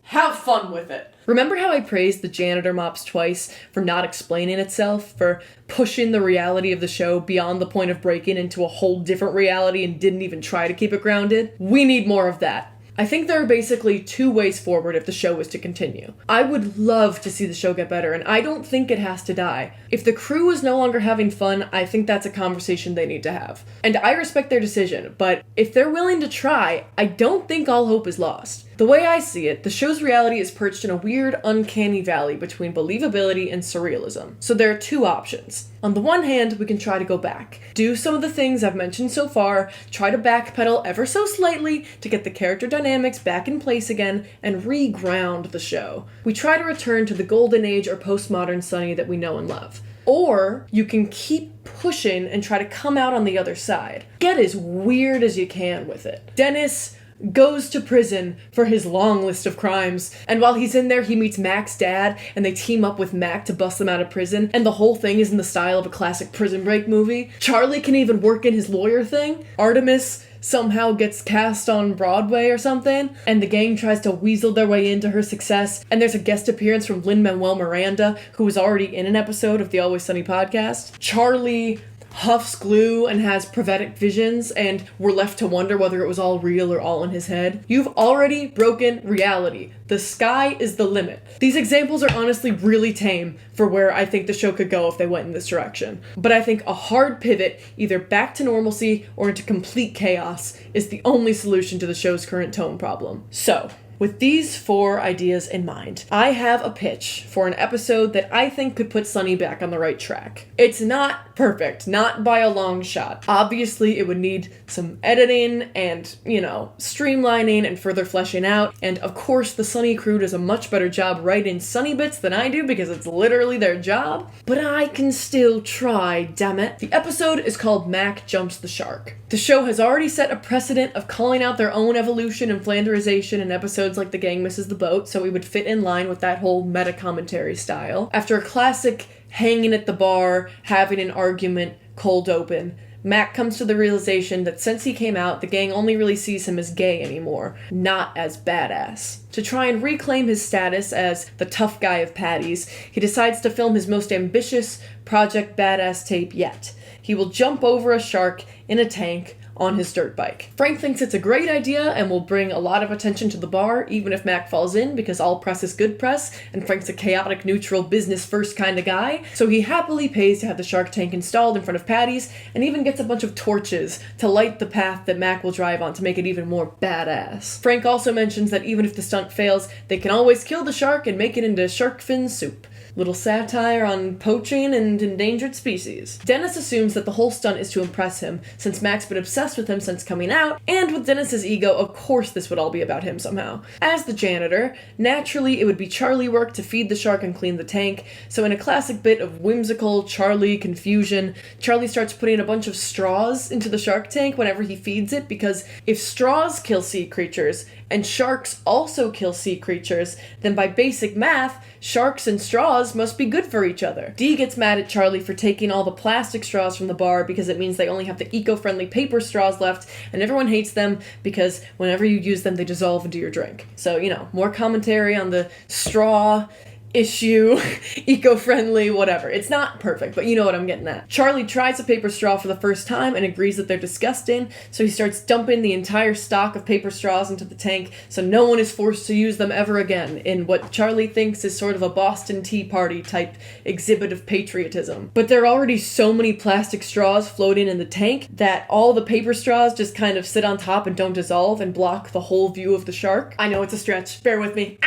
Have fun with it. Remember how I praised the janitor mops twice for not explaining itself, for pushing the reality of the show beyond the point of breaking into a whole different reality and didn't even try to keep it grounded? We need more of that. I think there are basically two ways forward if the show is to continue. I would love to see the show get better, and I don't think it has to die. If the crew is no longer having fun, I think that's a conversation they need to have. And I respect their decision, but if they're willing to try, I don't think all hope is lost. The way I see it, the show's reality is perched in a weird, uncanny valley between believability and surrealism. So there are two options. On the one hand, we can try to go back, do some of the things I've mentioned so far, try to backpedal ever so slightly to get the character dynamics back in place again, and re-ground the show. We try to return to the golden age or postmodern Sunny that we know and love. Or you can keep pushing and try to come out on the other side. Get as weird as you can with it. Dennis goes to prison for his long list of crimes, and while he's in there he meets Mac's dad and they team up with Mac to bust them out of prison, and the whole thing is in the style of a classic Prison Break movie. Charlie can even work in his lawyer thing. Artemis somehow gets cast on Broadway or something, and the gang tries to weasel their way into her success, and there's a guest appearance from Lin-Manuel Miranda, who was already in an episode of the Always Sunny podcast. Charlie huffs glue and has prophetic visions, and we're left to wonder whether it was all real or all in his head. You've already broken reality. The sky is the limit. These examples are honestly really tame for where I think the show could go if they went in this direction. But I think a hard pivot, either back to normalcy or into complete chaos, is the only solution to the show's current tone problem. So, with these 4 ideas in mind, I have a pitch for an episode that I think could put Sunny back on the right track. It's not perfect, not by a long shot. Obviously, it would need some editing and, streamlining and further fleshing out. And of course, the Sunny crew does a much better job writing Sunny bits than I do because it's literally their job. But I can still try, damn it. The episode is called Mac Jumps the Shark. The show has already set a precedent of calling out their own evolution and Flanderization in episodes like The Gang Misses the Boat, so it would fit in line with that whole meta-commentary style. After a classic hanging at the bar, having an argument, cold open, Mac comes to the realization that since he came out, the gang only really sees him as gay anymore, not as badass. To try and reclaim his status as the tough guy of Patty's, he decides to film his most ambitious Project Badass tape yet. He will jump over a shark in a tank on his dirt bike. Frank thinks it's a great idea and will bring a lot of attention to the bar, even if Mac falls in, because all press is good press, and Frank's a chaotic, neutral, business-first kind of guy, so he happily pays to have the shark tank installed in front of Patty's, and even gets a bunch of torches to light the path that Mac will drive on to make it even more badass. Frank also mentions that even if the stunt fails, they can always kill the shark and make it into shark fin soup. Little satire on poaching and endangered species. Dennis assumes that the whole stunt is to impress him, since Mac's been obsessed with him since coming out, and with Dennis's ego, of course this would all be about him somehow. As the janitor, naturally it would be Charlie work to feed the shark and clean the tank, so in a classic bit of whimsical Charlie confusion, Charlie starts putting a bunch of straws into the shark tank whenever he feeds it, because if straws kill sea creatures, and sharks also kill sea creatures, then by basic math, sharks and straws must be good for each other. Dee gets mad at Charlie for taking all the plastic straws from the bar because it means they only have the eco-friendly paper straws left, and everyone hates them because whenever you use them, they dissolve into your drink. So, you know, more commentary on the straw issue, eco-friendly, whatever. It's not perfect, but you know what I'm getting at. Charlie tries a paper straw for the first time and agrees that they're disgusting, so he starts dumping the entire stock of paper straws into the tank so no one is forced to use them ever again in what Charlie thinks is sort of a Boston Tea Party type exhibit of patriotism. But there are already so many plastic straws floating in the tank that all the paper straws just kind of sit on top and don't dissolve and block the whole view of the shark. I know it's a stretch, bear with me.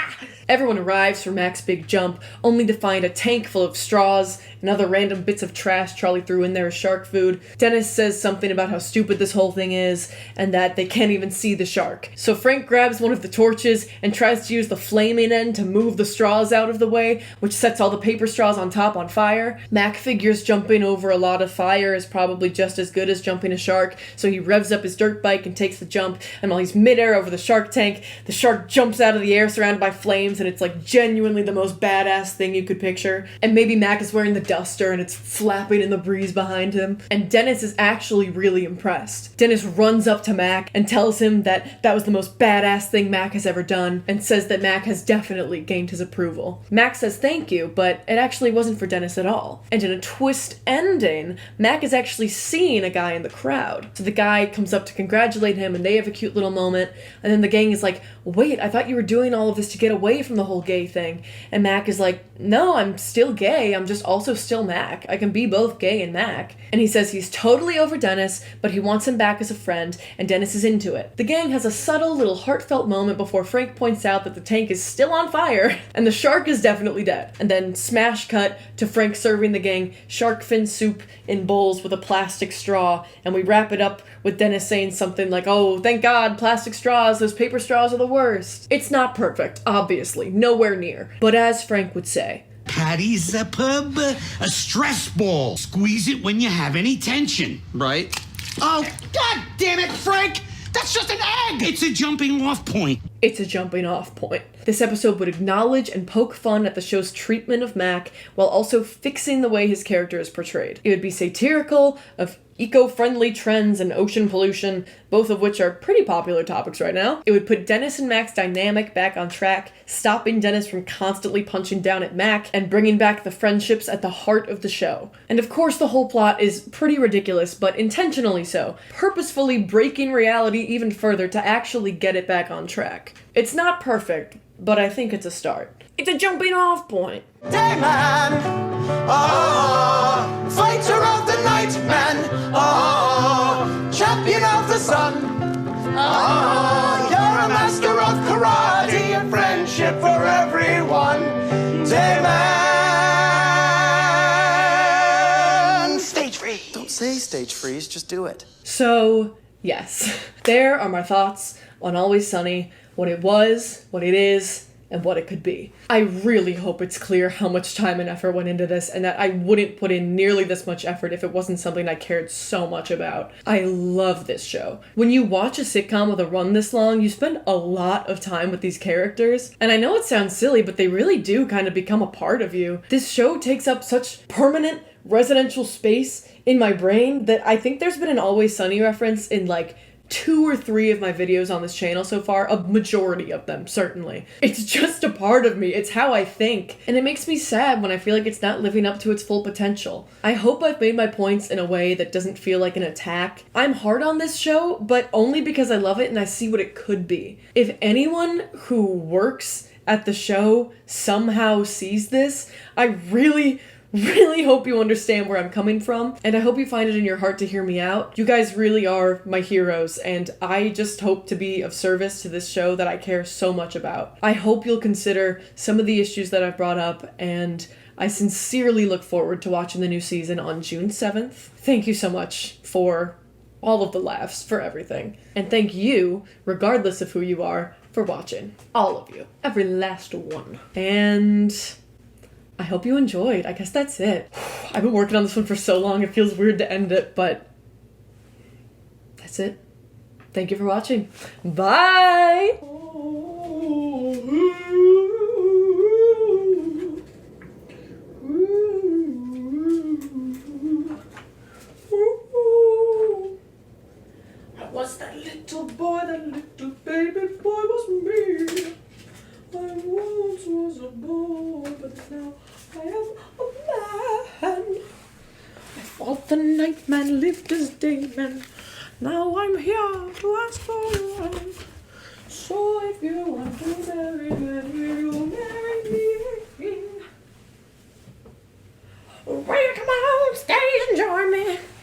Everyone arrives for Mac's big jump, only to find a tank full of straws and other random bits of trash Charlie threw in there as shark food. Dennis says something about how stupid this whole thing is, and that they can't even see the shark. So Frank grabs one of the torches and tries to use the flaming end to move the straws out of the way, which sets all the paper straws on top on fire. Mac figures jumping over a lot of fire is probably just as good as jumping a shark, so he revs up his dirt bike and takes the jump, and while he's midair over the shark tank, the shark jumps out of the air surrounded by flames, and it's like genuinely the most badass thing you could picture. And maybe Mac is wearing the duster and it's flapping in the breeze behind him. And Dennis is actually really impressed. Dennis runs up to Mac and tells him that that was the most badass thing Mac has ever done, and says that Mac has definitely gained his approval. Mac says thank you, but it actually wasn't for Dennis at all. And in a twist ending, Mac is actually seeing a guy in the crowd. So the guy comes up to congratulate him and they have a cute little moment, and then the gang is like, wait, I thought you were doing all of this to get away from the whole gay thing. And Mac is like, no, I'm still gay, I'm just also still Mac. I can be both gay and Mac. And he says he's totally over Dennis, but he wants him back as a friend, and Dennis is into it. The gang has a subtle little heartfelt moment before Frank points out that the tank is still on fire, and the shark is definitely dead. And then smash cut to Frank serving the gang shark fin soup in bowls with a plastic straw, and we wrap it up with Dennis saying something like, oh, thank God, plastic straws, those paper straws are the worst. It's not perfect, obviously, nowhere near. But as Frank would say, Patty's a pub, a stress ball. Squeeze it when you have any tension. Right? Oh, God damn it, Frank! That's just an egg! It's a jumping off point. It's a jumping off point. This episode would acknowledge and poke fun at the show's treatment of Mac while also fixing the way his character is portrayed. It would be satirical of eco-friendly trends and ocean pollution, both of which are pretty popular topics right now. It would put Dennis and Mac's dynamic back on track, stopping Dennis from constantly punching down at Mac and bringing back the friendships at the heart of the show. And of course the whole plot is pretty ridiculous, but intentionally so, purposefully breaking reality even further to actually get it back on track. It's not perfect, but I think it's a start. It's a jumping off point. Day man, oh, fighter of the night man, oh, champion of the sun, oh, you're a master of karate and friendship for everyone. Day man, stage freeze. Don't say stage freeze, just do it. So, yes, there are my thoughts on Always Sunny, what it was, what it is, and what it could be. I really hope it's clear how much time and effort went into this, and that I wouldn't put in nearly this much effort if it wasn't something I cared so much about. I love this show. When you watch a sitcom with a run this long, you spend a lot of time with these characters, and I know it sounds silly, but they really do kind of become a part of you. This show takes up such permanent residential space in my brain that I think there's been an Always Sunny reference in like 2 or 3 of my videos on this channel so far, a majority of them, certainly. It's just a part of me, it's how I think, and it makes me sad when I feel like it's not living up to its full potential. I hope I've made my points in a way that doesn't feel like an attack. I'm hard on this show, but only because I love it and I see what it could be. If anyone who works at the show somehow sees this, I really hope you understand where I'm coming from, and I hope you find it in your heart to hear me out. You guys really are my heroes, and I just hope to be of service to this show that I care so much about. I hope you'll consider some of the issues that I've brought up, and I sincerely look forward to watching the new season on June 7th. Thank you so much for all of the laughs, for everything. And thank you, regardless of who you are, for watching. All of you. Every last one. And I hope you enjoyed. I guess that's it. I've been working on this one for so long, it feels weird to end it, but that's it. Thank you for watching. Bye! I was that little boy, that little baby boy was me. I once was a boy, but now I am a man. I fought the night man, lived as day man. Now I'm here to ask for your hand. So if you want to marry